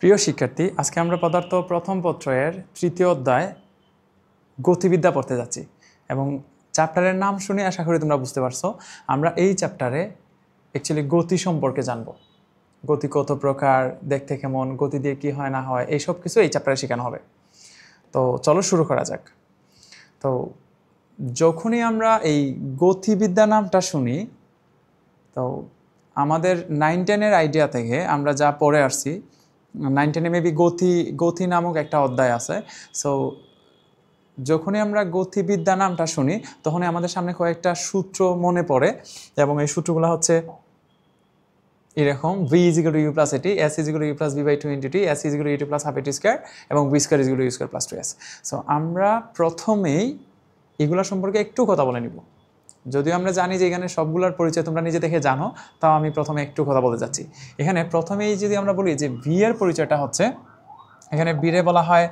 প্রিয় শিক্ষার্থী, আজকে আমরা পদার্থ প্রথম পত্রের তৃতীয় অধ্যায় গতিবিদ্যা পড়তে যাচ্ছি এবং চ্যাপ্টারের নাম শুনে আশা করি তোমরা বুঝতে পারছো আমরা এই চ্যাপ্টারে অ্যাকচুয়ালি গতি সম্পর্কে জানবো। গতি কত প্রকার, দেখতে কেমন, গতি দিয়ে কী হয় না হয়, এই সব কিছু এই চ্যাপ্টারে শেখানো হবে। তো চলো শুরু করা যাক। তো যখনই আমরা এই গতিবিদ্যা নামটা শুনি, তো আমাদের 9-10-এর আইডিয়া থেকে আমরা যা পড়ে আসছি, 9-10-এ মেবি গতি নামক একটা অধ্যায় আছে। সো যখনই আমরা গতিবিদ্যা নামটা শুনি তখনই আমাদের সামনে কয়েকটা সূত্র মনে পড়ে এবং এই সূত্রগুলো হচ্ছে এরকম: v = u + at, s = u + v/2 × t, s = u2 + ½ at² এবং v² = u² + 2s। সো আমরা প্রথমেই এগুলো সম্পর্কে একটু কথা বলে নিব। যদিও আমরা জানি যে এখানে সবগুলোর পরিচয় তোমরা নিজে দেখে জানো, তাও আমি প্রথমে একটু কথা বলতে যাচ্ছি। এখানে প্রথমেই যদি আমরা বলি যে v এর পরিচয়টা হচ্ছে, এখানে বিরে বলা হয়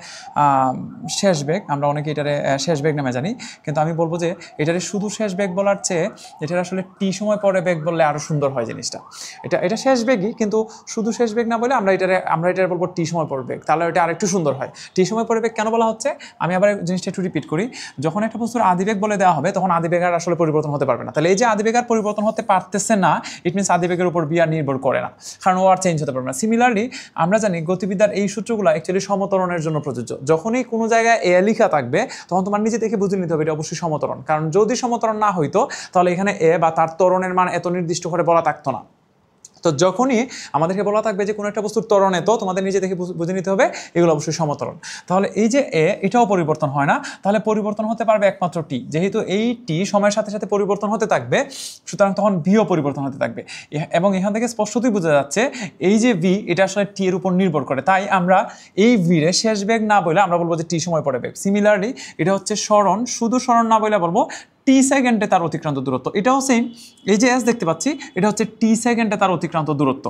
শেষ বেগ। আমরা অনেকে এটারে শেষ বেগ নামে জানি, কিন্তু আমি বলবো যে এটারে শুধু শেষ বেগ বলার চেয়ে এটার আসলে টি সময় পরে বেগ বললে আরও সুন্দর হয় জিনিসটা। এটা শেষ বেগই, কিন্তু শুধু শেষ বেগ না বলে আমরা এটারে বলবো টি সময় পরে বেগ, তাহলে এটা আরেকটু সুন্দর হয়। টি সময় পরে বেগ কেন বলা হচ্ছে আমি আবার জিনিসটা একটু রিপিট করি। যখন একটা বস্তুর আদিবেগ বলে দেওয়া হবে তখন আদিবেগ আর আসলে পরিবর্তন হতে পারবে না। তাহলে এই যে আদিবেগ আর পরিবর্তন হতে পারতেছে না, ইট মিনস আদিবেগের উপর বি আর নির্ভর করে না, কারণ ও আর চেঞ্জ হতে পারবে না। সিমিলারলি আমরা জানি গতিবিদ্যার এই সূত্রগুলো অ্যাকচুয়ালি সমতরণের জন্য প্রযোজ্য। যখনই কোনো জায়গায় এ লেখা থাকবে তখন তোমার নিজে থেকে বুঝে নিতে হবে এটা অবশ্যই সমতরণ, কারণ যদি সমতরণ না হইতো তাহলে এখানে এ বা তার ত্বরণের মান এত নির্দিষ্ট করে বলা থাকতো না। তো যখনই আমাদেরকে বলা থাকবে যে কোনো একটা বস্তুর ত্বরণে, তো তোমাদের নিজে থেকে বুঝে নিতে হবে এগুলো অবশ্যই সমতরণ। তাহলে এই যে এটাও পরিবর্তন হয় না, তাহলে পরিবর্তন হতে পারবে একমাত্র টি। যেহেতু এই টি সময়ের সাথে সাথে পরিবর্তন হতে থাকবে, সুতরাং তখন ভিও পরিবর্তন হতে থাকবে। এবং এখান থেকে স্পষ্টতই বোঝা যাচ্ছে এই যে ভি, এটা আসলে টি এর উপর নির্ভর করে। তাই আমরা এই ভিরে শেষ বেগ না বলে আমরা বলবো যে টি সময় পরে বেগ। সিমিলারলি এটা হচ্ছে সরণ, শুধু সরণ না বলে বলবো টি সেকেন্ডে তার অতিক্রান্ত দূরত্ব। এটাও সেম, এই যে এস দেখতে পাচ্ছি এটা হচ্ছে টি সেকেন্ডে তার অতিক্রান্ত দূরত্ব।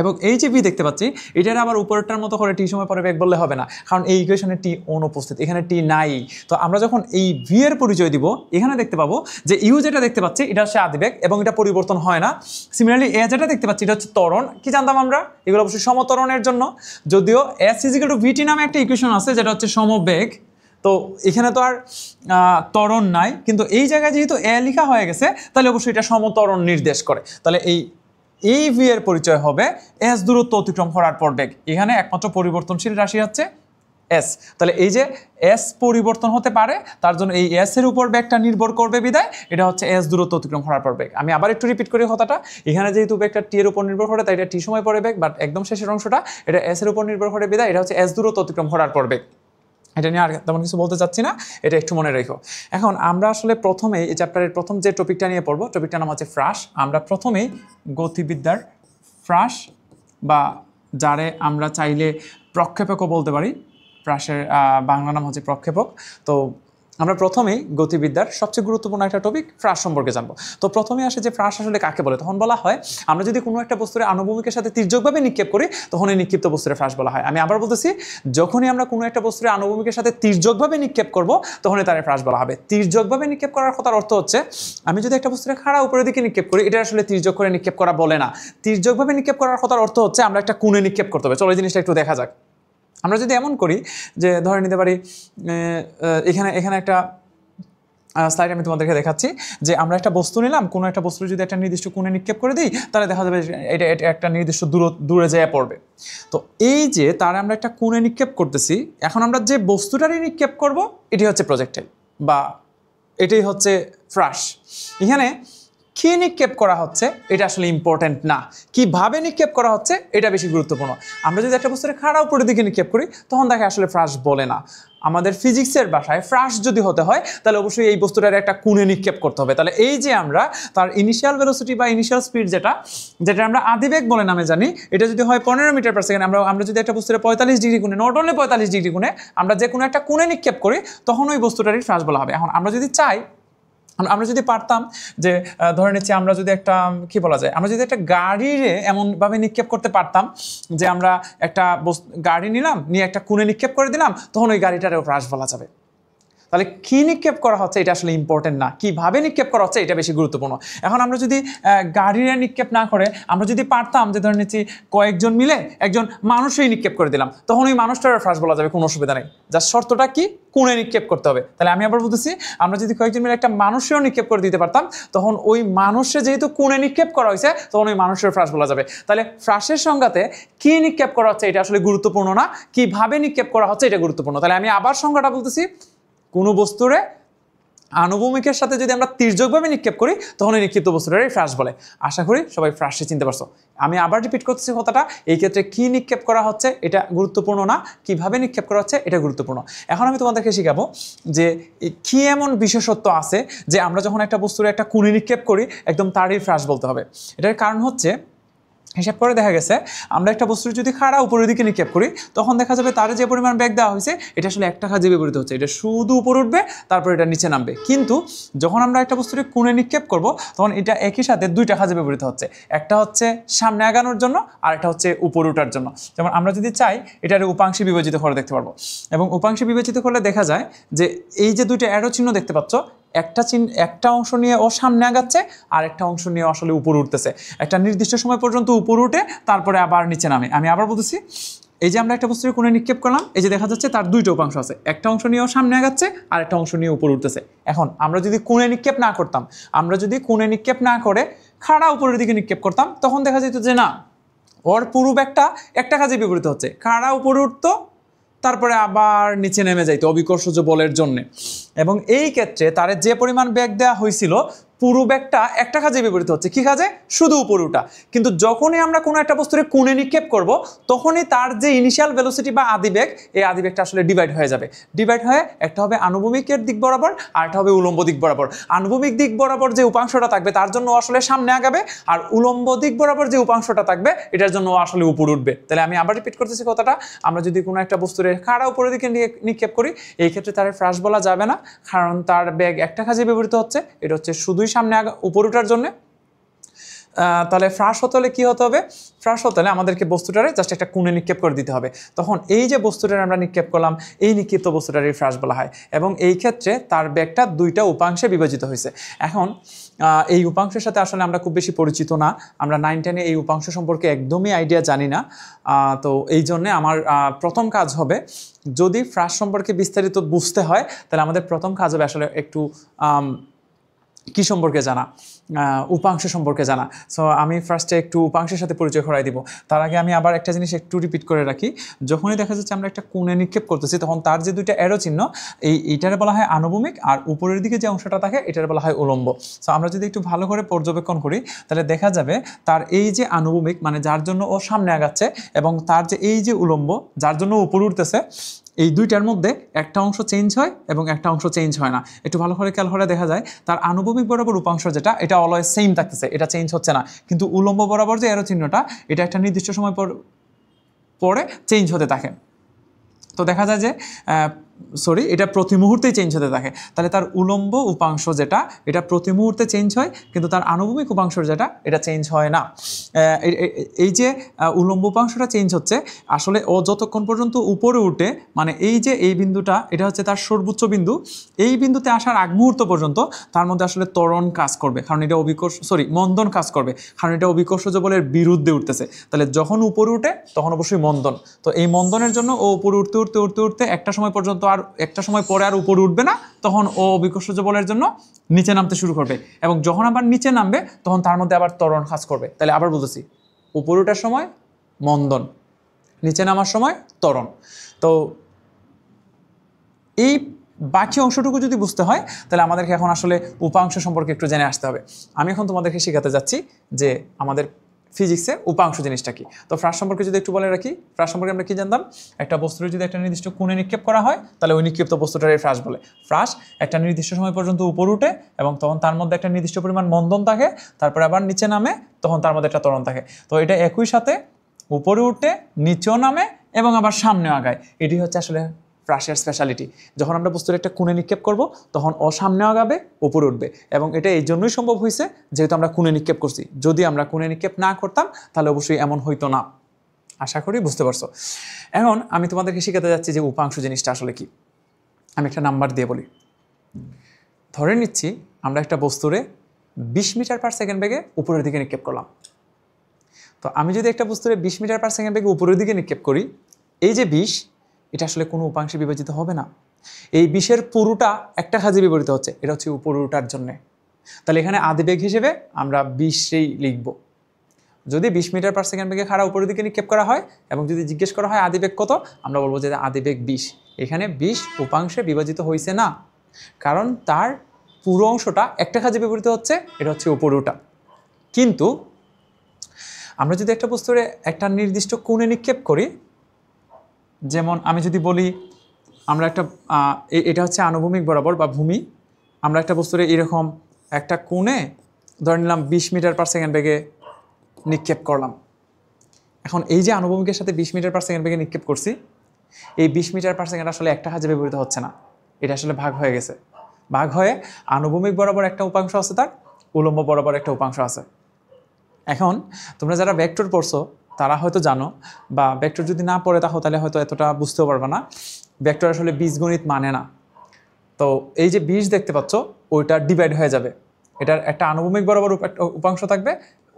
এবং এই যে ভি দেখতে পাচ্ছি এটার আবার উপরেরটার মতো করে টি সময় পরে বেগ বললে হবে না, কারণ এই ইকুয়েশনে টি অনুপস্থিত, এখানে টি নাই। তো আমরা যখন এই ভি এর পরিচয় দিব এখানে দেখতে পাবো যে ইউ যেটা দেখতে পাচ্ছি এটা হচ্ছে আদিবেগ এবং এটা পরিবর্তন হয় না। সিমিলারলি এ যেটা দেখতে পাচ্ছি এটা হচ্ছে ত্বরণ। কি জানতাম আমরা? এগুলো অবশ্যই সমত্বরণের জন্য। যদিও এস = ভিটি নামে একটা ইকুয়েশন আছে যেটা হচ্ছে সমবেগ, তো এখানে তো আর ত্বরণ নাই, কিন্তু এই জায়গায় যেহেতু এ লেখা হয়ে গেছে তাহলে অবশ্যই এটা সমত্বরণ নির্দেশ করে। তাহলে এই ভি এর পরিচয় হবে এস দূরত্ব অতিক্রম করার পর বেগ। এখানে একমাত্র পরিবর্তনশীল রাশি হচ্ছে এস। তাহলে এই যে এস পরিবর্তন হতে পারে, তার জন্য এই এস এর উপর বেগটা নির্ভর করবে বিদায় এটা হচ্ছে এস দূরত্ব অতিক্রম করার পর বেগ। আমি আবার একটু রিপিট করি কথাটা। এখানে যেহেতু বেগটা টি এর উপর নির্ভর করে তাই এটা টি সময় পরে বেগ, বাট একদম শেষের অংশটা এটা এস এর উপর নির্ভর করে বিদায় এটা হচ্ছে এস দূরত্ব অতিক্রম করার পর বেগ। এটা নিয়ে আর তেমন কিছু বলতে চাচ্ছি না, এটা একটু মনে রেখো। এখন আমরা আসলে প্রথমেই এই চ্যাপ্টারের প্রথম যে টপিকটা নিয়ে পড়বো, টপিকটার নাম হচ্ছে ফ্রাস। আমরা প্রথমেই গতিবিদ্যার ফ্রাস, বা যারে আমরা চাইলে প্রক্ষেপকও বলতে পারি, ফ্রাসের বাংলা নাম হচ্ছে প্রক্ষেপক। তো আমরা প্রথমেই গতিবিদ্যার সবচেয়ে গুরুত্বপূর্ণ একটা টপিক ফ্রাস সম্পর্কে জানবো। তো প্রথমে আসে যে ফ্রাস আসলে কাকে বলে। তখন বলা হয় আমরা যদি কোনো একটা বস্তুর আনুভূমিকের সাথে তির্যকভাবে নিক্ষেপ করি তখন এই নিক্ষিপ্ত বস্তুরে ফ্রাস বলা হয়। আমি আবার বলতেছি, যখনই আমরা কোনো একটা বস্তুর আনুভূমিকের সাথে তির্যকভাবে নিক্ষেপ করব তখনই তার ফ্রাস বলা হবে। তির্যকভাবে নিক্ষেপ করার কথার অর্থ হচ্ছে আমি যদি একটা বস্তুরে খাড়া উপরের দিকে নিক্ষেপ করি, এটা আসলে তির্যক করে নিক্ষেপ করা বলে না। তির্যকভাবে নিক্ষেপ করার কথার অর্থ হচ্ছে আমরা একটা কোণে নিক্ষেপ করতে হবে। চলো এই জিনিসটা একটু দেখা যাক। আমরা যদি এমন করি যে ধরে নিতে পারি এখানে একটা স্লাইড আমি তোমাদেরকে দেখাচ্ছি যে আমরা একটা বস্তু নিলাম, কোনো একটা বস্তু যদি একটা নির্দিষ্ট কোণে নিক্ষেপ করে দিই তাহলে দেখা যাবে এটা একটা নির্দিষ্ট দূরে যেয়ে পড়বে। তো এই যে তার আমরা একটা কোণে নিক্ষেপ করতেছি, এখন আমরা যে বস্তুটারই নিক্ষেপ করব এটি হচ্ছে প্রজেক্টাইল, বা এটাই হচ্ছে ফ্রাস। এখানে কি নিক্ষেপ করা হচ্ছে এটা আসলে ইম্পর্টেন্ট না, কিভাবে নিক্ষেপ করা হচ্ছে এটা বেশি গুরুত্বপূর্ণ। আমরা যদি একটা বস্তুর খাড়া উপরের দিকে নিক্ষেপ করি তখন তাকে আসলে ফ্রাস বলে না। আমাদের ফিজিক্সের ভাষায় ফ্রাস যদি হতে হয় তাহলে অবশ্যই এই বস্তুটার একটা কোণে নিক্ষেপ করতে হবে। তাহলে এই যে আমরা তার ইনিশিয়াল ভেলোসিটি বা ইনিশিয়াল স্পিড যেটা আমরা আদিবেগ বলে নামে জানি, এটা যদি হয় 15 মিটার/সেকেন্ড, আমরা যদি একটা বস্তুর 45 ডিগ্রি কোণে, নট অনলি 45 ডিগ্রি কোণে আমরা যে কোনো একটা কোণে নিক্ষেপ করি তখন ওই বস্তুটারই ফ্রাস বলা হবে। এখন আমরা যদি চাই, আমরা যদি পারতাম যে ধরে নিচ্ছি আমরা যদি একটা কি বলা যায়, আমরা যদি একটা গাড়িরে এমনভাবে নিক্ষেপ করতে পারতাম যে আমরা একটা গাড়ি নিলাম, নিয়ে একটা কোণে নিক্ষেপ করে দিলাম, তখন ওই গাড়িটারও ফ্রাস বলা যাবে। তাহলে কি নিক্ষেপ করা হচ্ছে এটা আসলে ইম্পর্টেন্ট না, কিভাবে নিক্ষেপ করা হচ্ছে এটা বেশি গুরুত্বপূর্ণ। এখন আমরা যদি গাড়ির নিক্ষেপ না করে আমরা যদি পারতাম যে ধরে নিচ্ছি কয়েকজন মিলে একজন মানুষই নিক্ষেপ করে দিলাম, তখন ওই মানুষটার ফ্রাস বলা যাবে, কোনো অসুবিধা নেই। যার শর্তটা কি, কোণে নিক্ষেপ করতে হবে। তাহলে আমি আবার বলতেছি, আমরা যদি কয়েকজন মিলে একটা মানুষেরও নিক্ষেপ করে দিতে পারতাম, তখন ওই মানুষে যেহেতু কোণে নিক্ষেপ করা হয়েছে, তখন ওই মানুষের ফ্রাস বলা যাবে। তাহলে ফ্রাসের সংজ্ঞাতে কি নিক্ষেপ করা হচ্ছে এটা আসলে গুরুত্বপূর্ণ না, কিভাবে নিক্ষেপ করা হচ্ছে এটা গুরুত্বপূর্ণ। তাহলে আমি আবার সংজ্ঞাটা বলতেছি, কোনো বস্তুরে আনুভূমিকের সাথে যদি আমরা তির্যকভাবে নিক্ষেপ করি, তখন এই নিক্ষিপ্ত বস্তুটারই ফ্রাস বলে। আশা করি সবাই ফ্রাসে চিনতে পারছো। আমি আবার রিপিট করতেছি কথাটা, এই ক্ষেত্রে কি নিক্ষেপ করা হচ্ছে এটা গুরুত্বপূর্ণ না, কিভাবে নিক্ষেপ করা হচ্ছে এটা গুরুত্বপূর্ণ। এখন আমি তোমাদেরকে শেখাবো যে কি এমন বিশেষত্ব আছে যে আমরা যখন একটা বস্তুর একটা কোণে নিক্ষেপ করি একদম তারই ফ্রাস বলতে হবে। এটার কারণ হচ্ছে, হিসাব করে দেখা গেছে আমরা একটা বস্তুর যদি খাড়া উপরের দিকে নিক্ষেপ করি, তখন দেখা যাবে তার যে পরিমাণ বেগ দেওয়া হয়েছে এটা আসলে একটা কাজে বিপরীত হচ্ছে, এটা শুধু উপরে উঠবে তারপর এটা নিচে নামবে। কিন্তু যখন আমরা একটা বস্তুর কোণে নিক্ষেপ করব, তখন এটা একই সাথে দুইটা কাজে বিপরীত হচ্ছে, একটা হচ্ছে সামনে আগানোর জন্য আর একটা হচ্ছে উপরে ওঠার জন্য। যেমন আমরা যদি চাই এটার উপাংশে বিভাজিত করে দেখতে পারবো, এবং উপাংশে বিভাজিত করলে দেখা যায় যে এই যে দুইটা অ্যারো চিহ্ন দেখতে পাচ্ছ, একটা অংশ নিয়ে ও সামনে আগাচ্ছে আর একটা অংশ নিয়ে আসলে উপরে উঠতেছে। একটা নির্দিষ্ট সময় পর্যন্ত উপরে উঠে তারপরে আবার নিচে নামে। আমি আবার বলতেছি, এই যে আমরা একটা বস্তুর কোণে নিক্ষেপ করলাম, এই যে দেখা যাচ্ছে তার দুইটা উপাংশ আছে, একটা অংশ নিয়ে ও সামনে আগাচ্ছে আর একটা অংশ নিয়ে উপরে উঠতেছে। এখন আমরা যদি কোণে নিক্ষেপ না করতাম, আমরা যদি কোণে নিক্ষেপ না করে খাড়া উপরের দিকে নিক্ষেপ করতাম, তখন দেখা যেত যে না, ওর পুরো ব্যাগটা একটা কাজে বিপরীত হচ্ছে, খাড়া উপরে উঠতো তারপরে আবার নিচে নেমে যাইতো অবিকর্ষজ বলের জন্য। এবং এই ক্ষেত্রে তার যে পরিমাণ বেগ দেওয়া হয়েছিল পুরো ব্যাগটা একটা কাজে বিপরীত হচ্ছে, কি কাজে, শুধু উপরে উঠা। কিন্তু যখনই আমরা কোনো একটা বস্তুর কোণে নিক্ষেপ করব, তখনই তার যে ইনিশিয়াল ভেলোসিটি বা আদিবেগ, এই আদিবেগটা আসলে ডিভাইড হয়ে যাবে। ডিভাইড হয়ে একটা হবে আনুভূমিকের দিক বরাবর আর একটা হবে উলম্ব দিক বরাবর। আনুভূমিক দিক বরাবর যে উপাংশটা থাকবে তার জন্য আসলে সামনে আগাবে, আর উলম্ব দিক বরাবর যে উপাংশটা থাকবে এটার জন্য আসলে উপরে উঠবে। তাহলে আমি আবার রিপিট করতেছি কথাটা, আমরা যদি কোনো একটা বস্তুর খাড়া উপরের দিকে নিক্ষেপ করি, এই ক্ষেত্রে তার ফ্রাস বলা যাবে না, কারণ তার বেগ একটা কাজে ব্যবহৃত হচ্ছে, এটা হচ্ছে শুধুই সামনে উপরে ওঠার জন্য। তাহলে ফ্রাস হতে হলে কি হতে হবে, ফ্রাস হতে হলে আমাদেরকে বস্তুটারে জাস্ট একটা কোণে নিক্ষেপ করে দিতে হবে। তখন এই যে বস্তুটারে আমরা নিক্ষেপ করলাম, এই নিক্ষিপ্ত বস্তুটারই ফ্রাস বলা হয়। এবং এই ক্ষেত্রে তার বেগটা দুইটা উপাংশে বিভাজিত হয়েছে। এখন এই উপাংশের সাথে আসলে আমরা খুব বেশি পরিচিত না, আমরা 9-10-এ এই উপাংশ সম্পর্কে একদমই আইডিয়া জানি না। তো এই জন্যে আমার প্রথম কাজ হবে, যদি ফ্রাস সম্পর্কে বিস্তারিত বুঝতে হয় তাহলে আমাদের প্রথম কাজ হবে আসলে একটু কি সম্পর্কে জানা, উপাংশ সম্পর্কে জানা। সো আমি ফার্স্টে একটু উপাংশের সাথে পরিচয় করাই দিব। তার আগে আমি আবার একটা জিনিস একটু রিপিট করে রাখি, যখনই দেখা যাচ্ছে আমরা একটা কোণে নিক্ষেপ করতেছি, তখন তার যে দুইটা অ্যারো চিহ্ন, এইটারে বলা হয় আনুভূমিক, আর উপরের দিকে যে অংশটা থাকে এটার বলা হয় উলম্ব। সো আমরা যদি একটু ভালো করে পর্যবেক্ষণ করি তাহলে দেখা যাবে তার এই যে আনুভূমিক, মানে যার জন্য ও সামনে আগাচ্ছে, এবং তার যে এই যে উলম্ব, যার জন্য উপরে উঠতেছে, এই দুইটার মধ্যে একটা অংশ চেঞ্জ হয় এবং একটা অংশ চেঞ্জ হয় না। একটু ভালো করে খেয়াল করে দেখা যায় তার আনুভূমিক বরাবর উপাংশ যেটা, এটা অলওয়েজ সেম থাকতেছে, এটা চেঞ্জ হচ্ছে না। কিন্তু উলম্ব বরাবর যে অ্যারো চিহ্নটা, এটা একটা নির্দিষ্ট সময় পরে চেঞ্জ হতে থাকে। তো দেখা যায় যে এটা প্রতি মুহূর্তেই চেঞ্জ হতে থাকে। তাহলে তার উলম্ব উপাংশ যেটা, এটা প্রতি মুহূর্তে চেঞ্জ হয়, কিন্তু তার আনুভূমিক উপাংশ যেটা, এটা চেঞ্জ হয় না। এই যে উলম্ব উপাংশটা চেঞ্জ হচ্ছে, আসলে ও যতক্ষণ পর্যন্ত উপরে উঠে, মানে এই যে এই বিন্দুটা, এটা হচ্ছে তার সর্বোচ্চ বিন্দু, এই বিন্দুতে আসার আগ মুহূর্ত পর্যন্ত তার মধ্যে আসলে ত্বরণ কাজ করবে, কারণ এটা মন্দন কাজ করবে, কারণ এটা অভিকর্ষজ বলের বিরুদ্ধে উঠতেছে। তাহলে যখন উপরে উঠে তখন অবশ্যই মন্দন। তো এই মন্দনের জন্য ও উপরে উঠতে উঠতে উঠতে উঠতে একটা সময় পর্যন্ত, আর একটা সময় পরে আর উপরে উঠবে না, তখন ও অভিকর্ষজ বলের জন্য নিচে নামতে শুরু করবে, এবং যখন আবার নিচে নামবে তখন তার মধ্যে আবার ত্বরণ কাজ করবে। তাহলে আবার বলতেছি, উপরে ওঠার সময় মন্দন, নিচে নামার সময় ত্বরণ। তো এই বাকি অংশটুকু যদি বুঝতে হয় তাহলে আমাদেরকে এখন আসলে উপাংশ সম্পর্কে একটু জেনে আসতে হবে। আমি এখন তোমাদেরকে শেখাতে যাচ্ছি যে আমাদের ফিজিক্সে উপাংশ জিনিসটা কি। তো ফ্রাস সম্পর্কে যদি একটু বলে রাখি, ফ্রাস সম্পর্কে আমরা কি জানতাম, একটা বস্তুর যদি একটা নির্দিষ্ট কোণে নিক্ষেপ করা হয় তাহলে ওই নিক্ষিপ্ত বস্তুটারই ফ্রাস বলে। ফ্রাস একটা নির্দিষ্ট সময় পর্যন্ত উপরে উঠে এবং তখন তার মধ্যে একটা নির্দিষ্ট পরিমাণ মন্দন থাকে, তারপরে আবার নিচে নামে, তখন তার মধ্যে একটা ত্বরণ থাকে। তো এটা একই সাথে উপরে উঠে, নিচেও নামে এবং আবার সামনেও আগায়। এটি হচ্ছে আসলে ফ্রাসের স্পেশালিটি। যখন আমরা বস্তুর একটা কোণে নিক্ষেপ করব তখন ও সামনে আগাবে, উপরে উঠবে, এবং এটা এই জন্যই সম্ভব হয়েছে যেহেতু আমরা কোণে নিক্ষেপ করছি। যদি আমরা কোণে নিক্ষেপ না করতাম তাহলে অবশ্যই এমন হইতো না। আশা করি বুঝতে পারছো। এখন আমি তোমাদেরকে শেখাতে যাচ্ছি যে উপাংশ জিনিসটা আসলে কি। আমি একটা নাম্বার দিয়ে বলি, ধরে নিচ্ছি আমরা একটা বস্তুরে 20 মিটার পার সেকেন্ড বেগে উপরের দিকে নিক্ষেপ করলাম। তো আমি যদি একটা বস্তুরে 20 মিটার পার সেকেন্ড বেগে উপরের দিকে নিক্ষেপ করি, এই যে 20 এটা আসলে কোনো উপাংশে বিভাজিত হবে না। এই 20-এর পুরোটা একটা কাজে বিপরীত হচ্ছে, এটা হচ্ছে উপরটার জন্যে। তাহলে এখানে আদিবেগ হিসেবে আমরা 20ই লিখব। যদি 20 মিটার পার সেকেন্ড বেগে খাড়া উপরের দিকে নিক্ষেপ করা হয় এবং যদি জিজ্ঞেস করা হয় আদিবেগ কত, আমরা বলবো যে আদিবেগ 20। এখানে 20 উপাংশে বিভাজিত হয়েছে না, কারণ তার পুরো অংশটা একটা কাজে বিপরীত হচ্ছে, এটা হচ্ছে উপরটা। কিন্তু আমরা যদি একটা বস্তুরে একটা নির্দিষ্ট কোণে নিক্ষেপ করি, যেমন আমি যদি বলি আমরা একটা এটা হচ্ছে আনুভূমিক বরাবর বা ভূমি, আমরা একটা বস্তুরে এরকম একটা কোণে ধরে নিলাম 20 মিটার পার সেকেন্ড বেগে নিক্ষেপ করলাম। এখন এই যে আনুভূমিকের সাথে 20 মিটার পার সেকেন্ড বেগে নিক্ষেপ করছি, এই 20 মিটার পার সেকেন্ড আসলে একটা কাজে ব্যবহৃত হচ্ছে না, এটা আসলে ভাগ হয়ে গেছে। ভাগ হয়ে আনুভূমিক বরাবর একটা উপাংশ আছে, তার উলম্ব বরাবর একটা উপাংশ আছে। এখন তোমরা যারা ভেক্টর পড়ছো তারা হয়তো জানো, বা ভেক্টর যদি না পড়ে তাহলে হয়তো এতটা বুঝতেও পারবে না। ভেক্টর আসলে বীজগণিত মানে না। তো এই যে 20 দেখতে পাচ্ছ, ওইটা ডিভাইড হয়ে যাবে। এটার একটা আনুভূমিক বরাবর উপাংশ থাকবে,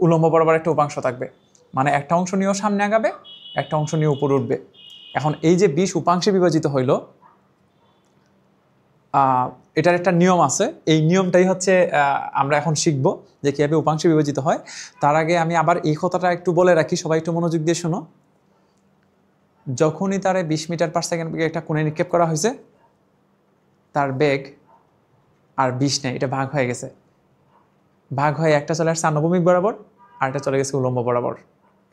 উলম্ব বরাবর একটা উপাংশ থাকবে। মানে একটা অংশ নিয়েও সামনে আগাবে, একটা অংশ নিয়ে উপরে উঠবে। এখন এই যে 20 উপাংশে বিভাজিত হইল, এটার একটা নিয়ম আছে। এই নিয়মটাই হচ্ছে আমরা এখন শিখব যে কীভাবে উপাংশে বিভাজিত হয়। তার আগে আমি আবার এই কথাটা একটু বলে রাখি, সবাই একটু মনোযোগ দিয়ে শোনো। যখনই তারে 20 মিটার পার সেকেন্ড বেগে একটা কোণে নিক্ষেপ করা হয়েছে, তার বেগ আর 20 নেই, এটা ভাগ হয়ে গেছে। ভাগ হয়ে একটা চলে আসছে আনুভূমিক বরাবর, আর একটা চলে গেছে উলম্ব বরাবর।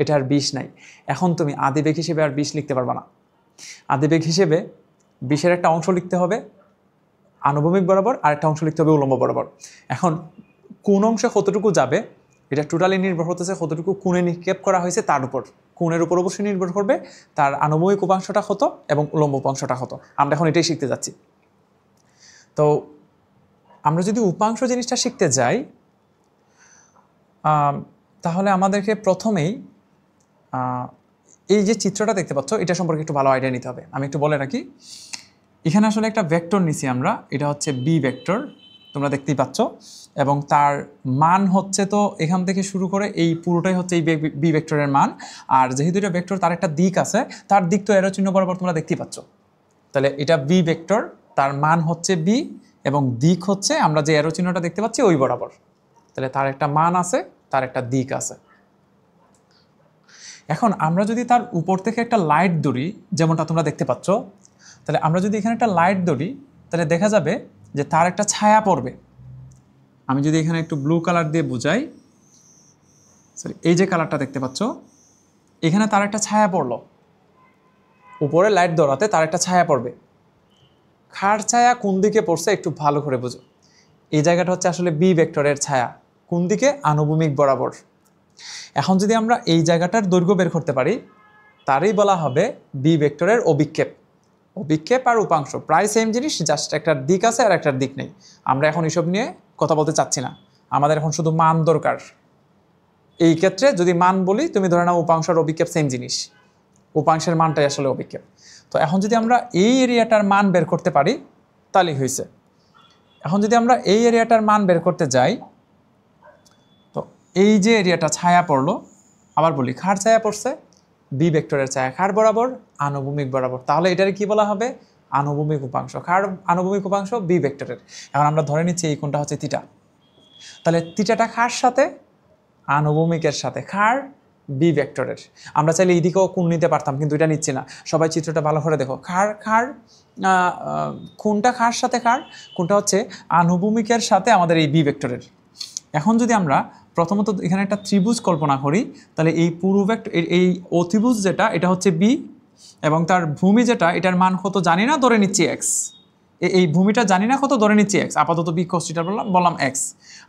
এটা আর 20 নাই। এখন তুমি আদিবেগ হিসেবে আর 20 লিখতে পারবা না। আদিবেগ হিসেবে 20-এর একটা অংশ লিখতে হবে আনুভূমিক বরাবর, আর একটা অংশ লিখতে হবে উলম্ব বরাবর। এখন কোন অংশে কতটুকু যাবে এটা টোটালি নির্ভর করতেছে কতটুকু কোণে নিক্ষেপ করা হয়েছে তার উপর। কোণের উপর অবশ্যই নির্ভর করবে তার আনুভূমিক উপাংশটা কত এবং উলম্ব উপাংশটা কত। আমরা এখন এটাই শিখতে যাচ্ছি। তো আমরা যদি উপাংশ জিনিসটা শিখতে যাই, তাহলে আমাদেরকে প্রথমেই এই যে চিত্রটা দেখতে পাচ্ছ এটা সম্পর্কে একটু ভালো আইডিয়া নিতে হবে। আমি একটু বলে রাখি, এখানে আসলে একটা ভেক্টর নিছি আমরা, এটা হচ্ছে বি ভেক্টর, তোমরা দেখতেই পাচ্ছ। এবং তার মান হচ্ছে, তো এখান থেকে শুরু করে এই পুরোটাই হচ্ছে এই বি ভেক্টরের মান। আর যেহেতু এটা ভেক্টর, তার একটা দিক আছে, তার দিক তো এরো চিহ্ন বরাবর তোমরা দেখতেই পাচ্ছ। তাহলে এটা বি ভেক্টর, তার মান হচ্ছে বি, এবং দিক হচ্ছে আমরা যে এরো চিহ্নটা দেখতে পাচ্ছি ওই বরাবর। তাহলে তার একটা মান আছে, তার একটা দিক আছে। এখন আমরা যদি তার উপর থেকে একটা লাইট ধরি, যেমনটা তোমরা দেখতে পাচ্ছ, তাহলে আমরা যদি এখানে একটা লাইট ধরি, তাহলে দেখা যাবে যে তার একটা ছায়া পড়বে। আমি যদি এখানে একটু ব্লু কালার দিয়ে বুঝাই, সরি, এই যে কালারটা দেখতে পাচ্ছ, এখানে তার একটা ছায়া পড়লো। উপরে লাইট ধরাতে তার একটা ছায়া পড়বে। খাড় ছায়া কোন দিকে পড়ছে একটু ভালো করে বুঝো। এই জায়গাটা হচ্ছে আসলে বি ভেক্টরের ছায়া, কোন দিকে? আনুভূমিক বরাবর। এখন যদি আমরা এই জায়গাটার দৈর্ঘ্য বের করতে পারি, তারই বলা হবে বি ভেক্টরের অভিক্ষেপ। অভিক্ষেপ আর উপাংশ প্রায় সেম জিনিস, জাস্ট একটা দিক আছে আর একটা দিক নেই। আমরা এখন এসব নিয়ে কথা বলতে চাচ্ছি না, আমাদের এখন শুধু মান দরকার। এই ক্ষেত্রে যদি মান বলি, তুমি ধরে নাও উপাংশ আর অভিক্ষেপ সেম জিনিস, উপাংশের মানটাই আসলে অভিক্ষেপ। তো এখন যদি আমরা এই এরিয়াটার মান বের করতে পারি তাহলেই হয়েছে। এখন যদি আমরা এই এরিয়াটার মান বের করতে যাই, তো এই যে এরিয়াটা ছায়া পড়লো, আবার বলি খাড় ছায়া পড়ছে, বি ভেক্টরের ছায়া খাড় বরাবর, আনুভূমিক বরাবর, তাহলে এটার কি বলা হবে? আনুভূমিক উপাংশ। খাড় আনুভূমিক উপাংশ বি ভেক্টরের। এখন আমরা ধরে নিচ্ছি এই কোণটা হচ্ছে থিটা, তাহলে থিটাটা খাড় সাথে, আনুভূমিকের সাথে, খাড় বি ভেক্টরের। আমরা চাইলে এইদিকেও কোণ নিতে পারতাম, কিন্তু এটা নিচ্ছি না। সবাই চিত্রটা ভালো করে দেখো, খাড় খাড় কোণটা খাড় সাথে খাড়, কোণটা হচ্ছে আনুভূমিকের সাথে আমাদের এই বি ভেক্টরের। এখন যদি আমরা প্রথমত এখানে একটা ত্রিভুজ কল্পনা করি, তাহলে এই পুরো ভেক্টর, এই অতিভুজ যেটা, এটা হচ্ছে বি, এবং তার ভূমি যেটা, এটার মান কত জানি না, ধরে নিচ্ছি এক্স। এই ভূমিটা জানি না কত, ধরে নিচ্ছি এক্স, আপাতত বি cos θ বললাম এক্স।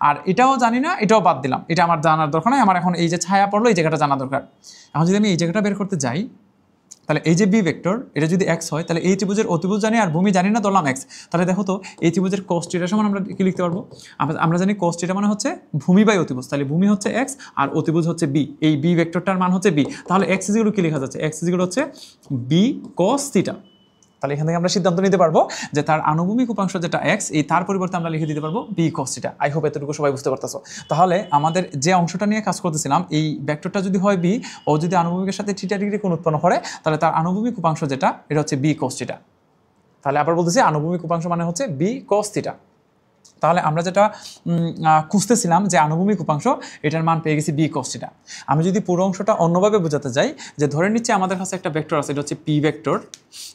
আর এটাও জানি না, এটাও বাদ দিলাম, এটা আমার জানার দরকার নাই। আমার এখন এই যে ছায়া পড়লো, এই জায়গাটা জানা দরকার। এখন যদি আমি এই জায়গাটা বের করতে যাই, তাহলে এই যে বি ভেক্টর, এটা যদি এক্স হয়, তাহলে এই ত্রিভুজের অতিভুজ জানি আর ভূমি জানি না, ধরলাম এক্স। তাহলে দেখো তো এই ত্রিভুজের cos θ সমান আমরা কি লিখতে পারবো? আমরা জানি cos θ মানে হচ্ছে ভূমি বাই অতিভুজ, তাহলে ভূমি হচ্ছে এক্স আর অতিভুজ হচ্ছে বি, এই বি ভেক্টরটার মান হচ্ছে বি। তাহলে এক্স ইকুয়াল কি লেখা যাচ্ছে? এক্স ইকুয়াল হচ্ছে বি cos θ। তাহলে এখান থেকে আমরা সিদ্ধান্ত নিতে পারবো যে তার আনুভূমিক উপাংশ যেটা এক্স, এই তার পরিবর্তে আমরা লিখে দিতে পারবো B cos theta. I hope এতটুকু সবাই বুঝতে পারতেছো। তাহলে আমাদের যে অংশটা নিয়ে কাজ করতেছিলাম, এই ভেক্টরটা যদি হয় বি, ও যদি আনুভূমিকের সাথে থিটা ডিগ্রি কোণ উৎপন্ন করে, তাহলে তার আনুভূমিক উপাংশ যেটা এটা হচ্ছে বি কস থিটা। তাহলে আবার বলতেছি আনুভূমিক উপাংশ মানে হচ্ছে বি কস থিটা। তাহলে আমরা যেটা খুঁজতেছিলাম যে আনুভূমিক উপাংশ, এটার মান পেয়ে গেছি বি কস থিটা। আমি যদি পুরো অংশটা অন্যভাবে বোঝাতে যাই, যে ধরে নিচ্ছে আমাদের কাছে একটা ভেক্টর আছে, এটা হচ্ছে পি ভেক্টর,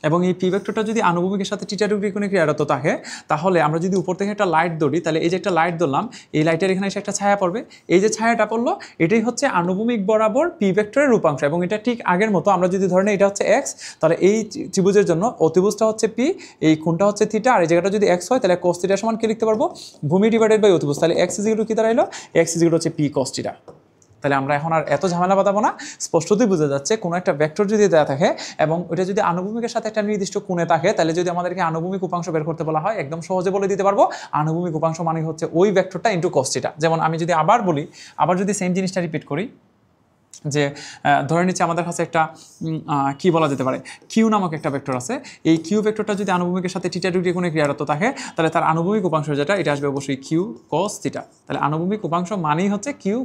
এবং এই পি ভেক্টরটা যদি আনুভূমিকের সাথে থিটা ডিগ্রি কোণে ক্রিয়ারত থাকে, তাহলে আমরা যদি উপর থেকে একটা লাইট ধরি, তাহলে এই যে একটা লাইট ধরলাম, এই লাইটের এখানে এসে একটা ছায়া পড়বে। এই যে ছায়াটা পড়লো, এটাই হচ্ছে আনুভূমিক বরাবর পি ভেক্টরের উপাংশ, এবং এটা ঠিক আগের মতো আমরা যদি ধরে নিই এটা হচ্ছে এক্স, তাহলে এই ত্রিভুজের জন্য অতিভুজটা হচ্ছে পি, এই কোণটা হচ্ছে থিটা, আর এই জায়গাটা যদি এক্স হয় তাহলে কস থিটা সমান কি লিখতে পারবো, ভূমি ডিভাইডেড বাই অতিভুজ। তাহলে এক্স ইকুয়াল টু কি দাঁড়াইলো, এক্স ইকুয়াল টু হচ্ছে পি কস থিটা। তাহলে আমরা এখন আর এত ঝামেলা বাঁধাবো না, স্পষ্টতই বোঝা যাচ্ছে কোনো একটা ভেক্টর যদি দেওয়া থাকে এবং ওটা যদি আনুভূমিকের সাথে একটা নির্দিষ্ট কোণে থাকে, তাহলে যদি আমাদেরকে আনুভূমিক উপাংশ বের করতে বলা হয়, একদম সহজে বলে দিতে পারবো আনুভূমিক উপাংশ মানে হচ্ছে ওই ভেক্টরটা ইনটু কস থিটা। যেমন আমি যদি আবার বলি, আবার যদি সেম জিনিসটা রিপিট করি, যে ধরে নিচ্ছে আমাদের কাছে একটা কি বলা যেতে পারে, কিউ নামক একটা ভেক্টর আছে। এই কিউ ভেক্টরটা যদি আনুভূমিকের সাথে থিটা ডিগ্রি কোণে ক্রিয়ারত থাকে, তাহলে তার আনুভূমিক উপাংশ যেটা এটা আসবে অবশ্যই কিউ কস থিটা। তাহলে আনুভূমিক উপাংশ মানেই হচ্ছে কিউ,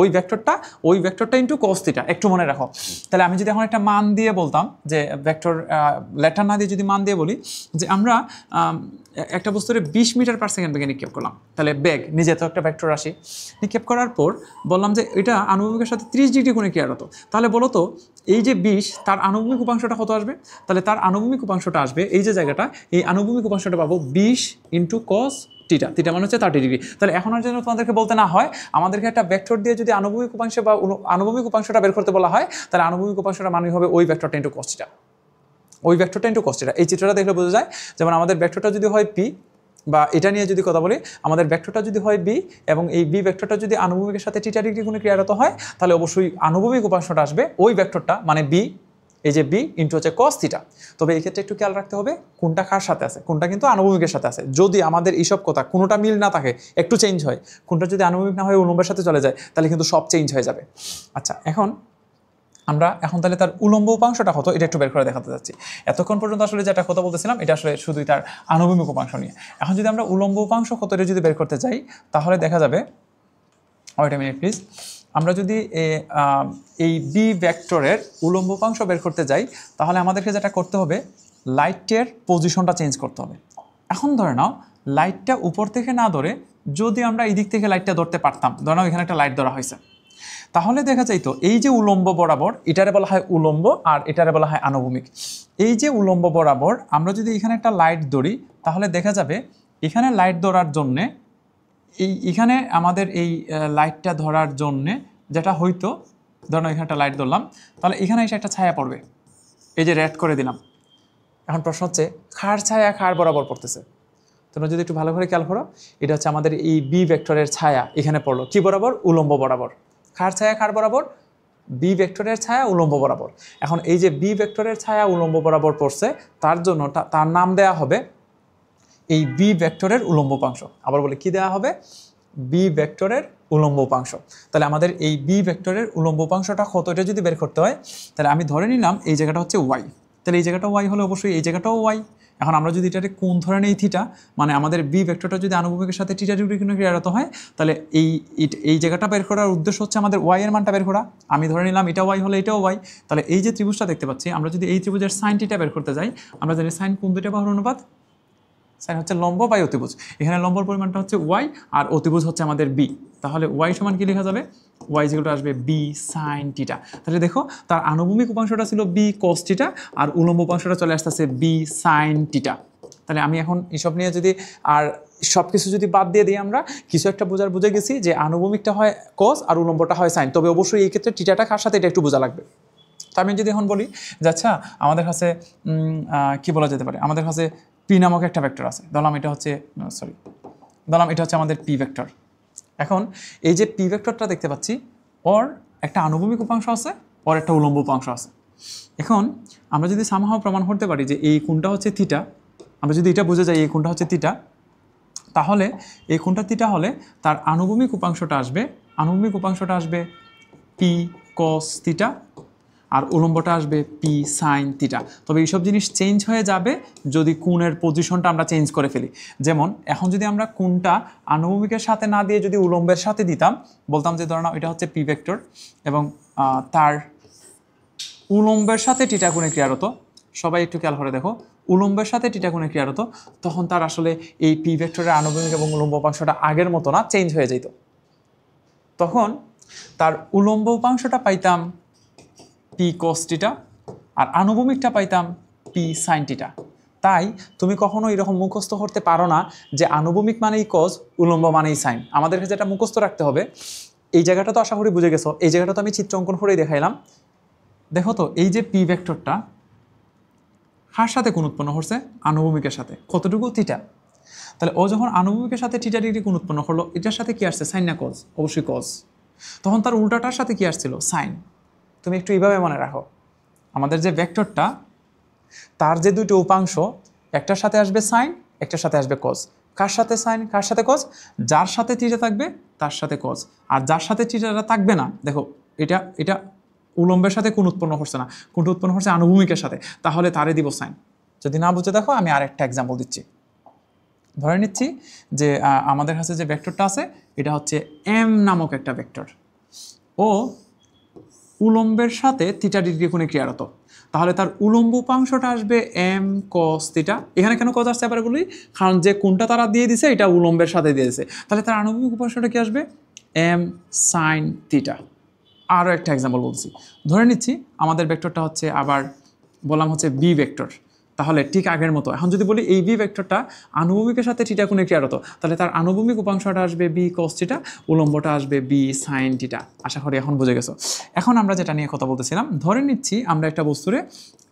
ওই ভেক্টরটা ইনটু কস থিটা, একটু মনে রাখো। তাহলে আমি যদি এখন একটা মান দিয়ে বলতাম, যে ভেক্টর লেটার না দিয়ে যদি মান দিয়ে বলি, যে আমরা একটা বস্তুরে 20 মিটার পার সেকেন্ড বেগে নিক্ষেপ করলাম, তাহলে বেগ নিজে তো একটা ভেক্টর রাশি, নিক্ষেপ করার পর বললাম যে এটা আনুভূমিকের সাথে 30 ডিগ্রি কোণে ক্রিয়ারত। তাহলে বলো তো এই যে 20, তার আনুভূমিক উপাংশটা কত আসবে? তাহলে তার আনুভূমিক উপাংশটা আসবে এই যে জায়গাটা, এই আনুভূমিক উপাংশটা পাবো 20 ইন্টু কস থিটা, থিটা মানে হচ্ছে 30 ডিগ্রি। তাহলে এখন আর যেন তোমাদেরকে বলতে না হয়, আমাদেরকে একটা ভেক্টর দিয়ে যদি আনুভূমিক উপাংশ বা আনুভূমিক উপাংশটা বের করতে বলা হয়, তাহলে আনুভূমিক উপাংশটা মানে হবে ওই ভেক্টরটা ইন্টু কস থিটা, ওই ভেক্টরটা ইন্টু কস থিটা। এই চিত্রটা দেখলে বোঝা যায়, যেমন আমাদের ভেক্টরটা যদি হয় পি, বা এটা নিয়ে যদি কথা বলি, আমাদের ভেক্টরটা যদি হয় বি, এবং এই বি ভেক্টরটা যদি আনুভূমিকের সাথে থিটা ডিগ্রি কোণে ক্রিয়ারত হয়, তাহলে অবশ্যই আনুভূমিক উপাংশটা আসবে ওই ভেক্টরটা মানে বি, এই যে বি ইন্টু হচ্ছে কস থিটা। তবে এই ক্ষেত্রে একটু খেয়াল রাখতে হবে কোনটা কার সাথে আছে, কোনটা কিন্তু আনুভূমিকের সাথে আছে। যদি আমাদের এইসব কথা কোনোটা মিল না থাকে, একটু চেঞ্জ হয়, কোনটা যদি আনুভূমিক না হয় উলম্বের সাথে চলে যায়, তাহলে কিন্তু সব চেঞ্জ হয়ে যাবে। আচ্ছা, আমরা তাহলে তার উলম্ব উপাংশটা কত এটা একটু বের করে দেখাতে যাচ্ছি। এতক্ষণ পর্যন্ত আসলে যেটা কথা বলতেছিলাম এটা আসলে শুধুই তার আনুভূমিক উপাংশ নিয়ে। এখন যদি আমরা উলম্ব উপাংশ কত এটা যদি বের করতে চাই, তাহলে দেখা যাবে, ওয়েট আ মিনিট প্লিজ, আমরা যদি এই বি ভেক্টরের উলম্ব উপাংশ বের করতে যাই, তাহলে আমাদেরকে যেটা করতে হবে, লাইটের পজিশনটা চেঞ্জ করতে হবে। এখন ধরে নাও লাইটটা উপর থেকে না ধরে যদি আমরা এই দিক থেকে লাইটটা ধরতে পারতাম, ধরে নাও এখানে একটা লাইট ধরা হয়েছে, তাহলে দেখা যাইতো এই যে উলম্ব বরাবর, এটারে বলা হয় উলম্ব আর এটারে বলা হয় আনুভূমিক। এই যে উলম্ব বরাবর আমরা যদি এখানে একটা লাইট ধরি, তাহলে দেখা যাবে এখানে লাইট ধরার জন্যে, এখানে আমাদের এই লাইটটা ধরার জন্যে যেটা হয়তো, ধরো এখানে একটা লাইট ধরলাম, তাহলে এখানে এসে একটা ছায়া পড়বে, এই যে রেড করে দিলাম। এখন প্রশ্ন হচ্ছে খার ছায়া খার বরাবর পড়তেছে, তোমরা যদি একটু ভালো করে খেয়াল করো, এটা হচ্ছে আমাদের এই বি ভেক্টরের ছায়া এখানে পড়লো কি বরাবর, উলম্ব বরাবর। খার ছায়া খার বরাবর, বি ভেক্টরের ছায়া উলম্ব বরাবর। এখন এই যে বি ভেক্টরের ছায়া উলম্ব বরাবর পড়ছে, তার জন্য তার নাম দেয়া হবে এই বি ভেক্টরের উলম্ব উপাংশ। আবার বলে কি দেওয়া হবে, বি ভেক্টরের উলম্ব উপাংশ। তাহলে আমাদের এই বি ভেক্টরের উলম্ব উপাংশটা কত এটা যদি বের করতে হয়, তাহলে আমি ধরে নিলাম এই জায়গাটা হচ্ছে ওয়াই, তাহলে এই জায়গাটা ওয়াই হলে অবশ্যই এই জায়গাটাও ওয়াই। এখন আমরা যদি এটাকে কোণ ধরে নেই থিটা, মানে আমাদের বি ভেক্টরটা যদি আনুভূমিকের সাথে থিটা ডিগ্রি কোণে ক্রিয়ারত হয়, তাহলে এই জায়গাটা বের করার উদ্দেশ্য হচ্ছে আমাদের ওয়াই এর মানটা বের করা। আমি ধরে নিলাম এটা ওয়াই হলে এটাও ওয়াই। তাহলে এই যে ত্রিভুজটা দেখতে পাচ্ছি, আমরা যদি এই ত্রিভুজের সাইন থিটা বের করতে যাই, আমরা জানি সাইন কোণ দুইটা বাহুর অনুপাত, সাইন হচ্ছে লম্ব বাই অতিভুজ, এখানে লম্বর পরিমাণটা হচ্ছে ওয়াই আর অতিভুজ হচ্ছে আমাদের বি। তাহলে ওয়াই সমান কি লেখা যাবে, ওয়াই যেগুলো আসবে বি সাইন থিটা। তাহলে দেখো তার আনুভূমিক উপাংশটা ছিল বি কস থিটা আর উলম্ব উপাংশটা চলে আসতেছে বি সাইন থিটা। তাহলে আমি এখন এসব নিয়ে যদি আর সব কিছু যদি বাদ দিয়ে দিই, আমরা কিছু একটা বুঝে গেছি যে আনুভূমিকটা হয় কস আর উলম্বটা হয় সাইন। তবে অবশ্যই এই ক্ষেত্রে থিটাটা কার সাথে এটা একটু বোঝা লাগবে। তো আমি যদি এখন বলি যে আচ্ছা আমাদের কাছে কি বলা যেতে পারে, আমাদের কাছে পি নামক একটা ভেক্টর আছে, ধরলাম এটা হচ্ছে আমাদের পি ভেক্টর। এখন এই যে পি ভেক্টরটা দেখতে পাচ্ছি, ওর একটা আনুভূমিক উপাংশ আছে, ওর একটা উলম্ব উপাংশ আছে। এখন আমরা যদি সামহাও প্রমাণ করতে পারি যে এই কোণটা হচ্ছে থিটা, আমরা যদি এটা বুঝে যাই এই কোণটা হচ্ছে থিটা, তাহলে এই কোণটা থিটা হলে তার আনুভূমিক উপাংশটা আসবে পি কস থিটা আর উলম্বটা আসবে পি সাইন থিটা। তবে এইসব জিনিস চেঞ্জ হয়ে যাবে যদি কোণের পজিশনটা আমরা চেঞ্জ করে ফেলি। যেমন এখন যদি আমরা কোণটা আনুভূমিকের সাথে না দিয়ে যদি উলম্বের সাথে দিতাম, বলতাম যে ধরো এটা হচ্ছে পি ভেক্টর এবং তার উলম্বের সাথে থিটা কোণে ক্রিয়ারত, সবাই একটু খেয়াল করে দেখো, উলম্বের সাথে থিটা কোণে ক্রিয়ারত, তখন তার আসলে এই পি ভেক্টরের আনুভূমিক এবং উলম্ব উপাংশটা আগের মতো না, চেঞ্জ হয়ে যেত। তখন তার উলম্ব উপাংশটা পাইতাম পি কস থিটা আর আনুভূমিকটা পাইতাম পি সাইন থিটা। তাই তুমি কখনো এরকম মুখস্থ করতে পারো না যে আনুভূমিক মানেই কস, উলম্ব মানেই সাইন। আমাদেরকে যেটা মুখস্থ রাখতে হবে, এই জায়গাটা তো আশা করি বুঝে গেছো, এই জায়গাটা তো আমি চিত্র অঙ্কন করেই দেখাইলাম। দেখো তো এই যে পি ভেক্টরটা কার সাথে কোণ উৎপন্ন করছে? আনুভূমিকের সাথে। কতটুকু? থিটা। তাহলে ও যখন আনুভূমিকের সাথে থিটা ডিগ্রি কোণ উৎপন্ন করলো, এটার সাথে কি আসছে? সাইন না কস? অবশ্যই কস। তখন তার উল্টাটার সাথে কি আসছিল? সাইন। তুমি একটু এইভাবে মনে রাখো, আমাদের যে ভেক্টরটা তার যে দুটো উপাংশ, একটার সাথে আসবে সাইন, একটার সাথে আসবে কস। কার সাথে সাইন, কার সাথে কস? যার সাথে থিটা থাকবে তার সাথে কস, আর যার সাথে থিটাটা থাকবে না, দেখো এটা এটা উলম্বের সাথে কোণ উৎপন্ন করছে না, কোণটা উৎপন্ন করছে আনুভূমিকের সাথে, তাহলে তারে দিব সাইন। যদি না বুঝে দেখো, আমি আরেকটা এক্সাম্পল দিচ্ছি। ধরে নিচ্ছি যে আমাদের কাছে যে ভেক্টরটা আছে এটা হচ্ছে এম নামক একটা ভেক্টর, ও উলম্বের সাথে থিটা ডিগ্রি কোণে ক্রিয়ারত। তাহলে তার উলম্ব উপাংশটা আসবে এম কস থিটা। এখানে কেন কস আসছে এবারে বলি, কারণ যে কোণটা তারা দিয়ে দিছে এটা উলম্বের সাথে দিয়ে দিছে, তাহলে তার আনুভূমিক উপাংশটা কি আসবে? M sine theta. আরও একটা এক্সাম্পল বলছি, ধরে নিচ্ছি আমাদের ভেক্টরটা হচ্ছে, আবার বললাম হচ্ছে বি ভেক্টর। তাহলে ঠিক আগের মতো এখন যদি বলি এই বি ভেক্টরটা আনুভূমিকের সাথে থিটা কোণে ক্রিয়ারত, তাহলে তার আনুভূমিক উপাংশটা আসবে বি কস থিটা, উলম্বটা আসবে বি সাইন থিটা। আশা করি এখন বুঝে গেছো। এখন আমরা যেটা নিয়ে কথা বলতেছিলাম, ধরে নিচ্ছি আমরা একটা বস্তুরে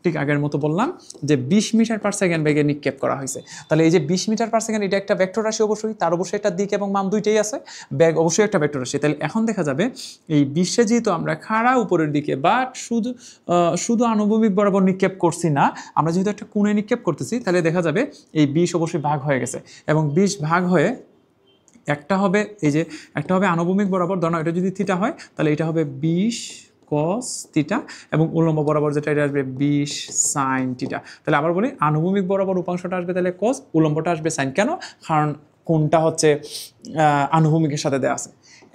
ঠিক আগের মতো বললাম যে 20 মিটার পার সেকেন্ড বেগে নিক্ষেপ করা হয়েছে। তাহলে এই যে 20 মিটার পার সেকেন্ড, এটা একটা ভেক্টর রাশি, অবশ্যই তার অবশ্যই একটা দিক এবং মান দুইটাই আছে, বেগ অবশ্যই একটা ভেক্টর রাশি। তাহলে এখন দেখা যাবে এই 20-এ যেহেতু আমরা খাড়া উপরের দিকে বাট শুধু আনুভূমিক বরাবর নিক্ষেপ করছি না, আমরা যেহেতু একটা কোণে নিক্ষেপ করতেছি, তাহলে দেখা যাবে এই 20 অবশ্যই ভাগ হয়ে গেছে, এবং 20 ভাগ হয়ে একটা হবে, এই যে একটা হবে আনুভূমিক বরাবর, ধরো এটা যদি থিটা হয় তাহলে এটা হবে 20 কস থিটা, এবং উলম্ব বরাবর যেটা এটা আসবে 20 সাইন থিটা। তাহলে আবার বলি, আনুভূমিক বরাবর উপাংশটা আসবে তাহলে কস, উলম্বটা আসবে সাইন। কেন? কারণ কোণটা হচ্ছে আনুভূমিকের সাথে দেওয়া আছে।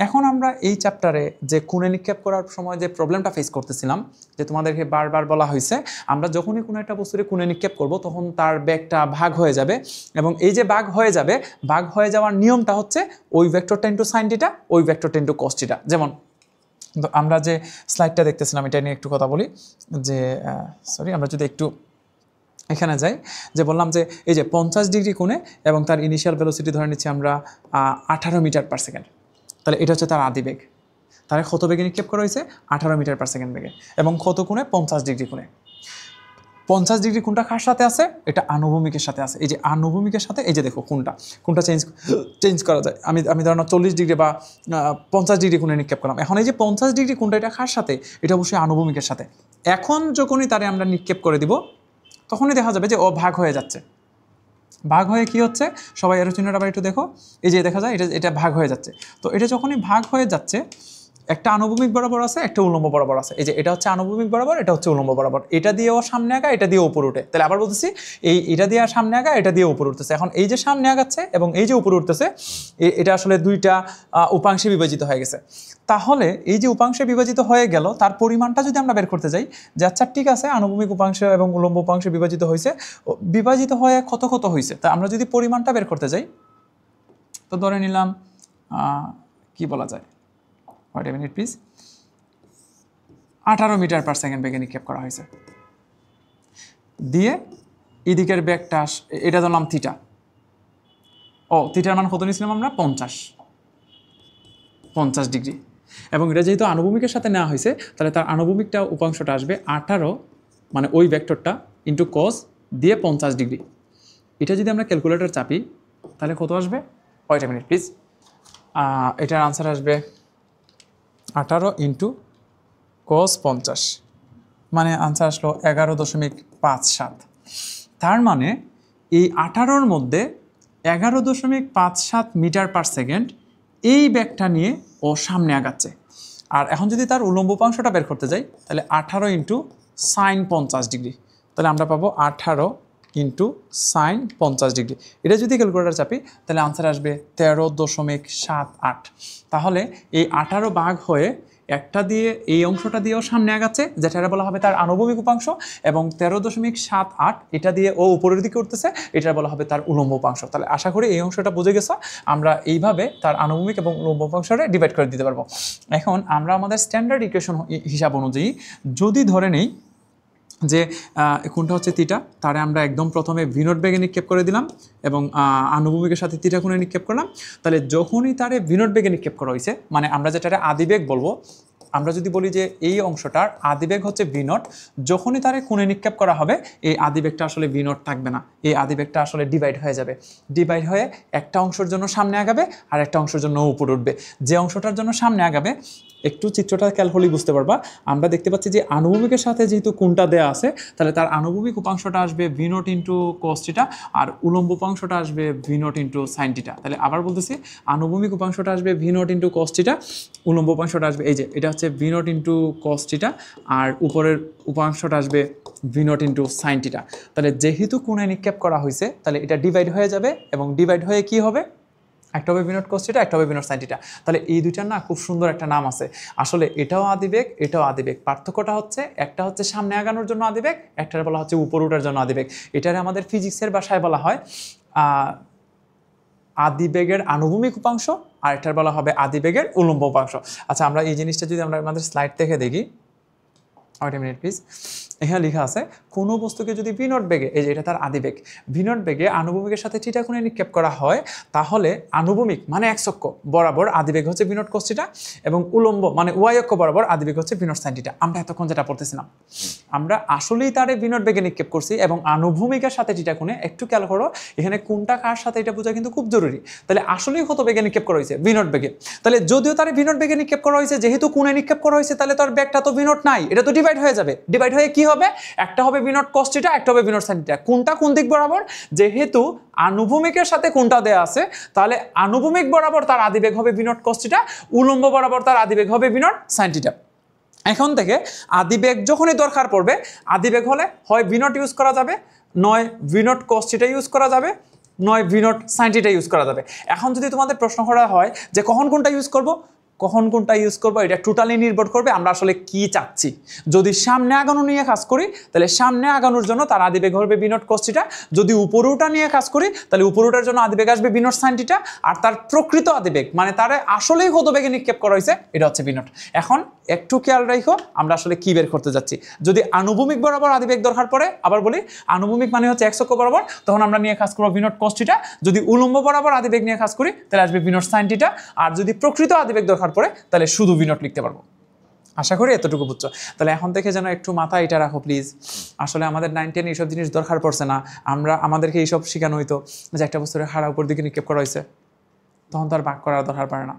এখন আমরা এই চ্যাপ্টারে যে কোণে নিক্ষেপ করার সময় যে প্রবলেমটা ফেস করতেছিলাম, যে তোমাদেরকে বারবার বলা হয়েছে আমরা যখনই কোনো একটা বস্তুরে কোণে নিক্ষেপ করব তখন তার বেগটা ভাগ হয়ে যাবে, এবং এই যে ভাগ হয়ে যাবে, ভাগ হয়ে যাওয়ার নিয়মটা হচ্ছে ওই ভেক্টরটা ইন্টু সাইন থিটা, ওই ভেক্টরটা ইন্টু কস থিটা। যেমন আমরা যে স্লাইডটা দেখতেছিলাম এটা নিয়ে একটু কথা বলি, যে সরি আমরা যদি একটু এখানে যাই, যে বললাম যে এই যে 50 ডিগ্রি কোণে এবং তার ইনিশিয়াল ভেলোসিটি ধরে নিচ্ছি আমরা 18 মিটার পার সেকেন্ড। তাহলে এটা হচ্ছে তার আদি বেগ। তাহলে কত বেগে নিক্ষেপ করা হয়েছে? 18 মিটার পার সেকেন্ড বেগে, এবং কত কোণে? 50 ডিগ্রি কোণে। 50 ডিগ্রি কোণটা কার সাথে আছে? এটা আনুভূমিকের সাথে আছে। এই যে আনুভূমিকের সাথে, এই যে দেখো কোণটা চেঞ্জ করা যায়। আমি ধরো 40 ডিগ্রি বা 50 ডিগ্রি কোণে নিক্ষেপ করলাম। এখন এই যে 50 ডিগ্রি কোণটা এটা কার সাথে? এটা অবশ্যই আনুভূমিকের সাথে। এখন যখনই তারে আমরা নিক্ষেপ করে দিব তখনই দেখা যাবে যে ও ভাগ হয়ে যাচ্ছে। ভাগ হয়ে কি হচ্ছে? সবাই এর চিহ্নটা আবার একটু দেখো, এই যে দেখা যায় এটা ভাগ হয়ে যাচ্ছে। তো এটা যখনই ভাগ হয়ে যাচ্ছে, একটা আনুভূমিক বরাবর আছে, একটা উলম্ব বরাবর আছে। এই যে এটা হচ্ছে আনুভূমিক বরাবর, এটা হচ্ছে উলম্ব বরাবর। এটা দিয়েও সামনে আগা, এটা দিয়ে উপরে উঠে। তাহলে আবার বলতেছি, এটা দিয়ে সামনে আগা, এটা দিয়ে উপরে উঠতেছে। এখন এই যে সামনে আগাচ্ছে এবং এই যে উপরে উঠতেছে, এটা আসলে দুইটা উপাংশে বিভাজিত হয়ে গেছে। তাহলে এই যে উপাংশে বিভাজিত হয়ে গেল, তার পরিমাণটা যদি আমরা বের করতে যাই, যে আচ্ছা ঠিক আছে আনুভূমিক উপাংশ এবং উলম্ব উপাংশে বিভাজিত হয়েছে, বিভাজিত হয়ে কত কত হয়েছে, তা আমরা যদি পরিমাণটা বের করতে যাই, তো ধরে নিলাম কি বলা যায়, wait a minute please, 18 metre per second বেগে নিক্ষেপ করা হয়েছে। দিয়ে এদিকের বেগটা, এটা ধরলাম থিটা। থিটার মান কত নিয়েছিলাম আমরা? 50 ডিগ্রি। এবং এটা যেহেতু আনুভূমিকের সাথে নেওয়া হয়েছে, তাহলে তার আনুভূমিকটা উপাংশটা আসবে 18, মানে ওই ভেক্টরটা ইন্টু কস দিয়ে 50 ডিগ্রি। এটা যদি আমরা ক্যালকুলেটর চাপি তাহলে কত আসবে? ওয়েট এ মিনিট প্লিজ, এটার আনসার আসবে 18 ইন্টু cos 50, মানে আনসার আসলো 11.57। তার মানে এই 18-র মধ্যে 11.57 মিটার পার সেকেন্ড এই ব্যাগটা নিয়ে ও সামনে আগাচ্ছে। আর এখন যদি তার উলম্ব উপাংশটা বের করতে যাই তাহলে 18 ইন্টু সাইন 50 ডিগ্রি, তাহলে আমরা পাবো 18 ইন্টু সাইন 50 ডিগ্রি। এটা যদি ক্যালকুলেটার চাপি তাহলে আনসার আসবে 13.78। তাহলে এই 18 ভাগ হয়ে একটা দিয়ে এই অংশটা দিয়েও সামনে আগাচ্ছে, যেটা বলা হবে তার আনুভূমিক উপাংশ, এবং 13.78 এটা দিয়ে ও উপরের দিকে উঠতেছে, এটা বলা হবে তার উলম্ব উপাংশ। তাহলে আশা করি এই অংশটা বুঝে গেছো। আমরা এইভাবে তার আনুভূমিক এবং উলম্ব উপাংশটা ডিভাইড করে দিতে পারবো। এখন আমরা আমাদের স্ট্যান্ডার্ড ইকুয়েশন হিসাব অনুযায়ী যদি ধরে নেই যে কোনটা হচ্ছে থিটা, তারে আমরা একদম প্রথমে ভি নট বেগে নিক্ষেপ করে দিলাম এবং আনুভূমিকের সাথে থিটা কোণে নিক্ষেপ করলাম। তাহলে যখনই তারে ভি নট বেগে নিক্ষেপ করা হয়েছে, মানে আমরা যেটারে আদিবেগ বলবো, আমরা যদি বলি যে এই অংশটার আদিবেগ হচ্ছে ভি নট, যখনই তারে কোণে নিক্ষেপ করা হবে এই আদিবেগটা আসলে ভি নট থাকবে না, এই আদিবেগটা আসলে ডিভাইড হয়ে যাবে। ডিভাইড হয়ে একটা অংশের জন্য সামনে আগাবে আর একটা অংশের জন্য উপরে উঠবে। যে অংশটার জন্য সামনে আগাবে, একটু চিত্রটা খেয়াল হলেই বুঝতে পারবা, আমরা দেখতে পাচ্ছি যে আনুভূমিকের সাথে যেহেতু কোণটা দেওয়া আছে, তাহলে তার আনুভূমিক উপাংশটা আসবে V naught into cos theta, আর উলম্ব উপাংশটা আসবে V naught into sine theta. তাহলে আবার বলতেছি, আনুভূমিক উপাংশটা আসবে V naught into cos theta, উলম্ব উপাংশটা আসবে এই যে এটা হচ্ছে v naught into cos theta, আর উপরের উপাংশটা আসবে V naught into sine theta. তাহলে যেহেতু কোণে নিক্ষেপ করা হয়েছে, তাহলে এটা ডিভাইড হয়ে যাবে, এবং ডিভাইড হয়ে কি হবে, একটা হবে ভি নট কস থিটা, একটা হবে ভি নট সাইন থিটা। তাহলে এই দুইটার না খুব সুন্দর একটা নাম আছে। আসলে এটাও আদিবেগ, এটাও আদিবেগ। পার্থক্যটা হচ্ছে একটা হচ্ছে সামনে আগানোর জন্য আদিবেগ, একটার বলা হচ্ছে উপর ওঠার জন্য আদিবেগ। এটারে আমাদের ফিজিক্সের ভাষায় বলা হয় আদিবেগের আনুভূমিক উপাংশ, আর এটার বলা হবে আদিবেগের উলম্ব উপাংশ। আচ্ছা, আমরা এই জিনিসটা যদি আমরা আমাদের স্লাইড থেকে দেখি, ওয়েট এ মিনিট প্লিজ। এখানে লেখা আছে কোনো বস্তুকে যদি ভি নট বেগে, এই যে এটা তার আদিবেগ, ভি নট বেগে আনুভূমিকের সাথে থিটা কোণে নিক্ষেপ করা হয়, তাহলে আনুভূমিক মানে এক্স অক্ষ বরাবর আদিবেগ হচ্ছে ভি নট কস থিটা, এবং উলম্ব মানে ওয়াই অক্ষ বরাবর আদিবেগ হচ্ছে ভি নট সাইন থিটা। আমরা এতক্ষণ যেটা পড়তেছিলাম, আমরা আসলেই তারে ভি নট বেগে নিক্ষেপ করছি, এবং আনুভূমিকের সাথে থিটা কোণে, একটু খেয়াল করো এখানে কোনটা কার সাথে এটা বোঝা কিন্তু খুব জরুরি। তাহলে আসলেই কত বেগে নিক্ষেপ করা হয়েছে, ভি নট বেগে। তাহলে যদিও তারে ভি নট বেগে নিক্ষেপ করা হয়েছে, যেহেতু কোণে নিক্ষেপ করা হয়েছে, তাহলে তার বেগটা তো ভি নট নাই, এটা তো ডিভাইড হয়ে যাবে। ডিভাইড হয়ে কি হবে, একটা হবে ভি নট কস থিটা, একটা হবে ভি নট সাইন থিটা। কোনটা কোন দিক বরাবর, যেহেতু আনুভূমিকের সাথে কোনটা দেয়া আছে, তাহলে আনুভূমিক বরাবর তার আদিবেগ হবে ভি নট কস থিটা, উলম্ব বরাবর তার আদিবেগ হবে ভি নট সাইন থিটা। এখন থেকে আদিবেগ যখনই দরকার পড়বে, আদিবেগ হলে হয় ভি নট ইউজ করা যাবে, নয় V naught cos theta use করা যাবে, নয় V naught sine theta use করা যাবে। এখন যদি তোমাদের প্রশ্ন করা হয় যে কখন কোনটা ইউজ করব, কখন কোনটা ইউজ করবো, এটা টোটালি নির্ভর করবে আমরা আসলে কি চাচ্ছি। যদি সামনে আগানো নিয়ে কাজ করি, তাহলে সামনে আগানোর জন্য তার আদিবেগ হবে ভি নট কস থিটা। যদি উপরোটা নিয়ে কাজ করি, তাহলে উপরোটার জন্য আদিবেগ আসবে ভি নট সাইন থিটা। আর তার প্রকৃত আদিবেগ মানে তারে আসলেই কত বেগে নিক্ষেপ করা হয়েছে, এটা হচ্ছে ভি নট। এখন একটু খেয়াল রাখো আমরা আসলে কি বের করতে যাচ্ছি। যদি আনুভূমিক বরাবর আদিবেগ দরকার পড়ে, আবার বলি আনুভূমিক মানে হচ্ছে এক্স অক্ষ বরাবর, তখন আমরা নিয়ে কাজ করবো ভি নট কস থিটা। যদি উলম্ব বরাবর আদিবেগ নিয়ে কাজ করি, তাহলে আসবে ভি নট সাইন থিটা। আর যদি প্রকৃত আদিবেগ দরকার পড়ে, তাহলে শুধু ভি নট লিখতে পারবো। আশা করি এতটুকু বুঝছো। তাহলে এখন থেকে যেন একটু মাথায় এটা রাখো প্লিজ। আসলে আমাদের 9, 10 এইসব জিনিস দরকার পড়ছে না। আমাদেরকে এইসব শেখানো হইতো যে একটা বস্তুর হাড়া উপর দিকে নিক্ষেপ করা হয়েছে, তখন তো আর ভাগ করার দরকার পড়ে না।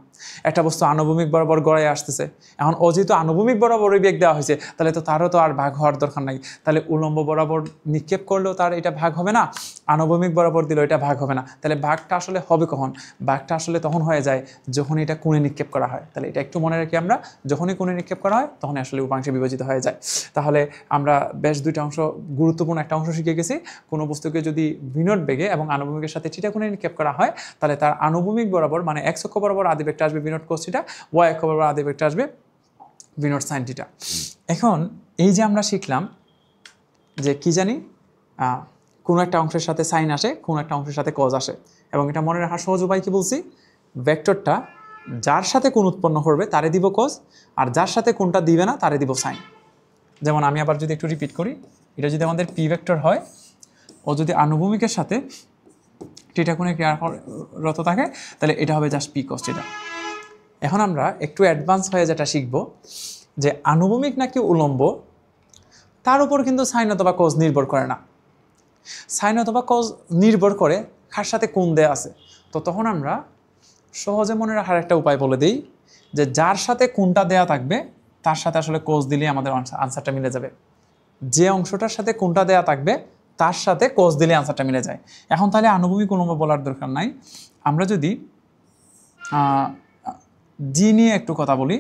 একটা বস্তু আনুভূমিক বরাবর গড়ায় আসতেছে, এখন ও যেহেতু আনুভূমিক বরাবর ওই বেগ দেওয়া হয়েছে, তাহলে তো তারও তো আর ভাগ হওয়ার দরকার নাই। তাহলে উলম্ব বরাবর নিক্ষেপ করলেও তার এটা ভাগ হবে না, আনুভূমিক বরাবর দিলেও এটা ভাগ হবে না। তাহলে ভাগটা আসলে হবে কখন, ভাগটা আসলে তখন হয়ে যায় যখন এটা কোণে নিক্ষেপ করা হয়। তাহলে এটা একটু মনে রাখি, আমরা যখনই কোণে নিক্ষেপ করা হয় তখনই আসলে উপাংশে বিভাজিত হয়ে যায়। তাহলে আমরা বেশ দুইটা অংশ, গুরুত্বপূর্ণ একটা অংশ শিখে গেছি। কোনো বস্তুকে যদি ভি নট বেগে এবং আনুভূমিকের সাথে থিটা কোণে নিক্ষেপ করা হয়, তাহলে তার আনুভূমিক বরাবর মানে এক্স অক্ষ বরাবর আদিবেগটা আসবে V naught cos theta, Y অক্ষ বরাবর আদিবেগটা আসবে ভি নট সাইন থিটা। এখন এই যে আমরা শিখলাম যে কি জানি, কোনো একটা অংশের সাথে সাইন আসে, কোনো একটা অংশের সাথে কজ আসে, এবং এটা মনে রাখার সহজ উপায় কি বলছি, ভেক্টরটা যার সাথে কোণ উৎপন্ন করবে তারে দিব কজ, আর যার সাথে কোনটা দিবে না তারে দিব সাইন। যেমন আমি আবার যদি একটু রিপিট করি, এটা যদি আমাদের পি ভেক্টর হয়, ও যদি আনুভূমিকের সাথে থিটা কোণে ক্রিয়ারত থাকে, তাহলে এটা হবে জাস্ট পি কস থিটা। এখন আমরা একটু অ্যাডভান্স হয়ে যেটা শিখব, যে আনুভূমিক নাকি উলম্ব তার উপর কিন্তু সাইন অথবা কজ নির্ভর করে না। সাইন অথবা কজ নির্ভর করে কার সাথে কোণ দেয়া আছে। তো তখন আমরা সহজে মনে রাখার একটা উপায় বলে দিই, যে যার সাথে কোণটা দেয়া থাকবে তার সাথে আসলে কজ দিলেই আমাদের আনসারটা মিলে যাবে। যে অংশটার সাথে কোণটা দেয়া থাকবে তার সাথে কজ দিলে আনসারটা মিলে যায়। এখন তাহলে আনুভূমিক উলম্ব বলার দরকার নাই, আমরা যদি জি নিয়ে একটু কথা বলি,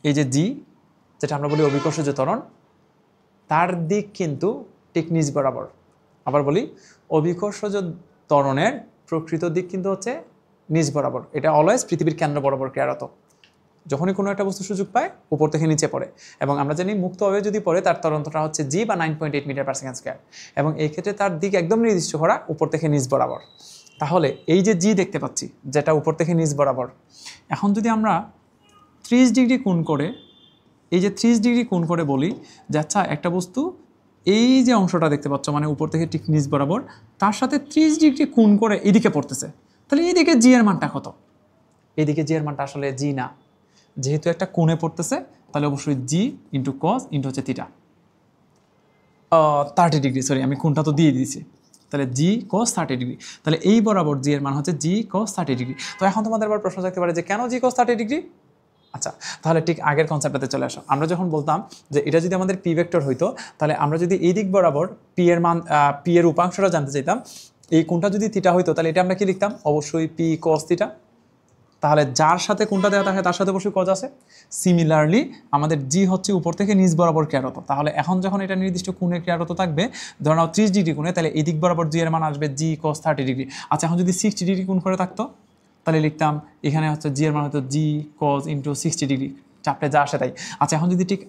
এই যে জি, যেটা আমরা বলি অভিকর্ষজ ত্বরণ, তার দিক কিন্তু ঠিক নিচ বরাবর। আবার বলি, অভিকর্ষজ ত্বরণের প্রকৃত দিক কিন্তু হচ্ছে নিচ বরাবর। এটা অলওয়েজ পৃথিবীর কেন্দ্র বরাবর ক্রিয়ারত। যখনই কোনো একটা বস্তু সুযোগ পায় উপর থেকে নিচে পড়ে, এবং আমরা জানি মুক্তভাবে যদি পড়ে তার ত্বরণটা হচ্ছে জি বা 9.8 মিটার পার সেকেন্ড স্কয়ার, এবং এই ক্ষেত্রে তার দিক একদম নির্দিষ্ট করা উপর থেকে নিচ বরাবর। তাহলে এই যে জি দেখতে পাচ্ছি যেটা উপর থেকে নিচ বরাবর, এখন যদি আমরা 30 ডিগ্রি কোণ করে, এই যে 30 ডিগ্রি কোণ করে বলি যে আচ্ছা একটা বস্তু এই যে অংশটা দেখতে পাচ্ছ মানে উপর থেকে ঠিক নিচ বরাবর, তার সাথে 30 ডিগ্রি কোণ করে এদিকে পড়তেছে, তাহলে এইদিকে জি এর মানটা কত? এইদিকে জি এর মানটা আসলে জি না, যেহেতু একটা কোণে পড়তেছে তাহলে অবশ্যই জি ইন্টু কস ইন্টু হচ্ছে থিটা 30 ডিগ্রি, সরি আমি কোণটা তো দিয়ে দিয়েছি, তাহলে জি কস 30 ডিগ্রি। তাহলে এই বরাবর জি এর মান হচ্ছে জি কস 30 ডিগ্রি। তো এখন তোমাদের আবার প্রশ্ন থাকতে পারে যে কেন জি কস 30 ডিগ্রি? আচ্ছা, তাহলে ঠিক আগের কনসেপ্টটাতে চলে আসো। আমরা যখন বলতাম যে এটা যদি আমাদের পি ভেক্টর হইতো, তাহলে আমরা যদি এই দিক বরাবর পি এর মান, পি এর উপাংশটা জানতে চাইতাম, এই কোণটা যদি থিটা হইতো তাহলে এটা আমরা কি লিখতাম? অবশ্যই পি কস থিটা। তাহলে যার সাথে কোনটা দেওয়া থাকে তার সাথে অবশ্যই কজ আছে। সিমিলারলি আমাদের জি হচ্ছে উপর থেকে নিচ বরাবর ক্রিয়ারত, তাহলে এখন যখন এটা নির্দিষ্ট কোণে ক্রিয়ারত থাকবে, ধরো 30 ডিগ্রি কোণে, তাহলে এই দিক বরাবর জি এর মান আসবে জি কস 30 ডিগ্রি। আচ্ছা, এখন যদি 60 ডিগ্রি কোণ করে থাকতো তাহলে লিখতাম এখানে হচ্ছে জি এর মান হতো জি কজ ইন্টু 60 ডিগ্রি, চাপটে যা আসে তাই। আচ্ছা, এখন যদি ঠিক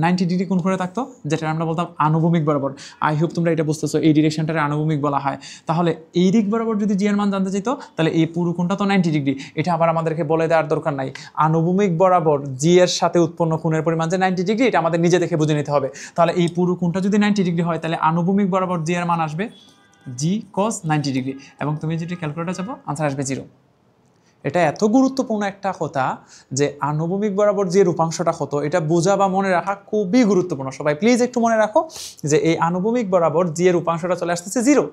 90 ডিগ্রি কোণ করে থাকতো, যেটা আমরা বলতাম আনুভূমিক বরাবর, আই হোপ তোমরা এটা বুঝতেছো, এই ডিরেকশনটারে আনুভূমিক বলা হয়। তাহলে এই দিক বরাবর যদি জি এর মান জানতে চাইতো তাহলে এই পুরো কোণটা তো 90 ডিগ্রি, এটা আবার আমাদেরকে বলে দেওয়ার দরকার নাই। আনুভূমিক বরাবর জি এর সাথে উৎপন্ন কোণের পরিমাণ যে 90 ডিগ্রি, এটা আমাদের নিজে দেখে বুঝে নিতে হবে। তাহলে এই পুরো কোণটা যদি 90 ডিগ্রি হয় তাহলে আনুভূমিক বরাবর জি এর মান আসবে জি কস 90 ডিগ্রি, এবং তুমি যদি ক্যালকুলেটর চাপো আনসার আসবে 0। এটা এত গুরুত্বপূর্ণ একটা কথা যে আনুভূমিক বরাবর যে রূপাংশটা কত, এটা বোঝা বা মনে রাখা খুবই গুরুত্বপূর্ণ। সবাই প্লিজ একটু মনে রাখো যে এই আনুভূমিক বরাবর জি এর রূপাংশটা চলে আসতেছে 0,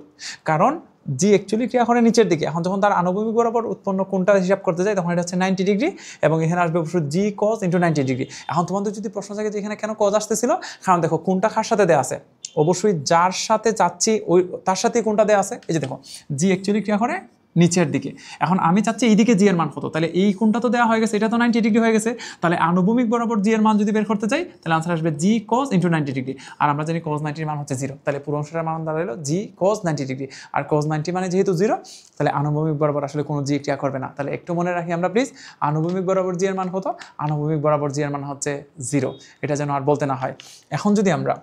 কারণ জি অ্যাকচুয়ালি ক্রিয়া করে নিচের দিকে। এখন যখন তার আনুভূমিক বরাবর উৎপন্ন কোণটা হিসাব করতে যায় তখন এটা হচ্ছে 90 ডিগ্রি, এবং এখানে আসবে অবশ্যই জি কজ ইন্টু 90 ডিগ্রি। এখন তোমাদের যদি প্রশ্ন থাকে যে এখানে কেন কজ আসতেছিল, কারণ দেখো কোণটা কার সাথে দেওয়া আছে, অবশ্যই যার সাথে চাচ্ছি ওই তার সাথেই কোণটা দেওয়া আছে। এই যে দেখো জি অ্যাকচুয়ালি ক্রিয়া করে নিচের দিকে, এখন আমি চাচ্ছি এইদিকে জি এর মান কত, তাহলে এই কোণটা তো দেওয়া হয়ে গেছে, এটা তো 90 ডিগ্রি হয়ে গেছে, তাহলে আনুভূমিক বরাবর জি এর মান যদি বের করতে চাই তাহলে আনসার আসবে জি কজ ইন্টু 90 ডিগ্রি, আর আমরা জানি কজ 90 এর মান হচ্ছে 0, তাহলে পুরো অংশটার মান দাঁড়ালো জি কজ 90 ডিগ্রি, আর কজ 90 মানে যেহেতু 0 তাহলে আনুভূমিক বরাবর আসলে কোনো জি ক্রিয়া করবে না। তাহলে একটু মনে রাখি আমরা প্লিজ, আনুভূমিক বরাবর জি এর মান কত? আনুভূমিক বরাবর জি এর মান হচ্ছে 0, এটা যেন আর বলতে না হয়। এখন যদি আমরা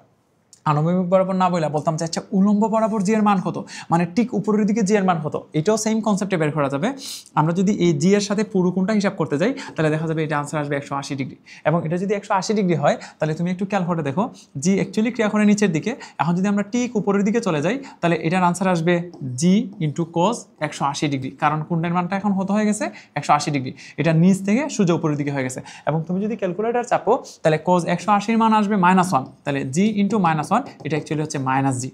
আনুভূমিক বরাবর না বলে বলতাম যে আচ্ছা উলম্ব বরাবর জি এর মান কত, মানে ঠিক উপরের দিকে জি এর মান কত, এটাও সেম কনসেপ্টে বের করা যাবে। আমরা যদি এই জি এর সাথে পুরো কোণটা হিসাব করতে যাই তাহলে দেখা যাবে এটা আনসার আসবে 180 ডিগ্রি, এবং এটা যদি 180 ডিগ্রি হয় তাহলে তুমি একটু খেয়াল করে দেখো জি অ্যাকচুয়ালি ক্রিয়া করে নিচের দিকে, এখন যদি আমরা ঠিক উপরের দিকে চলে যাই তাহলে এটার আনসার আসবে জি ইন্টু কজ 180 ডিগ্রি, কারণ কোণের মানটা এখন কত হয়ে গেছে 180 ডিগ্রি, এটা নিচ থেকে সোজা উপরের দিকে হয়ে গেছে। এবং তুমি যদি ক্যালকুলেটর চাপো তাহলে কজ 180 মান আসবে -1, তাহলে জি ইন্টু -1, এটা অ্যাকচুয়ালি হচ্ছে মাইনাস জি।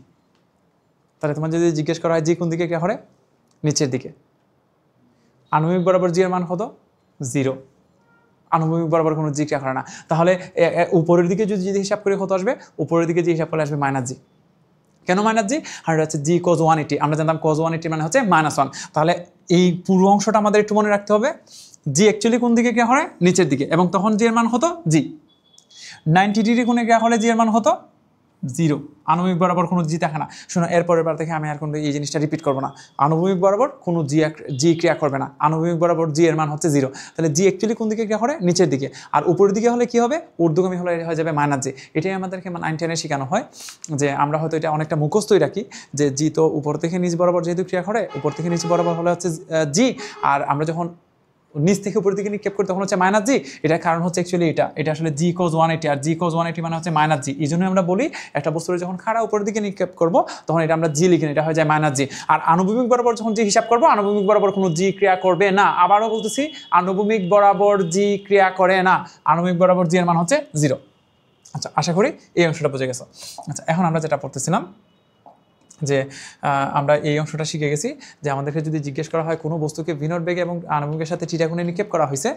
তাহলে তোমার যদি জিজ্ঞেস করা হয় জি কোন দিকে ক্রিয়া করে, নিচের দিকে। আনুভূমিক বরাবর জি এর মান কত? 0, আনুভূমিক বরাবর কোনো জি ক্রিয়া করে না, তাহলে উপরের দিকে যদি হিসাব করে কত আসবে, উপরের দিকে যে হিসাব করলে আসবে -জি। কেন -জি? আর এটা হচ্ছে জি কজ 180, আমরা জানতাম কজ 180 মানে হচ্ছে -1, তাহলে এই পুরো অংশটা আমাদের একটু মনে রাখতে হবে, জি অ্যাকচুয়ালি কোন দিকে ক্রিয়া করে, নিচের দিকে, এবং তখন জি এর মান হতো জি। 90 ডিগ্রি কোণে ক্রিয়া হলে জি এর মান হতো 0, আনুভূমিক বরাবর কোনো জি থাকে না। শোনো, এরপরের বার থেকে আমি আর কোনো এই জিনিসটা রিপিট করবো না, আনুভূমিক বরাবর কোনো জি ক্রিয়া করবে না, আনুভূমিক বরাবর জি এর মান হচ্ছে 0, তাহলে জি অ্যাকচুয়ালি কোন দিকে ক্রিয়া করে, নিচের দিকে, আর উপরের দিকে হলে কি হবে, ঊর্ধ্বগামী হলে হয়ে যাবে -জি। এটাই আমাদেরকে 9-10-এ শেখানো হয়, যে আমরা হয়তো এটা অনেকটা মুখস্থই রাখি যে জি তো উপর থেকে নিচ বরাবর যেহেতু ক্রিয়া করে, উপর থেকে নিচ বরাবর হলে হচ্ছে জি, আর আমরা যখন নিচ থেকে উপরের দিকে নিক্ষেপ করি তখন হচ্ছে -জি। এটার কারণ হচ্ছে অ্যাকচুয়ালি এটা আসলে জি কজ 180, আর জি কজ 180 মানে হচ্ছে -জি। এই জন্য আমরা বলি একটা বস্তুর যখন খাড়া উপরের দিকে নিক্ষেপ করবো তখন এটা আমরা জি লিখি, এটা হয়ে যায় -জি। আর আনুভূমিক বরাবর যখন জি হিসাব করবো, আনুভূমিক বরাবর কোনো জি ক্রিয়া করবে না। আবারও বলতেছি, আনুভূমিক বরাবর জি ক্রিয়া করে না, আনুভূমিক বরাবর জি এর মান হচ্ছে 0। আচ্ছা, আশা করি এই অংশটা বুঝে গেছো। আচ্ছা, এখন আমরা যেটা পড়তেছিলাম যে আমরা এই অংশটা শিখে গেছি যে আমাদেরকে যদি জিজ্ঞেস করা হয় কোনো বস্তুকে বিনট বেগে এবং আনুভূমিকের সাথে থিটা কোণে নিক্ষেপ করা হয়েছে,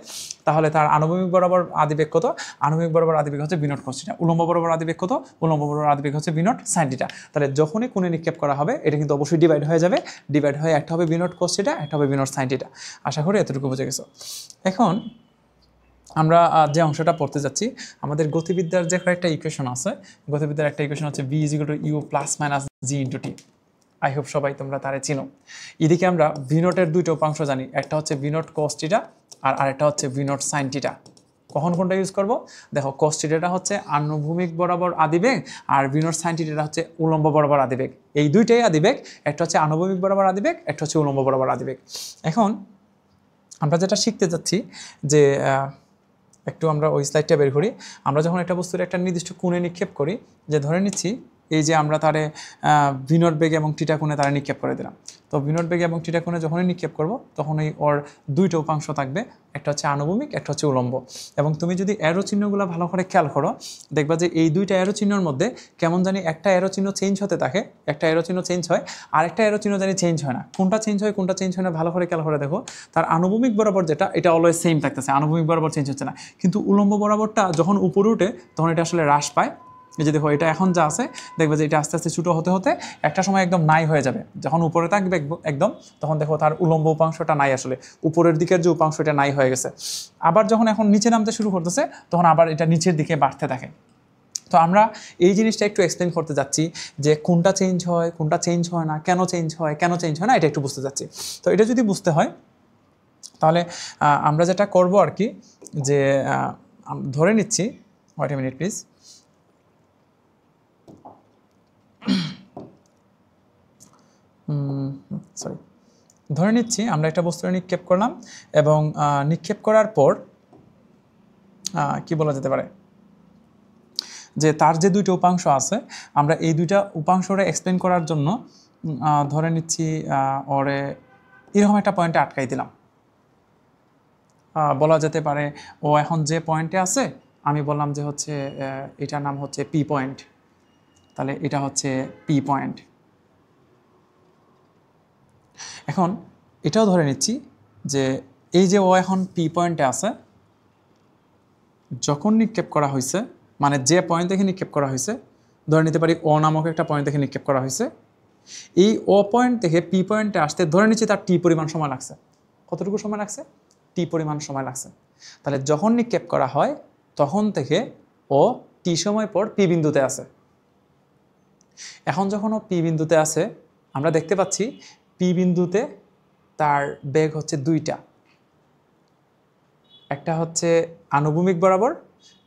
তাহলে তার আনুভূমিক বরাবর আদিবেগ কত, আনুভূমিক বরাবর আদিবেগ হচ্ছে বিনট কস থিটা, উলম্ব বরাবর আদিবেগ কত, উলম্ব বরাবর আদিবেগ হচ্ছে বিনট সাইন থিটা। তাহলে যখনই কোণে নিক্ষেপ করা হবে এটা কিন্তু অবশ্যই ডিভাইড হয়ে যাবে, ডিভাইড হয়ে একটা হবে বিনট কস থিটা, একটা হবে বিনট সাইন থিটা। আশা করি এতটুকু বুঝে গেছো। এখন আমরা যে অংশটা পড়তে যাচ্ছি, আমাদের গতিবিদ্যার যে কয়েকটা ইকুয়েশন আছে, গতিবিদ্যার একটা ইকুয়েশন হচ্ছে v = u + - g × t। I hope সবাই তোমরা তারে চিনো। এদিকে আমরা ভি নটের দুইটা উপাংশ জানি, একটা হচ্ছে ভি নট cos θ আর আরেকটা হচ্ছে ভি নট sin θ। কখন কোনটা ইউজ করব? দেখো cos θ হচ্ছে আনুভূমিক বরাবর আদিবেগ আর ভি নট sin θ হচ্ছে উলম্ব বরাবর আদিবেগ। এই দুইটাই আদিবেগ, একটা হচ্ছে আনুভূমিক বরাবর আদিবেগ, একটা হচ্ছে উলম্ব বরাবর আদিবেগ। এখন আমরা যেটা শিখতে যাচ্ছি যে একটু আমরা ওই স্লাইডটা বের করি। আমরা যখন একটা বস্তুর একটা নির্দিষ্ট কোণে নিক্ষেপ করি, যে ধরে নিচ্ছি এই যে আমরা তারে ভি নট বেগে এবং থিটা কোণে তারা নিক্ষেপ করে দিলাম। তো ভি নট বেগে এবং থিটা কোণে যখনই নিক্ষেপ করব তখনই ওর দুইটা উপাংশ থাকবে, একটা হচ্ছে আনুভূমিক, একটা হচ্ছে উলম্ব। এবং তুমি যদি অ্যারো চিহ্নগুলো ভালো করে খেয়াল করো, দেখবা যে এই দুইটা অ্যারো চিহ্নের মধ্যে কেমন জানি একটা অ্যারো চিহ্ন চেঞ্জ হতে থাকে, একটা অ্যারো চিহ্ন চেঞ্জ হয় আর একটা অ্যারো চিহ্ন জানি চেঞ্জ হয় না। কোনটা চেঞ্জ হয় কোনটা চেঞ্জ হয় না ভালো করে খেয়াল করে দেখো। তার আনুভূমিক বরাবর যেটা, এটা অলওয়েজ সেম থাকতেছে, আনুভূমিক বরাবর চেঞ্জ হচ্ছে না। কিন্তু উলম্ব বরাবরটা যখন উপরে উঠে তখন এটা আসলে হ্রাস পায়। এই যে দেখো, এটা এখন যা আছে দেখবে যে এটা আস্তে আস্তে ছোটো হতে হতে একটা সময় একদম নাই হয়ে যাবে। যখন উপরে থাকবে একদম, তখন দেখো তার উলম্ব উপাংশটা নাই, আসলে উপরের দিকের যে উপাংশ এটা নাই হয়ে গেছে। আবার যখন এখন নিচে নামতে শুরু করতেছে তখন আবার এটা নিচের দিকে বাড়তে থাকে। তো আমরা এই জিনিসটা একটু এক্সপ্লেন করতে যাচ্ছি যে কোনটা চেঞ্জ হয় কোনটা চেঞ্জ হয় না, কেন চেঞ্জ হয় কেন চেঞ্জ হয় না, এটা একটু বুঝতে যাচ্ছি। তো এটা যদি বুঝতে হয় তাহলে আমরা যেটা করব আর কি, যে ধরে নিচ্ছি, wait a minute please. Sorry, ধরে নিচ্ছি আমরা একটা বস্তু নিক্ষেপ করলাম এবং নিক্ষেপ করার পর কি বলা যেতে পারে, যে তার যে দুইটা উপাংশ আছে, আমরা এই দুইটা উপাংশরে এক্সপ্লেন করার জন্য ধরে নিচ্ছি ওরে এরকম একটা পয়েন্টে আটকাই দিলাম। বলা যেতে পারে ও এখন যে পয়েন্টে আছে, আমি বললাম যে হচ্ছে এটার নাম হচ্ছে পি পয়েন্ট, তাহলে এটা হচ্ছে পি পয়েন্ট। এখন এটাও ধরে নিচ্ছি যে এই যে ও এখন পি পয়েন্টে আছে, যখন নিক্ষেপ করা হয়েছে, মানে যে পয়েন্ট থেকে নিক্ষেপ করা হয়েছে, ধরে নিতে পারি ও নামক একটা পয়েন্ট থেকে নিক্ষেপ করা হয়েছে, এই ও পয়েন্ট থেকে পি পয়েন্টে আসতে ধরে নিচ্ছি তার টি পরিমাণ সময় লাগছে। কতটুকু সময় লাগছে? টি পরিমাণ সময় লাগছে। তাহলে যখন নিক্ষেপ করা হয় তখন থেকে ও টি সময় পর পি বিন্দুতে আছে। এখন যখন ও পি বিন্দুতে আছে, আমরা দেখতে পাচ্ছি পি বিন্দুতে তার বেগ হচ্ছে দুইটা, একটা হচ্ছে আনুভূমিক বরাবর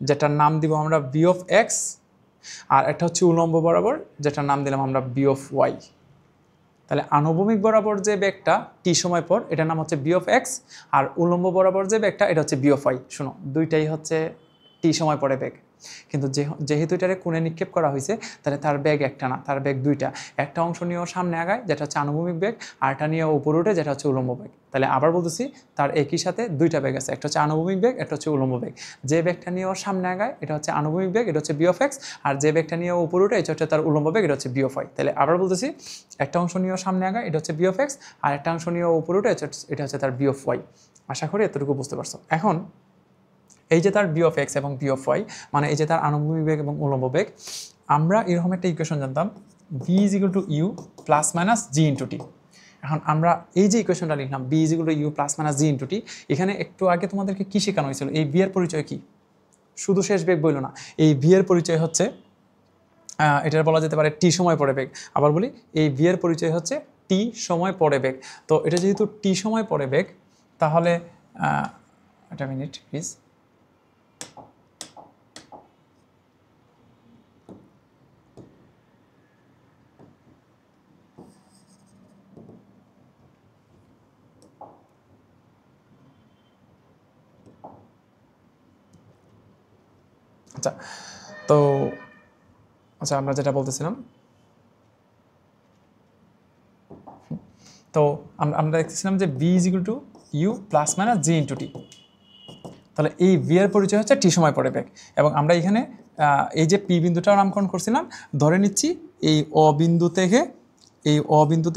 যেটার নাম দিব আমরা বি অফ এক্স, আর একটা হচ্ছে উলম্ব বরাবর যেটার নাম দিলাম আমরা বি অফ ওয়াই। তাহলে আনুভূমিক বরাবর যে বেগটা টি সময় পর এটার নাম হচ্ছে বি অফ এক্স, আর উলম্ব বরাবর যে বেগটা এটা হচ্ছে বি অফ ওয়াই। শোনো, দুইটাই হচ্ছে টি সময় পরে বেগ, কিন্তু যেহেতু এটারে কোণে নিক্ষেপ করা হয়েছে তাহলে তার বেগ একটা না, তার বেগ দুইটা। একটা অংশ নিয়েও সামনে আগায় যেটা হচ্ছে আনুভূমিক বেগ, আর একটা নিয়ে উপরে উঠে যেটা হচ্ছে উলম্ব বেগ। তাহলে আবার বলতেছি, তার একই সাথে দুইটা বেগ আছে, একটা হচ্ছে আনুভূমিক বেগ, একটা হচ্ছে উলম্ব বেগ। যে বেগটা নিয়েও সামনে আগায় এটা হচ্ছে আনুভূমিক বেগ, এটা হচ্ছে বি অফ এক্স, আর যে বেগটা নিয়েও উপরে উঠে এটা হচ্ছে তার উলম্ব বেগ, এটা হচ্ছে বি অফ ওয়াই। তাহলে আবার বলতেছি, একটা অংশ নিয়েও সামনে আগায় এটা হচ্ছে বি অফ এক্স, আর একটা অংশ নিয়েও উপরে উঠে এটা হচ্ছে তার বি অফ ওয়াই। আশা করি এতটুকু বুঝতে পারছো। এখন এই যে তার বি অফ এক্স এবং বি অফ ওয়াই, মানে এই যে তার আনুভূমিক বেগ এবং উলম্ব বেগ, আমরা এরকম একটা ইকুয়েশন জানতাম, v is equal to u plus minus g into t. এখন আমরা এই যে ইকুয়েশনটা লিখলাম v is equal to u plus minus g into t, এখানে একটু আগে তোমাদেরকে কী শেখানো হয়েছিল? এই বি এর পরিচয় কি? শুধু শেষ বেগ বলল না, এই বি এর পরিচয় হচ্ছে, এটার বলা যেতে পারে টি সময় পরে বেগ। আবার বলি, এই বি এর পরিচয় হচ্ছে টি সময় পরে বেগ। তো এটা যেহেতু টি সময় পরে বেগ, তাহলে একটা মিনিট প্লিজ। আচ্ছা, তো আমরা যেটা বলতেছিলাম, তো আমরা দেখতেছিলাম যে v is equal to u plus minus g into t. তাহলে এই ভি এর পরিচয় হচ্ছে টি সময় পরে বেগ, এবং আমরা এখানে এই যে পি বিন্দুটাও নামকরণ করছিলাম, ধরে নিচ্ছি এই অবিন্দু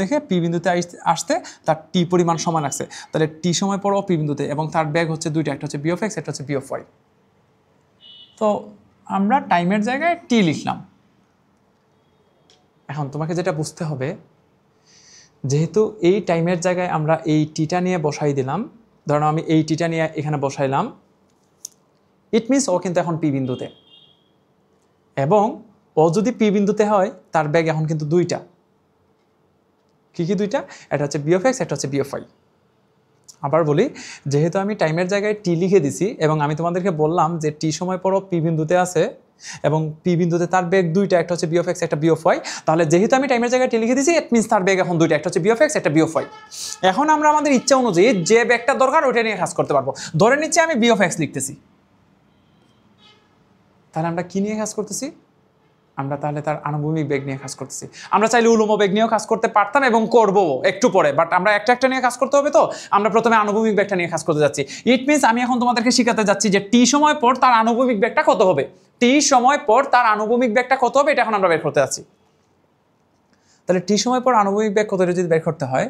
থেকে পি বিন্দুতে আসতে তার টি পরিমাণ সময় লাগছে। তাহলে টি সময় পর পি বিন্দুতে, এবং তার বেগ হচ্ছে দুইটা, একটা হচ্ছে বি অফ এক্স, একটা হচ্ছে বি অফ ওয়াই। তো আমরা টাইমের জায়গায় টি লিখলাম। এখন তোমাকে যেটা বুঝতে হবে, যেহেতু এই টাইমের জায়গায় আমরা এই টিটা নিয়ে বসাই দিলাম, ধরো আমি এই টিটা নিয়ে এখানে বসাইলাম, ইট মিনস ও কিন্তু এখন পি বিন্দুতে, এবং ও যদি পি বিন্দুতে হয় তার বেগ এখন কিন্তু দুইটা। কি কি দুইটা? এটা হচ্ছে বি অফ এক্স, একটা হচ্ছে বি অফ ওয়াই। আবার বলি, যেহেতু আমি টাইমের জায়গায় টি লিখে দিছি এবং আমি তোমাদেরকে বললাম যে টি সময় পরও পি বিন্দুতে আছে এবং পি বিন্দুতে তার বেগ দুইটা, একটা হচ্ছে বি অফ এক্স, একটা বি অফ ওয়াই, তাহলে যেহেতু আমি টাইমের জায়গায় টি লিখে দিছি ইট মিনস তার বেগ এখন দুইটা, একটা হচ্ছে বি অফ এক্স, একটা বি অফ ওয়াই। এখন আমরা আমাদের ইচ্ছা অনুযায়ী যে বেগটা দরকার ওইটা নিয়ে কাজ করতে পারবো। ধরে নিচ্ছে আমি বি অফ এক্স লিখতেছি, তাহলে আমরা কি নিয়ে কাজ করতেছি? আমরা তাহলে তার আনুভূমিক বেগ নিয়ে কাজ করতেছি। আমরা চাইলে উলম্ব বেগ নিয়েও কাজ করতে পারতাম এবং করবো একটু পরে, বাট আমরা একটা একটা নিয়ে কাজ করতে হবে, তো আমরা প্রথমে আনুভূমিক বেগটা নিয়ে কাজ করতে যাচ্ছি। ইট মিনস আমি এখন তোমাদেরকে শেখাতে যাচ্ছি যে টি সময় পর তার আনুভূমিক বেগটা কত হবে, টি সময় পর তার আনুভূমিক বেগটা কত হবে, এটা এখন আমরা বের করতে যাচ্ছি। তাহলে টি সময় পর আনুভূমিক বেগ কত যদি বের করতে হয়,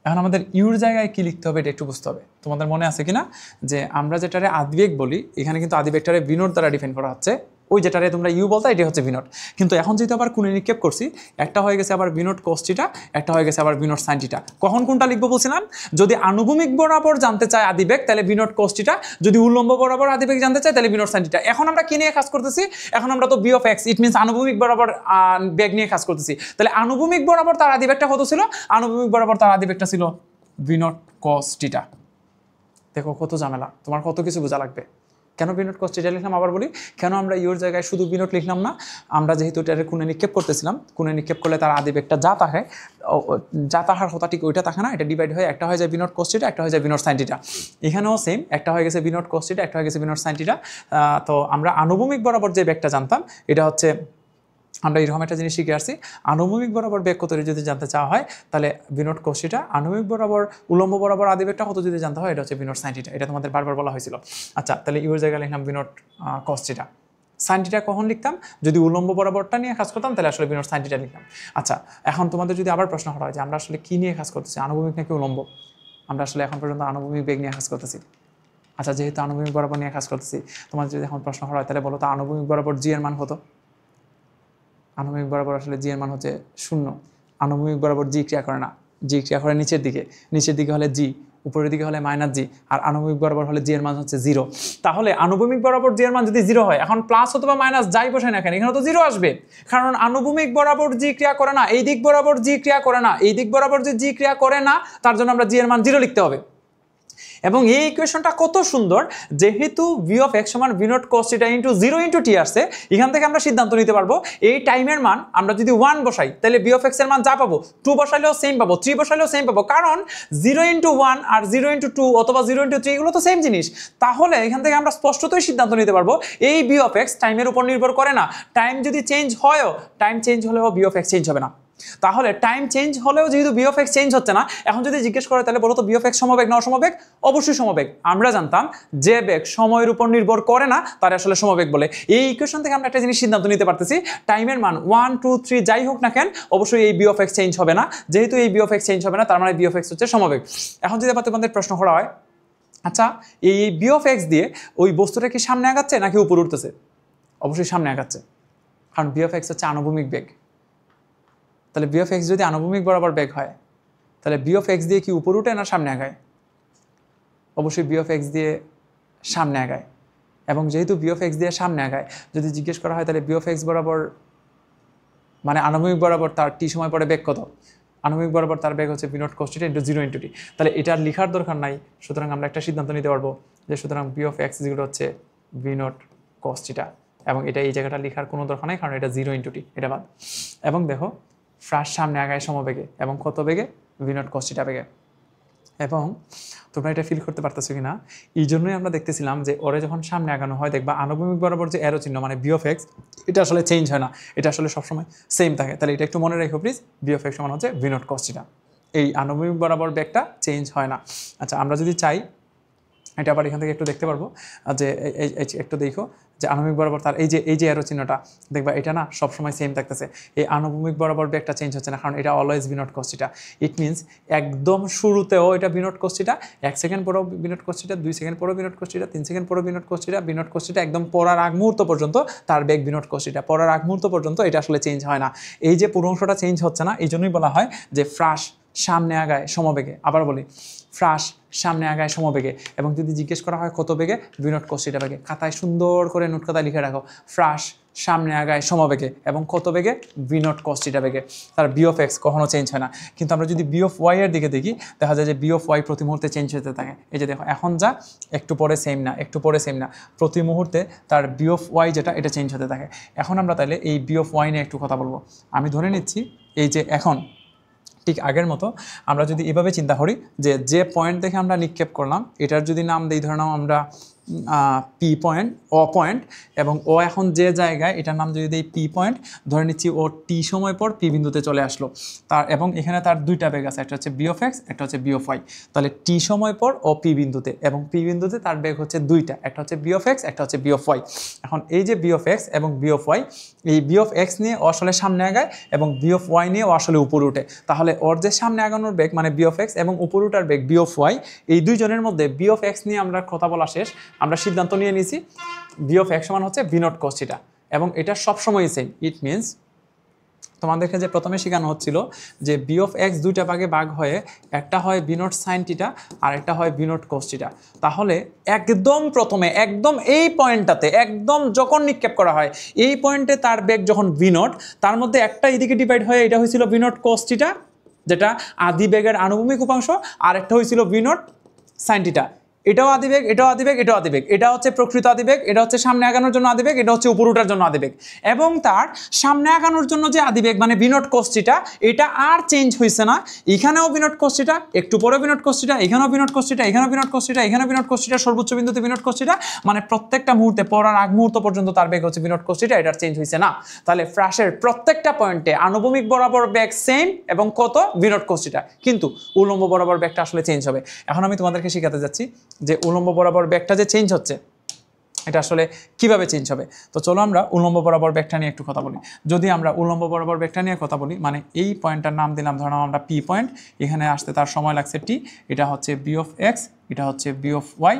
এখন আমাদের ইউর জায়গায় কি লিখতে হবে এটা একটু বুঝতে হবে। তোমাদের মনে আছে কিনা যে আমরা যেটারে আদিবেগ বলি, এখানে কিন্তু আদিবেগটারে বিনোট দ্বারা ডিফাইন করা হচ্ছে, ওই যেটারে তোমরা ইউ বলতে এটা হচ্ছে বিনোট। কিন্তু এখন যেহেতু আবার কোণে নিক্ষেপ করছি, একটা হয়ে গেছে আবার বিনোট কোসটিটা, একটা হয়ে গেছে আবার বিনোট সাইনটিটা। কখন কোনটা লিখবো বলছিলাম? যদি আনুভূমিক বরাবর জানতে চায় আদিবেগ তাহলে বিনোট কোসটিটা, যদি উল্লম্ব বরাবর আদিবেগ জানতে চায় তাহলে বিনোট সাইনটিটা। এখন আমরা কি নিয়ে কাজ করতেছি? এখন আমরা তো v of x, it means আনুভূমিক বরাবর বেগ নিয়ে কাজ করতেছি। তাহলে আনুভূমিক বরাবর তার আদিবেগটা কত ছিল? আনুভূমিক বরাবর তার আদিবেগটা ছিল বিনোট কোসটিটা। দেখো কত ঝামেলা, তোমার কত কিছু বোঝা লাগবে। কেন বিনোট কোসটিটা লিখলাম আবার বলি, কেন আমরা ইউর জায়গায় শুধু বিনোট লিখলাম না? আমরা যেহেতু এটারে কোণে নিক্ষেপ করতেছিলাম, কোণে নিক্ষেপ করলে তার আদিবেগটা যা থাকে, যা তাহার কথা ঠিক ওইটা থাকে না, এটা ডিভাইড হয়ে একটা হয়ে যায় বিনোট কোসটিটা, একটা হয়ে যায় বিনোট সাইনটিটা। এখানেও সেম, একটা হয়ে গেছে বিনোট কোসটিটা, একটা হয়ে গেছে বিনোট সাইনটিটা। তো আমরা আনুভূমিক বরাবর যে বেগটা জানতাম এটা হচ্ছে, আমরা এরকম একটা জিনিস শিখে আসছি, আনুভূমিক বরাবর বেগ কত যদি জানতে চাওয়া হয় তাহলে বিনোট কোসটিটা, আনুভূমিক বরাবর উলম্ব বরাবর আদিবেগটা কত যদি জানতে হয় এটা হচ্ছে বিনোট সাইনটিটা। এটা তোমাদের বারবার বলা হয়েছিল। আচ্ছা, তাহলে ইউর জায়গায় লিখলাম বিনোট কোসটিটা। সাইনটিটা কখন লিখতাম? যদি উলম্ব বরাবরটা নিয়ে কাজ করতাম তাহলে আসলে বিনোট সাইনটিটা লিখতাম। আচ্ছা, এখন তোমাদের যদি আবার প্রশ্ন করা হয় যে আমরা আসলে কি নিয়ে কাজ করতেছি, আনুভূমিক নাকি উলম্ব? আমরা আসলে এখন পর্যন্ত আনুভূমিক বেগ নিয়ে কাজ করতেছি। আচ্ছা, যেহেতু আনুভূমিক বরাবর নিয়ে কাজ করতেছি, তোমাদের যদি এখন প্রশ্ন করা হয় তাহলে বলো তো আনুভূমিক বরাবর জি এর মান কত? আনুভূমিক বরাবর আসলে জি এর মান হচ্ছে 0। আনুভূমিক বরাবর জি ক্রিয়া করে না, জি ক্রিয়া করে নিচের দিকে, নিচের দিকে হলে জি, উপরের দিকে হলে মাইনাস জি, আর আনুভূমিক বরাবর হলে জি এর মান হচ্ছে 0। তাহলে আনুভূমিক বরাবর জি এর মান যদি 0 হয়, এখন প্লাস অথবা মাইনাস যাই বসাই না কেন এখানে তো 0 আসবে, কারণ আনুভূমিক বরাবর জি ক্রিয়া করে না, এই দিক বরাবর জি ক্রিয়া করে না, এই দিক বরাবর যে জি ক্রিয়া করে না তার জন্য আমরা জি এর মান 0 লিখতে হবে। এবং এই ইকুয়েশনটা কত সুন্দর, যেহেতু ভি অফ এক্স সমান v not cos theta into 0 into t আসছে, এখান থেকে আমরা সিদ্ধান্ত নিতে পারবো এই টাইমের মান আমরা যদি 1 বসাই তাহলে ভি অফ এক্স এর মান যা পাবো 2 বসাইলেও সেম পাবো, 3 বসাইলেও সেম পাবো, কারণ 0 ইন্টু 1 আর 0 ইন্টু 2 অথবা 0 ইন্টু 3 এগুলো তো সেম জিনিস। তাহলে এখান থেকে আমরা স্পষ্টতই সিদ্ধান্ত নিতে পারবো এই ভি অফ এক্স টাইমের উপর নির্ভর করে না। টাইম যদি চেঞ্জ হয়ও, টাইম চেঞ্জ হলেও ভি অফ এক্স চেঞ্জ হবে না। তাহলে টাইম চেঞ্জ হলেও যেহেতু বি অফ এক্স চেঞ্জ হচ্ছে না, এখন যদি জিজ্ঞেস করে তাহলে বলো তো বি অফ এক্স সমবেগ না অসমবেগ? অবশ্যই সমবেগ। আমরা জানতাম যে বেগ সময়ের উপর নির্ভর করে না তার আসলে সমবেগ বলে। এই ইকুয়েশন থেকে আমরা একটা জিনিস সিদ্ধান্ত নিতে পারতেছি, টাইমের মান 1 2 3 যাই হোক না কেন অবশ্যই এই বি অফ এক্স চেঞ্জ হবে না। যেহেতু এই বি অফ এক্স চেঞ্জ হবে না তার মানে বি অফ এক্স হচ্ছে সমবেগ। এখন যদি আবার তোমাদের প্রশ্ন করা হয়, আচ্ছা এই বি অফ এক্স দিয়ে ওই বস্তুটা কি সামনে আগাচ্ছে নাকি উপরে উঠতেছে? অবশ্যই সামনে আগাচ্ছে, কারণ বি অফ এক্স হচ্ছে আনুভূমিক বেগ। তাহলে বি অফ এক্স যদি আনুভূমিক বরাবর বেগ হয় তাহলে বি অফ এক্স দিয়ে কি উপরে উঠে না সামনে আগায়? অবশ্যই বি অফ এক্স দিয়ে সামনে আগায়। এবং যেহেতু বি অফ এক্স দিয়ে সামনে আগায়, যদি জিজ্ঞেস করা হয় তাহলে বি অফ এক্স বরাবর মানে আনুভূমিক বরাবর তার টি সময় পরে বেগ কত? আনুভূমিক বরাবর তার বেগ হচ্ছে v not cos theta into 0 into t. তাহলে এটা লেখার দরকার নাই, সুতরাং আমরা একটা সিদ্ধান্ত নিতে পারবো যে সুতরাং বি অফ এক্স যেগুলো হচ্ছে ভি নট কস থিটা, এবং এটা এই জায়গাটা লেখার কোনো দরকার নাই কারণ এটা 0 ইন্টু টি, এটা বাদ। এবং দেখো ফার্স্ট সামনে আগায় সমবেগে এবং কত বেগে? ভি নট কস থিটা বেগে। এবং তোমরা এটা ফিল করতে পারতেছো কিনা, এই জন্যই আমরা দেখতেছিলাম যে ওরে যখন সামনে আগানো হয় দেখবা আনুভূমিক বরাবর যে অ্যারো চিহ্ন মানে বি অফ এক্স, এটা আসলে চেঞ্জ হয় না, এটা আসলে সবসময় সেম থাকে। তাহলে এটা একটু মনে রেখো প্লিজ, বি অফ এক্স সমান হচ্ছে ভি নট কস থিটা, এই আনুভূমিক বরাবর বেগটা চেঞ্জ হয় না। আচ্ছা, আমরা যদি চাই এটা আবার এখান থেকে একটু দেখতে পারবো যে একটু দেখো যে আনুভূমিক বরাবর তার এই যে অ্যারো চিহ্নটা দেখবা এটা না সবসময় সেম থাকতেছে, এই আনুভূমিক বরাবর বেগটা চেঞ্জ হচ্ছে না কারণ এটা always v not cos theta. It means একদম শুরুতেও এটা v not cos theta, 1 second পরেও v not cos theta, 2 second পরেও v not cos theta, 3 second পরেও v not cos theta, v not cos theta, একদম পড়ার আগ মুহূর্ত পর্যন্ত তার বেগ ভি নট কস থিটা, পড়ার আগ মুহূর্ত পর্যন্ত এটা আসলে চেঞ্জ হয় না। এই যে পুরো অংশটা চেঞ্জ হচ্ছে না এই জন্যই বলা হয় যে ফ্রাশ সামনে আগায় সমবেগে। আবার বলি, ফ্রাস সামনে আগায় সমবেগে। এবং যদি জিজ্ঞেস করা হয় কত বেগে, ভি নট কস থিটা বেগে। খাতায় সুন্দর করে নোট খাতায় লিখে রাখো, ফ্রাস সামনে আগায় সমবেগে এবং কত বেগে, ভি নট কস থিটা বেগে। তার বি অফ এক্স কখনো চেঞ্জ হয় না। কিন্তু আমরা যদি বি অফ ওয়াই এর দিকে দেখি, দেখা যায় যে বি অফ ওয়াই প্রতি মুহূর্তে চেঞ্জ হতে থাকে। এই যে দেখো, এখন যা একটু পরে সেম না, একটু পরে সেম না, প্রতি মুহূর্তে তার বি অফ ওয়াই যেটা এটা চেঞ্জ হতে থাকে। এখন আমরা তাহলে এই বি অফ ওয়াই নিয়ে একটু কথা বলবো। আমি ধরে নিচ্ছি এই যে এখন ঠিক আগের মতো আমরা যদি এভাবে চিন্তা করি যে যে পয়েন্ট দেখে আমরা নিক্ষেপ করলাম এটার যদি নাম দিই, ধরে নাও আমরা পি পয়েন্ট, ও পয়েন্ট, এবং ও এখন যে জায়গায় এটার নাম যদি দিই পি পয়েন্ট, ধরে নিচ্ছি ও টি সময় পর পি বিন্দুতে চলে আসলো। তার এবং এখানে তার দুইটা বেগ আছে, একটা হচ্ছে বি অফ এক্স, একটা হচ্ছে বি অফ ওয়াই। তাহলে টি সময় পর ও পি বিন্দুতে, এবং পি বিন্দুতে তার বেগ হচ্ছে দুইটা, একটা হচ্ছে বি অফ এক্স, একটা হচ্ছে বি অফ ওয়াই। এখন এই যে বি অফ এক্স এবং বি অফ ওয়াই, এই বি অফ এক্স নিয়ে ও আসলে সামনে আগায় এবং বি অফ ওয়াই নিয়ে ও আসলে উপরে উঠে। তাহলে ওর যে সামনে আগানোর বেগ মানে বি অফ এক্স এবং উপরে উঠার বেগ বি অফ ওয়াই, এই দুইজনের মধ্যে বি অফ এক্স নিয়ে আমরা কথা বলা শেষ। আমরা সিদ্ধান্ত নিয়ে নিয়েছি বি অফ এক্স সমান হচ্ছে ভি নট কস থিটা, এবং এটা সবসময় সেম। ইট মিনস তোমাদেরকে যে প্রথমে শেখানো হচ্ছিল যে বি অফ এক্স দুইটা ভাগে ভাগ হয়ে একটা হয় বি নট সাইন থিটা আর একটা হয় বি নট কস থিটা। তাহলে একদম প্রথমে একদম এই পয়েন্টটাতে একদম যখন নিক্ষেপ করা হয় এই পয়েন্টে তার বেগ যখন ভি নট, তার মধ্যে একটা এদিকে ডিভাইড হয়ে এটা হয়েছিল ভি নট কস থিটা, যেটা আদি বেগের আনুভূমিক উপাংশ, আর একটা হয়েছিল ভি নট সাইন থিটা। এটাও আদিবেগ, এটাও আদিবেগ, এটাও আদিবেগ। এটা হচ্ছে প্রকৃত আদিবেগ, এটা হচ্ছে সামনে আগানোর জন্য আদিবেগ, এটা হচ্ছে উপর উঠার জন্য আদিবেগ। এবং তার সামনে আগানোর জন্য যে আদিবেগ মানে ভি নট কস থিটা, এটা আর চেঞ্জ হয়েছে না। এখানেও ভি নট কস থিটা, একটু পরে ভি নট কস থিটা, এখানেও ভি নট কস থিটা, এখানেও ভি নট কস থিটা, এখানেও ভি নট কস থিটা, সর্বোচ্চ বিন্দুতে ভি নট কস থিটা। মানে প্রত্যেকটা মুহূর্তে পড়ার আগ মুহূর্ত পর্যন্ত তার বেগ হচ্ছে ভি নট কস থিটা, এটার চেঞ্জ হয়েছে না। তাহলে ফ্রাসের প্রত্যেকটা পয়েন্টে আনুভূমিক বরাবর বেগ সেম এবং কত, ভি নট কস থিটা, কিন্তু উলম্ব বরাবর বেগটা আসলে চেঞ্জ হবে। এখন আমি তোমাদেরকে শেখাতে যাচ্ছি যে উলম্ব বরাবর বেগটা যে চেঞ্জ হচ্ছে এটা আসলে কিভাবে চেঞ্জ হবে। তো চলো আমরা উলম্ব বরাবর বেগটা নিয়ে একটু কথা বলি। যদি আমরা উলম্ব বরাবর বেগটা নিয়ে কথা বলি, মানে এই পয়েন্টটার নাম দিলাম ধরো আমরা পি পয়েন্ট, এখানে আসতে তার সময় লাগছে টি, এটা হচ্ছে বি অফ এক্স, এটা হচ্ছে বি অফ ওয়াই।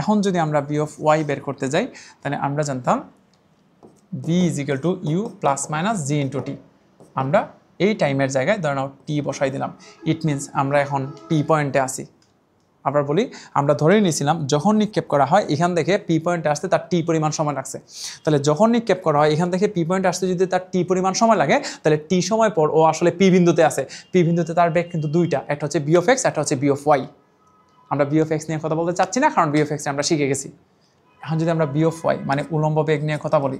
এখন যদি আমরা বি অফ ওয়াই বের করতে যাই তাহলে আমরা জানতাম v is equal to u plus minus g into t. আমরা এই টাইমের জায়গায় ধরে নাও টি বসাই দিলাম। ইট মিনস আমরা এখন পি পয়েন্টে আসি। আবার বলি, আমরা ধরেই নিয়েছিলাম যখন নিক্ষেপ করা হয় এখান থেকে পি পয়েন্টে আসতে তার টি পরিমাণ সময় লাগছে। তাহলে যখন নিক্ষেপ করা হয় এখান থেকে পি পয়েন্টে আসতে যদি তার টি পরিমাণ সময় লাগে, তাহলে টি সময় পর ও আসলে পি বিন্দুতে আসে। পি বিন্দুতে তার বেগ কিন্তু দুইটা, একটা হচ্ছে বি অফ এক্স, একটা হচ্ছে বি অফ ওয়াই। আমরা বি অফ এক্স নিয়ে কথা বলতে চাচ্ছি না, কারণ বি অফ এক্স আমরা শিখে গেছি। এখন যদি আমরা বি অফ ওয়াই মানে উলম্ব বেগ নিয়ে কথা বলি,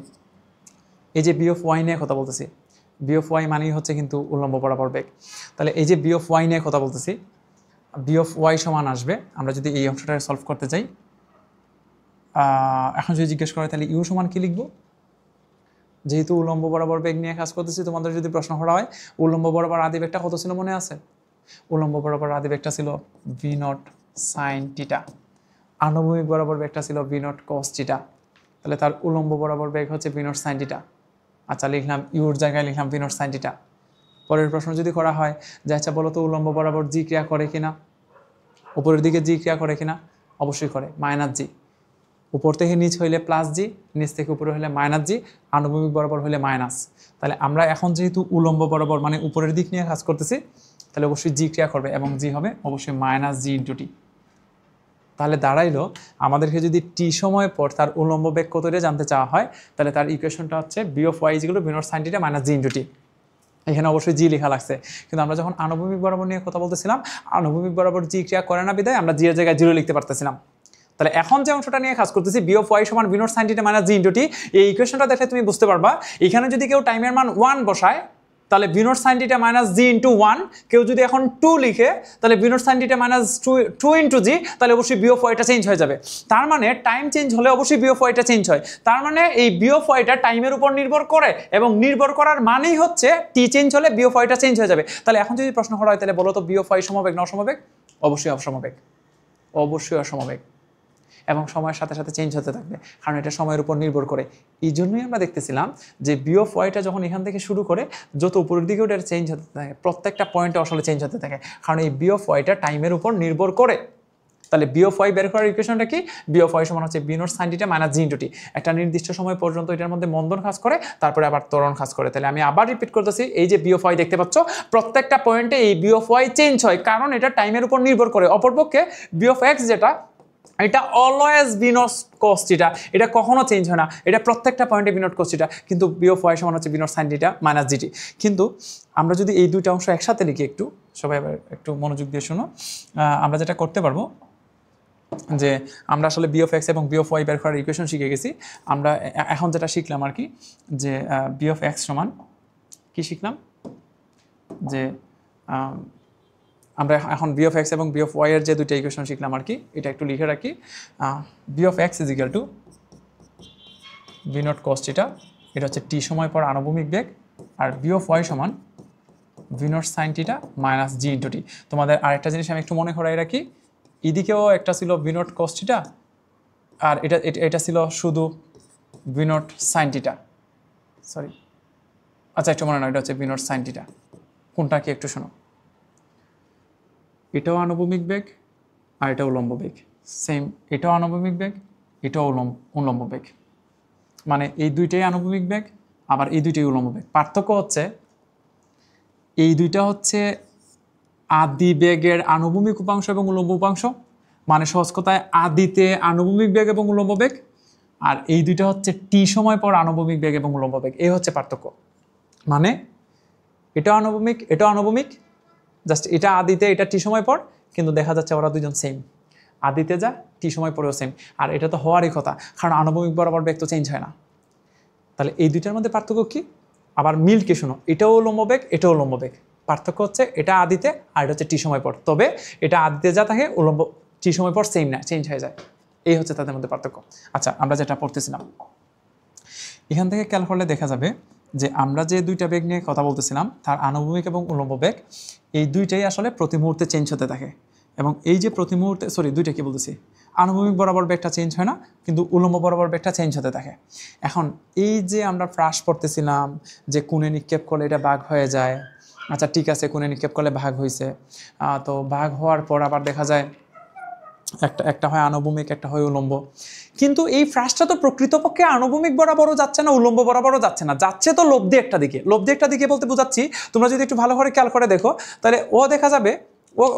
এই যে বি অফ ওয়াই নিয়ে কথা বলতেছি, বি অফ ওয়াই মানেই হচ্ছে কিন্তু উলম্ব বরাবর বেগ। তাহলে এই যে বি অফ ওয়াই নিয়ে কথা বলতেছি, বি অফ ওয়াই সমান আসবে, আমরা যদি এই অংশটা সলভ করতে চাই, এখন যদি জিজ্ঞেস করে তাহলে ইউ সমান কি লিখব। যেহেতু উলম্ব বরাবর বেগ নিয়ে কাজ করতেছি, তোমাদের যদি প্রশ্ন করা হয় উলম্ব বরাবর আদিবেগটা কত ছিল মনে আছে? উলম্ব বরাবর আদিবেগটা ছিল ভি নট সাইন থিটা, আনুভূমিক বরাবর বেগটা ছিল ভি নট কস থিটা। তাহলে তার উলম্ব বরাবর বেগ হচ্ছে ভি নট সাইন থিটা। আচ্ছা, লিখলাম ইউর জায়গায় লিখলাম ভি নট সাইন থিটা। পরের প্রশ্ন যদি করা হয় যে আচ্ছা বলো তো উলম্ব বরাবর জি ক্রিয়া করে কিনা, উপরের দিকে জি ক্রিয়া করে কিনা? অবশ্যই করে, মাইনাস জি। উপর থেকে নিচ হইলে প্লাস জি, নিচ থেকে উপরে হইলে মাইনাস জি, আনুভূমিক বরাবর হইলে মাইনাস। তাহলে আমরা এখন যেহেতু উলম্ব বরাবর মানে উপরের দিক নিয়ে কাজ করতেছি, তাহলে অবশ্যই জি ক্রিয়া করবে এবং জি হবে অবশ্যই মাইনাস জি ইন্টু টি। তাহলে দাঁড়াইলো আমাদেরকে যদি টি সময় পর তার উলম্ব বেগ কত এটা জানতে চাওয়া হয়, তাহলে তার ইকুয়েশনটা হচ্ছে v of y equal to v not sine theta minus g into t. এখানে অবশ্যই জি লেখা লাগছে, কিন্তু আমরা যখন আনুভূমিক বরাবর নিয়ে কথা বলতেছিলাম, আনুভূমিক বরাবর জি ক্রিয়া করে না বিদায় আমরা জি এর জায়গায় জিরো লিখতে পারতেছিলাম। তাহলে এখন যে অংশটা নিয়ে কাজ করতেছি বি অফ ওয়াই সমান v not sine theta minus g into t, এই ইকুয়েশনটা দেখলে তুমি বুঝতে পারবা এখানে যদি কেউ টাইমের মান 1 বসায় তাহলে v not sine theta minus g into 1, কেউ যদি এখন 2 লিখে তাহলে v not sine theta minus 2 into g, তাহলে অবশ্যই বি অফ ওয়াইটা চেঞ্জ হয়ে যাবে। তার মানে টাইম চেঞ্জ হলে অবশ্যই বি অফ ওয়াইটা চেঞ্জ হয়। তার মানে এই বি অফ ওয়াইটা টাইমের উপর নির্ভর করে, এবং নির্ভর করার মানেই হচ্ছে টি চেঞ্জ হলে বি অফ ওয়াইটা চেঞ্জ হয়ে যাবে। তাহলে এখন যদি প্রশ্ন করা হয় তাহলে বলো তো বি অফ ওয়াই সমবেগ না অসমবেগ? অবশ্যই অসমবেগ, অবশ্যই অসমবেগ, এবং সময়ের সাথে সাথে চেঞ্জ হতে থাকবে, কারণ এটা সময়ের উপর নির্ভর করে। এই জন্যই আমরা দেখতেছিলাম যে বি অফ ওয়াইটা যখন এখান থেকে শুরু করে যত উপরের দিকে ওটা চেঞ্জ হতে থাকে, প্রত্যেকটা পয়েন্টে আসলে চেঞ্জ হতে থাকে, কারণ এই বি অফ ওয়াইটা টাইমের উপর নির্ভর করে। তাহলে বি অফ ওয়াই বের করার ইকুয়েশনটা কি? বি অফ ওয়াই সমান হচ্ছে B naught sine theta minus G into T. একটা নির্দিষ্ট সময় পর্যন্ত এটার মধ্যে মন্দন কাজ করে, তারপরে আবার ত্বরণ কাজ করে। তাহলে আমি আবার রিপিট করতেছি, এই যে বি অফ ওয়াই দেখতে পাচ্ছ, প্রত্যেকটা পয়েন্টে এই বি অফ ওয়াই চেঞ্জ হয়, কারণ এটা টাইমের উপর নির্ভর করে। অপরপক্ষে বি অফ এক্স যেটা, এটা always B naught cos theta, এটা কখনো চেঞ্জ হয় না, এটা প্রত্যেকটা পয়েন্টে বি নট কস থিটা। কিন্তু বি অফ ওয়াই সমান হচ্ছে B naught sine theta minus GT. কিন্তু আমরা যদি এই দুইটা অংশ একসাথে লিখি, একটু সবাই এবার একটু মনোযোগ দিয়ে শুনো, আমরা যেটা করতে পারবো যে আমরা আসলে বি অফ এক্স এবং বি অফ ওয়াই বের করার ইকুয়েশন শিখে গেছি। আমরা এখন যেটা শিখলাম আর কি, যে বি অফ এক্স সমান কি শিখলাম, যে আমরা এখন বি অফ এক্স এবং বি অফ ওয়াই এর যে দুইটা ইকুয়েশন শিখলাম আর কি, এটা একটু লিখে রাখি। V of x is equal to v naught cos theta, এটা হচ্ছে টি সময় পর আনুভূমিক বেগ, আর বি অফ ওয়াই সমান v not sine theta minus g into t. তোমাদের আরেকটা জিনিস আমি একটু মনে করাই রাখি, এদিকেও একটা ছিল ভি নট কস থিটা, আর এটা ছিল শুধু v not sine theta, sorry আচ্ছা একটু মনে নয়, এটা হচ্ছে ভি নট সাইন থিটা। কোনটা কি একটু শোনো, এটাও আনুভূমিক বেগ আর এটাও উলম্ব বেগ, সেম, এটাও আনুভূমিক বেগ, এটাও উলম্ব বেগ, মানে এই দুইটাই আনুভূমিক বেগ, আবার এই দুইটাই উলম্ব বেগ। পার্থক্য হচ্ছে এই দুইটা হচ্ছে আদি বেগের আনুভূমিক উপাংশ এবং উলম্ব উপাংশ, মানে সহজ কথায় আদিতে আনুভূমিক বেগ এবং উলম্ব বেগ, আর এই দুইটা হচ্ছে টি সময় পর আনুভূমিক বেগ এবং উলম্ব বেগ। এই হচ্ছে পার্থক্য, মানে এটাও আনুভূমিক, এটাও আনুভূমিক, জাস্ট এটা আদিতে, এটা টি সময় পর, কিন্তু দেখা যাচ্ছে ওরা দুজন সেম, আদিতে যা টি সময় পরেও সেম। আর এটা তো হওয়ারই কথা, কারণ আনুভূমিক বরাবর বেগ তো চেঞ্জ হয় না। তাহলে এই দুইটার মধ্যে পার্থক্য কি? আবার মিলকে শোনো, এটাও উলম্ব বেগ, এটাও উলম্ব বেগ। পার্থক্য হচ্ছে এটা আদিতে আর এটা হচ্ছে টি সময় পর, তবে এটা আদিতে যা থাকে উলম্ব টি সময় পর সেম না, চেঞ্জ হয়ে যায়। এই হচ্ছে তাদের মধ্যে পার্থক্য। আচ্ছা, আমরা যেটা পড়তেছিলাম এখান থেকে খেয়াল করলে দেখা যাবে যে আমরা যে দুইটা বেগ নিয়ে কথা বলতেছিলাম, তার আনুভূমিক এবং উলম্ব বেগ এই দুইটাই আসলে প্রতি মুহূর্তে চেঞ্জ হতে থাকে। এবং এই যে প্রতি মুহূর্তে, সরি দুইটা কি বলতেছি, আনুভূমিক বরাবর বেগটা চেঞ্জ হয় না, কিন্তু উলম্ব বরাবর বেগটা চেঞ্জ হতে থাকে। এখন এই যে আমরা ফ্রাস পড়তেছিলাম যে কোণে নিক্ষেপ করলে এটা ভাগ হয়ে যায়, আচ্ছা ঠিক আছে, কোণে নিক্ষেপ করলে ভাগ হয়েছে, তো ভাগ হওয়ার পর আবার দেখা যায় একটা হয় আনুভূমিক, একটা হয় উলম্ব। কিন্তু এই ফ্রাসটা তো প্রকৃতপক্ষে আনুভূমিক বরাবরও যাচ্ছে না, উলম্ব বরাবরও যাচ্ছে না, যাচ্ছে তো লব্ধি একটা দিকে। লব্ধি একটা দিকে বলতে বোঝাচ্ছি, তোমরা যদি একটু ভালো করে খেয়াল করে দেখো, তাহলে ও দেখা যাবে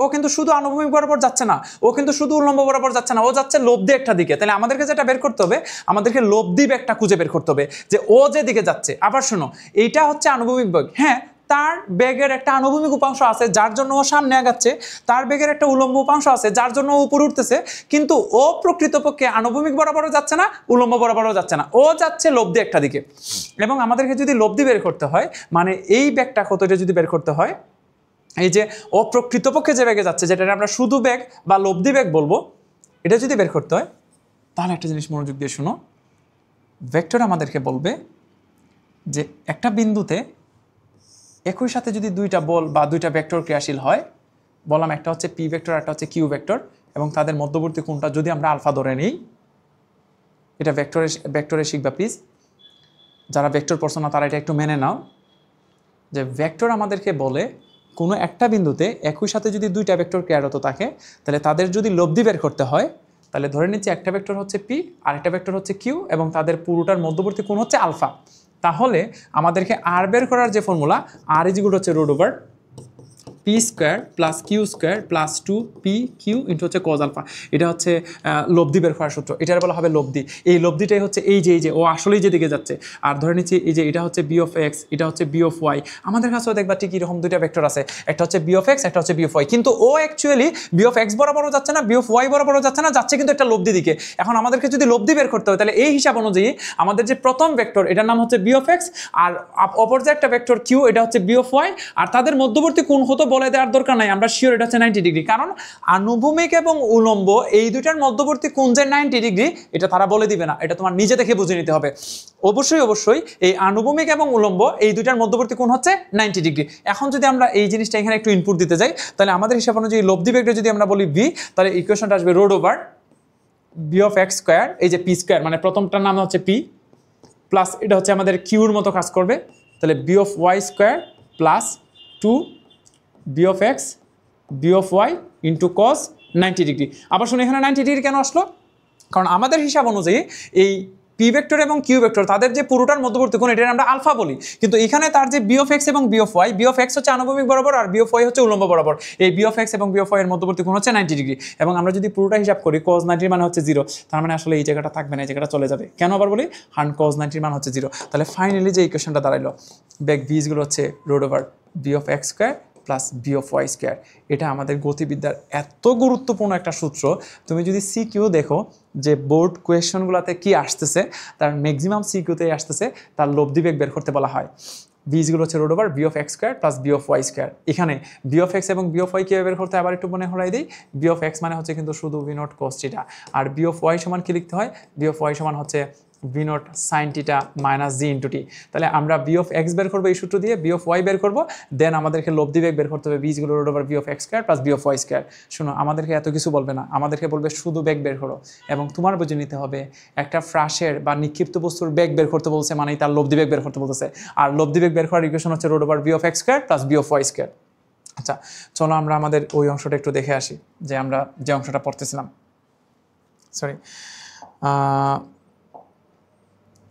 ও কিন্তু শুধু আনুভূমিক বরাবর যাচ্ছে না, ও কিন্তু শুধু উলম্ব বরাবর যাচ্ছে না, ও যাচ্ছে লব্ধি একটা দিকে। তাহলে আমাদেরকে যেটা বের করতে হবে, আমাদেরকে লব্ধি বেগটা খুঁজে বের করতে হবে, যে ও যে দিকে যাচ্ছে। আবার শোনো, এইটা হচ্ছে আনুভূমিক বেগ, হ্যাঁ, তার বেগের একটা আনুভূমিক উপাংশ আছে যার জন্য ও সামনে আগাচ্ছে, তার বেগের একটা উলম্ব উপাংশ আছে যার জন্য ও উপরে উঠতেছে, কিন্তু ও প্রকৃতপক্ষে আনুভূমিক বরাবরও যাচ্ছে না, উলম্ব বরাবরও যাচ্ছে না, ও যাচ্ছে লব্ধি একটা দিকে। এবং আমাদেরকে যদি লব্ধি বের করতে হয়, মানে এই বেগটা কতটা যদি বের করতে হয়, এই যে ও প্রকৃতপক্ষে যে বেগে যাচ্ছে, যেটা আমরা শুধু বেগ বা লব্ধি বেগ বলবো, এটা যদি বের করতে হয়, তাহলে একটা জিনিস মনোযোগ দিয়ে শুনো, ভেক্টর আমাদেরকে বলবে যে একটা বিন্দুতে একই সাথে যদি দুইটা বল বা দুইটা ভেক্টর ক্রিয়াশীল হয়, বললাম একটা হচ্ছে পি ভেক্টর, একটা হচ্ছে কিউ ভেক্টর, এবং তাদের মধ্যবর্তী কোণটা যদি আমরা আলফা ধরে নিই, এটা ভেক্টরে শিখবা প্লিজ, যারা ভেক্টর পড়ছো না তারা এটা একটু মেনে নাও, যে ভেক্টর আমাদেরকে বলে কোনো একটা বিন্দুতে একই সাথে যদি দুইটা ভেক্টর ক্রিয়ারত থাকে, তাহলে তাদের যদি লব্ধি বের করতে হয়, তাহলে ধরে নিচ্ছি একটা ভেক্টর হচ্ছে পি আর একটা ভেক্টর হচ্ছে কিউ, এবং তাদের পুরোটার মধ্যবর্তী কোণ হচ্ছে আলফা। তাহলে আমাদেরকে আর বের করার যে ফর্মুলা, আর ইজ ইকুয়াল হচ্ছে root over P square plus Q square plus 2p Q into হচ্ছে কজ আলফা। এটা হচ্ছে লব্ধি বের করার সূত্র, এটার বলা হবে লব্ধি। এই লব্ধিটাই হচ্ছে এই যে ও আসলেই যেদিকে যাচ্ছে। আর ধরে নিচ্ছি এই যে এটা হচ্ছে বি অফ এক্স, এটা হচ্ছে বি অফ ওয়াই। আমাদের কাছেও দেখবা ঠিক এরকম দুইটা ভেক্টর আছে, একটা হচ্ছে বি অফ এক্স, একটা হচ্ছে বি অফ ওয়াই, কিন্তু ও অ্যাকচুয়ালি বি অফ এক্স বরাবরও যাচ্ছে না, বি অফ ওয়াই বরাবরও যাচ্ছে না, যাচ্ছে কিন্তু একটা লব্ধি দিকে। এখন আমাদেরকে যদি লব্ধি বের করতে হয়, তাহলে এই হিসাব অনুযায়ী আমাদের যে প্রথম ভেক্টর, এটার নাম হচ্ছে বি অফ এক্স, আর অপর যে একটা ভেক্টর কিউ, এটা হচ্ছে বি অফ ওয়াই, আর তাদের মধ্যবর্তী কোণ হতো বলে দেওয়ার দরকার নাই, আমরা শিওর এটা হচ্ছে 90 ডিগ্রি, কারণ আনুভূমিক এবং উলম্ব এই দুইটার মধ্যবর্তী কোণ যে 90 ডিগ্রি, এটা তারা বলে দিবে না, এটা তোমার নিজে দেখে বুঝে নিতে হবে। অবশ্যই এই আনুভূমিক এবং উলম্ব এই দুইটার মধ্যবর্তী কোণ হচ্ছে 90 ডিগ্রি। এখন যদি আমরা এই জিনিসটা এখানে একটু ইনপুট দিতে যাই, তাহলে আমাদের হিসাব অনুযায়ী লব্ধি বেগটা যদি আমরা বলি ভি, তাহলে ইকুয়েশনটা আসবে root over B of x square, এই যে পি স্কোয়ার, মানে প্রথমটার নাম হচ্ছে পি, প্লাস এটা হচ্ছে আমাদের কিউর মতো কাজ করবে, তাহলে B of Y square plus 2 B of X B of Y into cos 90 degree. আবার শুনে এখানে 90 ডিগ্রি কেন আসলো? কারণ আমাদের হিসাব অনুযায়ী এই পি ভেক্টর এবং কিউ ভেক্টর তাদের যে পুরোটার মধ্যবর্তী কোণ এটা আমরা আলফা বলি, কিন্তু এখানে তার যে বি অফ এক্স এবং B of Y, B of X হচ্ছে আনুভূমিক বরাবর আর বি অফ ওয়াই হচ্ছে উল্লম্ব বরাবর, এই বি অফ এক্স এবং বি অফ ওয়াই এর মধ্যবর্তী কোণ হচ্ছে 90 ডিগ্রি। এবং আমরা যদি পুরোটা হিসাব করি cos 90 মানে হচ্ছে 0, তার মানে আসলে এই জায়গাটা থাকবে না, এই জায়গাটা চলে যাবে। কেন আবার বলি? কারণ cos 90 মান হচ্ছে 0। তাহলে ফাইনালি যে ইকুয়েশনটা দাঁড়াইলো বেগ ভিগুলো হচ্ছে root over B of x square plus B of Y square. এটা আমাদের গতিবিদ্যার এত গুরুত্বপূর্ণ একটা সূত্র। তুমি যদি সিকিউ দেখো যে বোর্ড কোয়েশনগুলোতে কি আসতেছে, তার ম্যাক্সিমাম সিকিউতেই আসতেছে তার লব্ধি বেগ বের করতে বলা হয়। বিজগুলো হচ্ছে root over B of x square plus B of Y square. এখানে বি অফ এক্স এবং বি অফ ওয়াই কীভাবে বের করতে হয় আবার একটু মনে হলাই দিই। বি অফ এক্স মানে হচ্ছে কিন্তু শুধু ভি নট কস থিটা, আর বি অফ ওয়াই সমান কি লিখতে হয়? বি অফ ওয়াই সমান হচ্ছে v not sine theta minus g into t. তাহলে আমরা বি অফ এক্স বের করবো এই সূত্র দিয়ে, বি অফ ওয়াই বের করবো, দেন আমাদেরকে লব্ধি বেগ বের করতে হবে বিজগুলো root over B of x square plus B of Y square. শোনো, আমাদেরকে এত কিছু বলবে না, আমাদেরকে বলবে শুধু বেগ বের করো। এবং তোমার বুঝে নিতে হবে একটা ফ্রাশের বা নিক্ষিপ্ত বস্তুর বেগ বের করতে বলছে মানেই তার লব্ধি বেগ বের করতে বলতেছে, আর লব্ধি বেগ বের করার ইকুয়েশন হচ্ছে root over B of x square plus B of Y square. আচ্ছা চলো আমরা আমাদের ওই অংশটা একটু দেখে আসি, যে আমরা যে অংশটা পড়তেছিলাম, সরি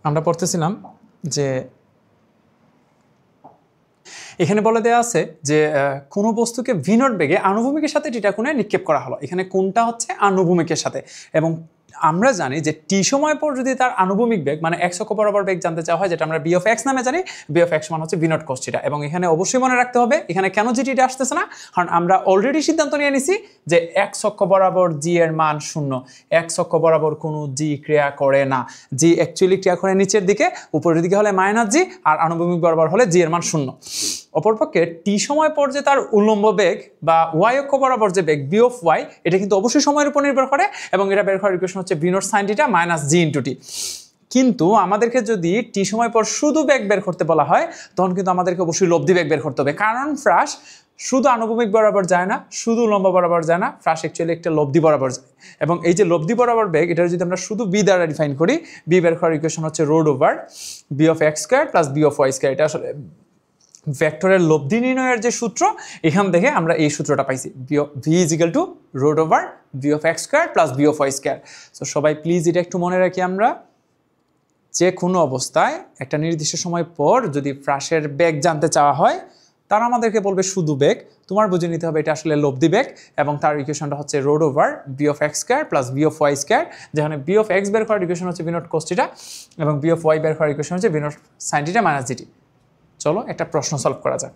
আমরা পড়তেছিলাম যে এখানে বলে দেওয়া আছে যে কোনো বস্তুকে ভি নট বেগে আনুভূমিকের সাথে টিটা কোণে নিক্ষেপ করা হলো। এখানে কোণটা হচ্ছে আনুভূমিকের সাথে, এবং আমরা জানি যে টি সময় পর যদি তার আনুভূমিক বেগ মানে এক্স অক্ষ বরাবর বেগ জানতে চাওয়া হয়, যেটা আমরা বি অফ এক্স নামে জানি, বি অফ এক্স মান হচ্ছে ভি নট কস থিটা। এবং এখানে অবশ্যই মনে রাখতে হবে এখানে কেন জি টিটা আসতেছে না, কারণ আমরা অলরেডি সিদ্ধান্ত নিয়ে নিছি যে এক্স অক্ষ বরাবর জি এর মান 0, এক্স অক্ষ বরাবর কোনো জি ক্রিয়া করে না, জি অ্যাকচুয়ালি ক্রিয়া করে নিচের দিকে, উপরের দিকে হলে মাইনাস জি, আর আনুভূমিক বরাবর হলে জি এর মান 0। অপরপক্ষে টি সময় পর যে তার উল্লম্ব বেগ বা ওয়াই অক্ষ বরাবর যে বেগ বি অফ ওয়াই, এটা কিন্তু অবশ্যই সময়ের উপর নির্ভর করে, এবং এটা বের করার ইকুয়েশন হচ্ছে v not sine theta minus g into t. কিন্তু আমাদেরকে যদি টি সময় পর শুধু বেগ বের করতে বলা হয়, তখন কিন্তু আমাদেরকে অবশ্যই লব্ধি বেগ বের করতে হবে, কারণ ফ্রাশ শুধু আনুভূমিক বরাবর যায় না, শুধু লম্ব বরাবর যায় না, ফ্রাশ অ্যাকচুয়ালি একটা লব্ধি বরাবর যায়। এবং এই যে লব্ধি বরাবর বেগ, এটা যদি আমরা শুধু বি দ্বারা ডিফাইন করি, বি বের করার ইকুয়েশন হচ্ছে root over B of x square plus B of Y square. এটা আসলে ভেক্টরের লব্ধি নির্ণয়ের যে সূত্র, এখান থেকে আমরা এই সূত্রটা পাইছি, v is equal to root over B of x square plus B of Y square. So সবাই প্লিজ এটা একটু মনে রাখি, আমরা যে কোনো অবস্থায় একটা নির্দিষ্ট সময় পর যদি ফ্রাশের বেগ জানতে চাওয়া হয়, তারা আমাদেরকে বলবে শুধু বেগ, তোমার বুঝে নিতে হবে এটা আসলে লব্ধি বেগ, এবং তার ইকুয়েশনটা হচ্ছে root over B of x square plus B of Y square, যেখানে বি অফ এক্স বের করার ইকুয়েশন হচ্ছে ভি নট কস থিটা এবং বি অফ ওয়াই বের করার ইকুয়েশন হচ্ছে v not sine theta minus g t. চলো একটা প্রশ্ন সলভ করা যাক।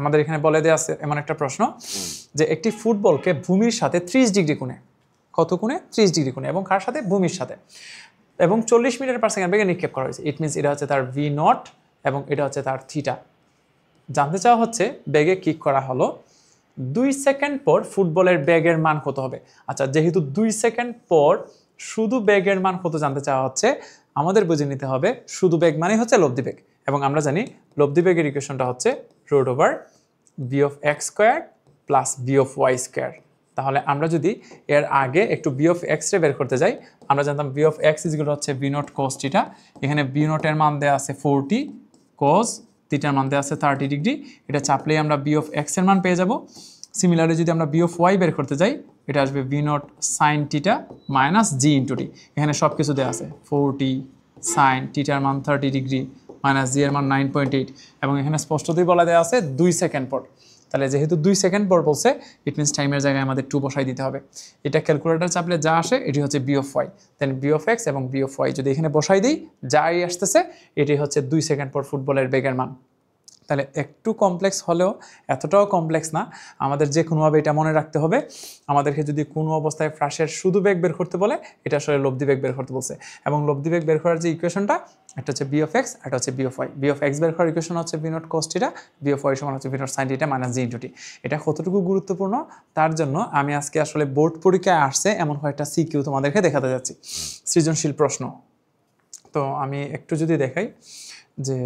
আমাদের এখানে বলে দেওয়া আছে এমন একটা প্রশ্ন যে একটি ফুটবলকে ভূমির সাথে 30 ডিগ্রি কোণে, কত কোণে? 30 ডিগ্রি কোণে, এবং কার সাথে? ভূমির সাথে, এবং 40 মিটার পার সেকেন্ড বেগে নিক্ষেপ করা হয়েছে। ইট মিনস এটা হচ্ছে তার ভি নট এবং এটা হচ্ছে তার থিটা। জানতে চাওয়া হচ্ছে বেগে কিক করা হলো, 2 সেকেন্ড পর ফুটবলের বেগের মান কত হবে। আচ্ছা, যেহেতু 2 সেকেন্ড পর শুধু বেগের মান কত জানতে চাওয়া হচ্ছে, আমাদের বুঝে নিতে হবে শুধু বেগ মানে হচ্ছে লব্ধি বেগ, এবং আমরা জানি লব্ধি বেগের ইকুয়েশনটা হচ্ছে root over B of x square plus B of Y square. তাহলে আমরা যদি এর আগে একটু বি অফ এক্স রে বের করতে যাই, আমরা জানতাম বি অফ এক্স ইজগুলো হচ্ছে বি নট কস থিটা, এখানে বি নটের মান দেওয়া আছে 40, কস থিটার মান দেওয়া আছে 30 ডিগ্রি, এটা চাপলেই আমরা বি অফ এক্স এর মান পেয়ে যাব। সিমিলারলি যদি আমরা বি অফ ওয়াই বের করতে যাই, এটা আসবে v naught sine theta minus g into t, এখানে সব কিছু দেওয়া আছে 40 সাইন থিটার মান 30 ডিগ্রি মাইনাস জি এর মান 9.8, এবং এখানে স্পষ্টতই বলা দেওয়া আছে 2 সেকেন্ড পর। তাহলে যেহেতু 2 সেকেন্ড পর বলছে, ইট মিনস টাইমের জায়গায় আমাদের 2 বসাই দিতে হবে। এটা ক্যালকুলেটর চাপলে যা আসে এটি হচ্ছে v of y, then v of x এবং বি অফ ওয়াই যদি এখানে বসাই দিই, যাই আসতেছে এটি হচ্ছে 2 সেকেন্ড পর ফুটবলের বেগের মান। তাহলে একটু কমপ্লেক্স হলেও এতটাও কমপ্লেক্স না, আমাদের যে কোনোভাবে এটা মনে রাখতে হবে। আমাদেরকে যদি কোনো অবস্থায় ফ্রাশের শুধু বেগ বের করতে বলে, এটা আসলে লব্ধি বেগ বের করতে বলছে, এবং লব্ধি বেগ বের করার যে ইকুয়েশনটা, একটা হচ্ছে বি অফ এক্স, একটা হচ্ছে v of Y. B of x বের করার ইকুয়েশন হচ্ছে v not cos theta, v of Y সমান হচ্ছে v not sine theta minus g into t. এটা কতটুকু গুরুত্বপূর্ণ তার জন্য আমি আজকে আসলে বোর্ড পরীক্ষায় আসছে এমন কয়েকটা সিকিউ তোমাদেরকে দেখাতে যাচ্ছি, সৃজনশীল প্রশ্ন। তো আমি একটু যদি দেখাই যে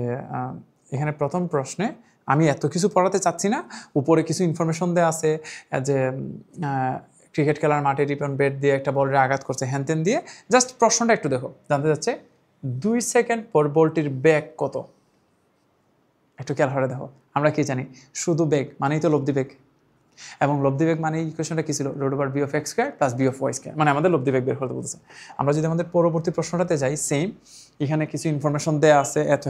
এখানে প্রথম প্রশ্নে আমি এত কিছু পড়াতে চাচ্ছি না, উপরে কিছু ইনফরমেশন দেওয়া আছে যে ক্রিকেট খেলার মাঠে রিপন ব্যাট দিয়ে একটা বলের আঘাত করছে হ্যানতেন দিয়ে, জাস্ট প্রশ্নটা একটু দেখো। জানতে যাচ্ছে 2 সেকেন্ড পর বলটির বেগ কত, একটু খেয়াল করে দেখো। আমরা কি জানি শুধু বেগ মানেই তো লব্ধি বেগ, এবং লব্ধি বেগ মানে ইকুয়েশনটা কি ছিল, root over B of x square plus B of y square, মানে আমাদের লব্ধি বেগ বের করতে বলতেছে। আমরা যদি আমাদের পরবর্তী প্রশ্নটাতে যাই, সেম এখানে কিছু ইনফরমেশন দেওয়া আছে, এত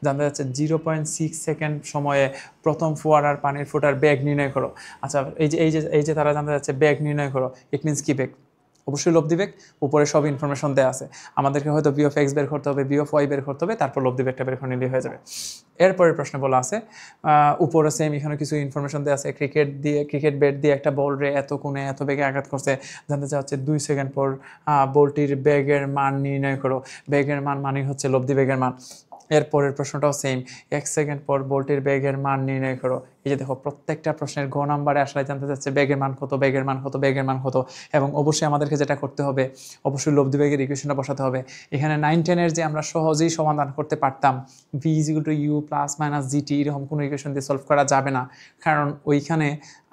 জানতে যাচ্ছে 0.6 সেকেন্ড সময়ে প্রথম ফোয়ারার পানির ফোটার বেগ নির্ণয় করো। আচ্ছা এই যে তারা জানতে যাচ্ছে বেগ নির্ণয় করো, ইট মিনস কি বেগ, অবশ্যই লব্ধি বেগ, উপরে সব ইনফরমেশন দেওয়া আছে, আমাদেরকে হয়তো বি অফ এক্স বের করতে হবে, বি অফ ওয়াই বের করতে হবে, তারপর লব্ধি বেগটা বের করে নিলেই হয়ে যাবে। এরপরের প্রশ্নে বলা আছে উপরে সেম এখানে কিছু ইনফরমেশন দেওয়া আছে, ক্রিকেট ব্যাট দিয়ে একটা বল রে এত কোণে এত বেগে আঘাত করছে, জানতে চাওয়া হচ্ছে 2 সেকেন্ড পর বলটির বেগের মান নির্ণয় করো। বেগের মান মানে হচ্ছে লব্ধি বেগের মান। এরপরের প্রশ্নটাও সেম, 1 সেকেন্ড পর বলটির বেগের মান নির্ণয় করো। এই যে দেখো প্রত্যেকটা প্রশ্নের গ নাম্বারে আসলে জানতে চাচ্ছে বেগের মান কত, বেগের মান কত, বেগের মান কত। এবং অবশ্যই আমাদেরকে যেটা করতে হবে, অবশ্যই লব্ধি বেগের ইকুয়েশনটা বসাতে হবে। এখানে 9-10 যে আমরা সহজেই সমাধান করতে পারতাম, v = u ± gt, এরকম কোনো ইকুয়েশন দিয়ে সলভ করা যাবে না, কারণ ওইখানে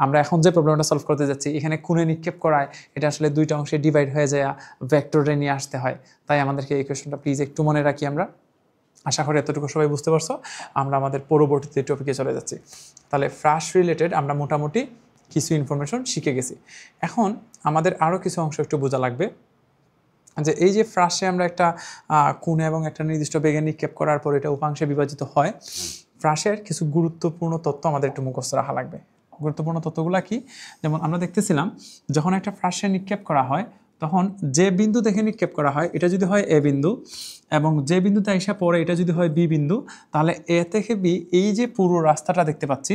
আমরা এখন যে প্রবলেমটা সলভ করতে যাচ্ছি এখানে কোণে নিক্ষেপ করায় এটা আসলে দুইটা অংশে ডিভাইড হয়ে যায়, ভেক্টরে নিয়ে আসতে হয়। তাই আমাদেরকে এই ইকুয়েশনটা প্লিজ একটু মনে রাখি আমরা। আশা করি এতটুকু সবাই বুঝতে পারছো। আমরা আমাদের পরবর্তী টপিকে চলে যাচ্ছি। তাহলে ফ্রাশ রিলেটেড আমরা মোটামুটি কিছু ইনফরমেশন শিখে গেছি। এখন আমাদের আরও কিছু অংশ একটু বোঝা লাগবে, যে এই যে ফ্রাশে আমরা একটা কোণ এবং একটা নির্দিষ্ট বেগে নিক্ষেপ করার পর এটা উপাংশে বিভাজিত হয়, ফ্রাশের কিছু গুরুত্বপূর্ণ তথ্য আমাদের একটু মুখস্থ রাখা লাগবে। গুরুত্বপূর্ণ তথ্যগুলো কি, যেমন আমরা দেখতেছিলাম যখন একটা ফ্রাশে নিক্ষেপ করা হয় তখন যে বিন্দু দেখে নিক্ষেপ করা হয় এটা যদি হয় এ বিন্দু, এবং যে বিন্দুতে এসে পড়ে এটা যদি হয় বি বিন্দু, তাহলে এ থেকে বি এই যে পুরো রাস্তাটা দেখতে পাচ্ছি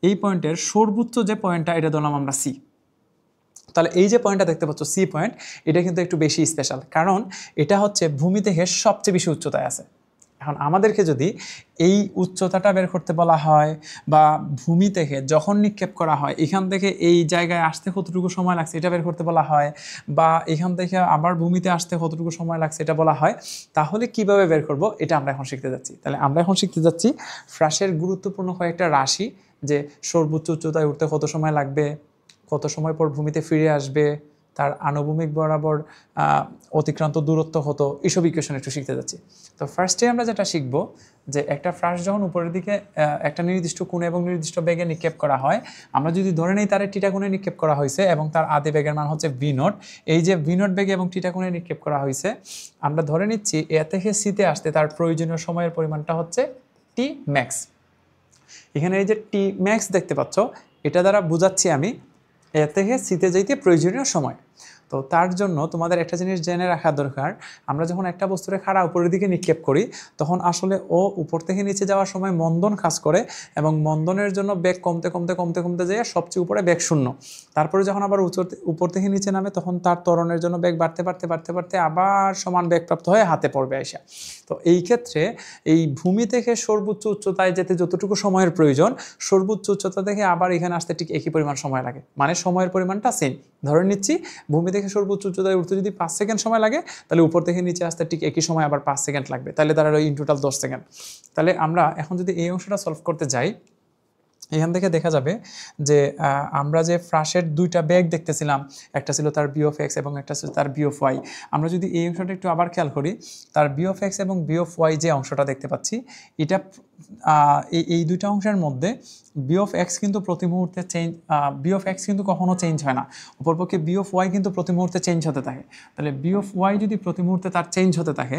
এই পয়েন্টের সর্বোচ্চ যে পয়েন্টটা এটা ধরলাম আমরা সি। তাহলে এই যে পয়েন্টটা দেখতে পাচ্ছ সি পয়েন্ট, এটা কিন্তু একটু বেশি স্পেশাল, কারণ এটা হচ্ছে ভূমি থেকে সবচেয়ে বেশি উচ্চতায় আছে। এখন আমাদেরকে যদি এই উচ্চতাটা বের করতে বলা হয়, বা ভূমি থেকে যখন নিক্ষেপ করা হয় এখান থেকে এই জায়গায় আসতে কতটুকু সময় লাগছে এটা বের করতে বলা হয়, বা এখান থেকে আবার ভূমিতে আসতে কতটুকু সময় লাগছে এটা বলা হয়, তাহলে কিভাবে বের করব এটা আমরা এখন শিখতে যাচ্ছি। তাহলে আমরা এখন শিখতে যাচ্ছি ফ্রাশের গুরুত্বপূর্ণ কয়েকটা রাশি, যে সর্বোচ্চ উচ্চতায় উঠতে কত সময় লাগবে, কত সময় পর ভূমিতে ফিরে আসবে, তার আনুভূমিক বরাবর অতিক্রান্ত দূরত্ব হতো, এইসব ইকুয়েশন একটু শিখতে যাচ্ছি। তো ফার্স্টে আমরা যেটা শিখবো, যে একটা ফ্রাশ যখন উপরের দিকে একটা নির্দিষ্ট কোণে এবং নির্দিষ্ট বেগে নিক্ষেপ করা হয়, আমরা যদি ধরে নেই তার টিটা কোণে নিক্ষেপ করা হয়েছে এবং তার আদি বেগের মান হচ্ছে v0, এই যে v0 বেগে এবং টিটা কোণে নিক্ষেপ করা হয়েছে, আমরা ধরে নিচ্ছি এ থেকে সিতে আসতে তার প্রয়োজনীয় সময়ের পরিমাণটা হচ্ছে টি ম্যাক্স। এখানে এই যে টি ম্যাক্স দেখতে পাচ্ছ, এটা দ্বারা বোঝাচ্ছি আমি এ থেকে সিতে যাইতে প্রয়োজনীয় সময়। তো তার জন্য তোমাদের একটা জিনিস জেনে রাখা দরকার, আমরা যখন একটা বস্তুরে খাড়া উপরের দিকে নিক্ষেপ করি তখন আসলে ও উপর থেকে নিচে যাওয়ার সময় মন্দন কাজ করে, এবং মন্দনের জন্য বেগ কমতে কমতে কমতে কমতে যায় সবচেয়ে উপরে বেগ শূন্য। তারপরে যখন আবার উপর থেকে নিচে নামে তখন তার ত্বরণের জন্য বেগ বাড়তে বাড়তে বাড়তে বাড়তে আবার সমান বেগপ্রাপ্ত হয়ে হাতে পড়বে আইসা। তো এই ক্ষেত্রে এই ভূমি থেকে সর্বোচ্চ উচ্চতায় যেতে যতটুকু সময়ের প্রয়োজন, সর্বোচ্চ উচ্চতা থেকে আবার এখানে আসতে ঠিক একই পরিমাণ সময় লাগে, মানে সময়ের পরিমাণটা সেম। ধরে নিচ্ছি ভূমি থেকে সর্বোচ্চ উচ্চতায় উঠতে যদি 5 সেকেন্ড সময় লাগে, তাহলে উপর থেকে নিচে আসতে ঠিক একই সময় আবার 5 সেকেন্ড লাগবে, তাহলে তারা ইন টোটাল 10 সেকেন্ড। তাহলে আমরা এখন যদি এই অংশটা সলভ করতে যাই, এখান থেকে দেখা যাবে যে আমরা যে ফ্রাশের দুইটা বেগ দেখতেছিলাম, একটা ছিল তার বি অফ এক্স এবং একটা ছিল তার বি অফ ওয়াই। আমরা যদি এই অংশটা একটু আবার খেয়াল করি, তার বি অফ এক্স এবং বি অফ ওয়াই যে অংশটা দেখতে পাচ্ছি, এটা এই দুইটা অংশের মধ্যে বি অফ এক্স কিন্তু প্রতি মুহূর্তে বি অফ এক্স কিন্তু কখনো চেঞ্জ হয় না, অপরপক্ষে বি অফ ওয়াই কিন্তু প্রতি মুহূর্তে চেঞ্জ হতে থাকে। তাহলে বি অফ ওয়াই যদি প্রতি মুহূর্তে তার চেঞ্জ হতে থাকে,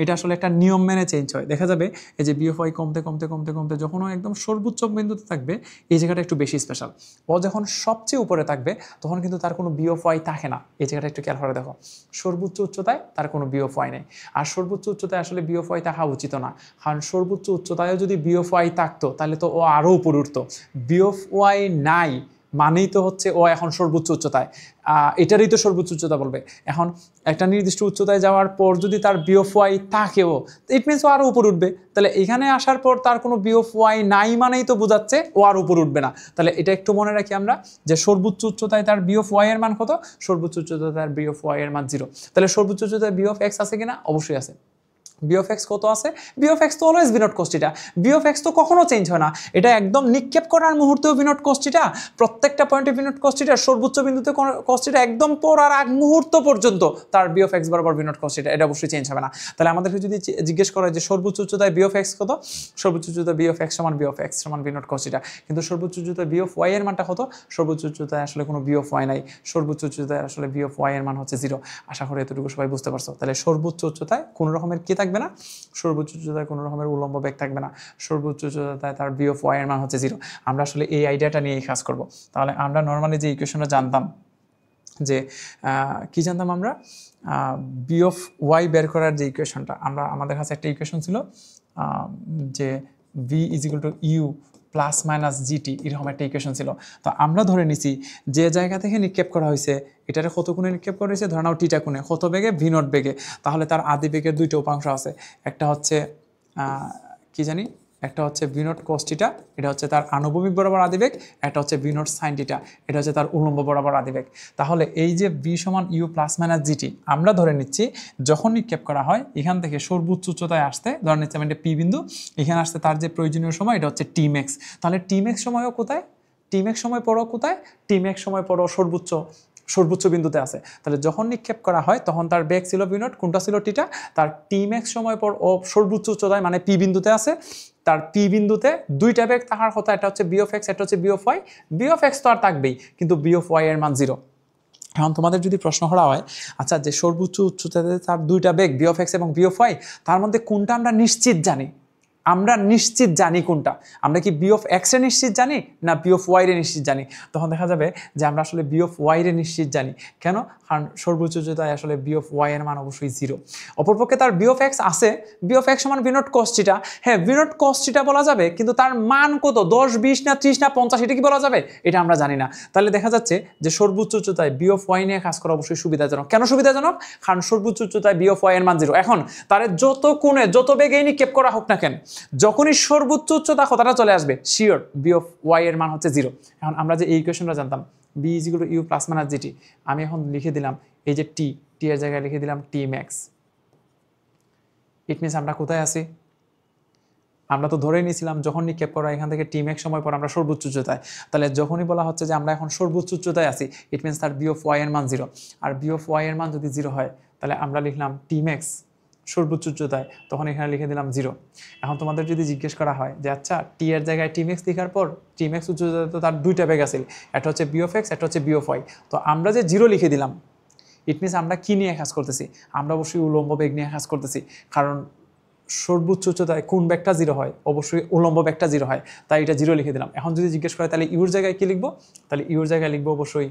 এটা আসলে একটা নিয়ম মেনে চেঞ্জ হয়। দেখা যাবে এই যে বি অফ ওয়াই কমতে কমতে কমতে কমতে যখন ও একদম সর্বোচ্চ বিন্দুতে থাকবে, এই জায়গাটা একটু বেশি স্পেশাল। ও যখন সবচেয়ে উপরে থাকবে তখন কিন্তু তার কোনো বি অফ ওয়াই থাকে না। এই জায়গাটা একটু খেয়াল করে দেখো, সর্বোচ্চ উচ্চতায় তার কোনো বি অফ ওয়াই নেই। আর সর্বোচ্চ উচ্চতায় আসলে বি অফ ওয়াই থাকা উচিত না, কারণ সর্বোচ্চ উচ্চতায়ও যদি বি অফ ওয়াই থাকতো তাহলে তো ও আরও উপরে উঠতো। বি অফ ওয়াই নাই মানেই তো হচ্ছে ও এখন সর্বোচ্চ উচ্চতায়, এটারই তো সর্বোচ্চ উচ্চতা বলবে। এখন একটা নির্দিষ্ট উচ্চতায় যাওয়ার পর যদি তার বি অফ ওয়াই থাকেও, ইট মিনস ও আরও উপরে উঠবে। তাহলে এখানে আসার পর তার কোনো বি অফ ওয়াই নাই মানেই তো বোঝাচ্ছে ও আর উপরে উঠবে না। তাহলে এটা একটু মনে রাখি আমরা, যে সর্বোচ্চ উচ্চতায় তার বি অফ ওয়াই এর মান কত, সর্বোচ্চ উচ্চতায় তার বি অফ ওয়াই এর মান 0। তাহলে সর্বোচ্চ উচ্চতায় বি অফ এক্স আছে কিনা, অবশ্যই আছে। বি অফ এক্স কত আছে, বি অফ এক্স তো always v not cos theta, v of x তো কখনো চেঞ্জ হয় না, এটা একদম নিক্ষেপ করার মুহূর্তেও ভি নট কস থিটা, প্রত্যেকটা পয়েন্টে ভি নট কস থিটা, সর্বোচ্চ বিন্দুতে কস থিটা, একদম পড়ার আগ মুহূর্ত পর্যন্ত তার বি অফ এক্স বরাবর ভি নট কস থিটা, এটা অবশ্যই চেঞ্জ হবে না। তাহলে আমাদেরকে যদি জিজ্ঞেস করা হয় যে সর্বোচ্চ উচ্চতায় বি অফ এক্স কত, সর্বোচ্চ উচ্চতায় বি অফ এক্স সমান ভি নট কস থিটা, কিন্তু সর্বোচ্চ উচ্চতায় বি অফ ওয়াই এর মানটা কত, সর্বোচ্চ উচ্চতায় আসলে কোনো বি অফ ওয়াই নাই, সর্বোচ্চ উচ্চতায় আসলে বি অফ ওয়াই এর মান হচ্ছে 0। আশা করি এতটুকু সবাই বুঝতে পারছো। তাহলে সর্বোচ্চ উচ্চতায় কোনো রকমের কি থাকবে না, সর্বোচ্চ উচ্চতায় কোনো রকমের উলম্ব বেগ থাকবে না, সর্বোচ্চ উচ্চতায় তার বি অফ ওয়াই এর মান হচ্ছে 0। আমরা আসলে এই আইডিয়াটা নিয়েই কাজ করব। তাহলে আমরা নর্মালি যে ইকুয়েশনটা জানতাম, যে কি জানতাম আমরা, বি অফ ওয়াই বের করার যে ইকুয়েশনটা, আমরা আমাদের কাছে একটা ইকুয়েশন ছিল যে v is equal to u plus minus g t, এরকম একটা ইকুয়েশন ছিল। তো আমরা ধরে নিছি যে জায়গা থেকে নিক্ষেপ করা হয়েছে এটারে কত কোণে নিক্ষেপ করা হয়েছে, ধরে নাও টিটা কোণে, কত বেগে, ভি নট বেগে। তাহলে তার আদি বেগের দুইটা উপাংশ আছে, একটা হচ্ছে কি জানি, একটা হচ্ছে ভি নট কস থিটা, এটা হচ্ছে তার আনুভূমিক বরাবর আদিবেগ, একটা হচ্ছে ভি নট সাইন থিটা, এটা হচ্ছে তার উলম্ব বরাবর আদিবেগ। তাহলে এই যে ভি সমান ইউ প্লাস মাইনাস জিটি, আমরা ধরে নিচ্ছি যখন নিক্ষেপ করা হয় এখান থেকে সর্বোচ্চ উচ্চতায় আসতে, ধরে নিচ্ছি আমি এটা পি বিন্দু, এখানে আসতে তার যে প্রয়োজনীয় সময় এটা হচ্ছে টি ম্যাক্স। তাহলে টি ম্যাক্স সময়ও কোথায়, টি ম্যাক্স সময় পড়ো কোথায়, টি ম্যাক্স সময় পড়ো সর্বোচ্চ বিন্দুতে আছে। তাহলে যখন নিক্ষেপ করা হয় তখন তার বেগ ছিল ভি নট, কোনটা ছিল টিটা, তার টি ম্যাক্স সময় পর ও সর্বোচ্চ উচ্চতায় মানে পি বিন্দুতে আছে, তার পি বিন্দুতে দুইটা বেগ থাকার কথা, একটা হচ্ছে বি অফ এক্স, একটা হচ্ছে v of Y. B of x তো আর থাকবেই, কিন্তু বি অফ ওয়াই এর মান 0। এখন তোমাদের যদি প্রশ্ন করা হয়, আচ্ছা যে সর্বোচ্চ উচ্চতাতে তার দুইটা বেগ বি অফ এক্স এবং বি অফ ওয়াই, তার মধ্যে কোনটা আমরা নিশ্চিত জানি, আমরা নিশ্চিত জানি কোনটা, আমরা কি বি অফ এক্স এর নিশ্চিত জানি না বি অফ ওয়াই এর নিশ্চিত জানি? তখন দেখা যাবে যে আমরা আসলে বি অফ ওয়াই এর নিশ্চিত জানি। কেন? কারণ সর্বোচ্চ উচ্চতায় আসলে বি অফ ওয়াই এর মান অবশ্যই 0। অপরপক্ষে তার বি অফ এক্স আছে, বি অফ এক্স সমান ভি নট কস থিটা, হ্যাঁ ভি নট কস থিটা বলা যাবে, কিন্তু তার মান কত, 10, 20 না 30 না 50, এটা কি বলা যাবে? এটা আমরা জানি না। তাহলে দেখা যাচ্ছে যে সর্বোচ্চ উচ্চতায় বি অফ ওয়াই নিয়ে কাজ করা অবশ্যই সুবিধাজনক। কেন সুবিধাজনক? কারণ সর্বোচ্চ উচ্চতায় বি অফ ওয়াই এর মান 0। এখন তারে যত কোণে যত বেগেই নিক্ষেপ করা হোক না কেন, যখনই সর্বোচ্চ উচ্চতা কথাটা চলে আসবে, শিওর বি অফ ওয়াই এর মান হচ্ছে 0। এখন আমরা যে এই ইকুয়েশনটা জানতাম v is equal to u plus minus g t, আমি এখন লিখে দিলাম এই যে টি এর জায়গায় লিখে দিলাম টি ম্যাক্স। ইট মিনস আমরা কোথায় আছি, আমরা তো ধরেই নিয়েছিলাম যখন নিক্ষেপ করা এখান থেকে টি ম্যাক্স সময় পর আমরা সর্বোচ্চ উচ্চতায়। তাহলে যখনই বলা হচ্ছে যে আমরা এখন সর্বোচ্চ উচ্চতায় আছি, ইট মিনস তার বি অফ ওয়াই এর মান 0। আর বি অফ ওয়াই এর মান যদি 0 হয় তাহলে আমরা লিখলাম টি ম্যাক্স সর্বোচ্চ উচ্চতায়, তখন এখানে লিখে দিলাম 0। এখন তোমাদের যদি জিজ্ঞেস করা হয় যে আচ্ছা টি এর জায়গায় টি ম্যাক্স লেখার পর টি ম্যাক্স উচ্চতায় তো তার দুইটা বেগ আছে, একটা হচ্ছে বি অফ এক্স, একটা হচ্ছে বি অফ ওয়াই। তো আমরা যে 0 লিখে দিলাম, ইট মিনস আমরা কি নিয়ে কাজ করতেছি, আমরা অবশ্যই উলম্ব বেগ নিয়ে কাজ করতেছি। কারণ সর্বোচ্চ উচ্চতায় কোন বেগটা 0 হয়, অবশ্যই উলম্ব বেগটা 0 হয়, তাই এটা 0 লিখে দিলাম। এখন যদি জিজ্ঞেস করে তাহলে ইউর জায়গায় কি লিখবো, তাহলে ইউর জায়গায় লিখবো অবশ্যই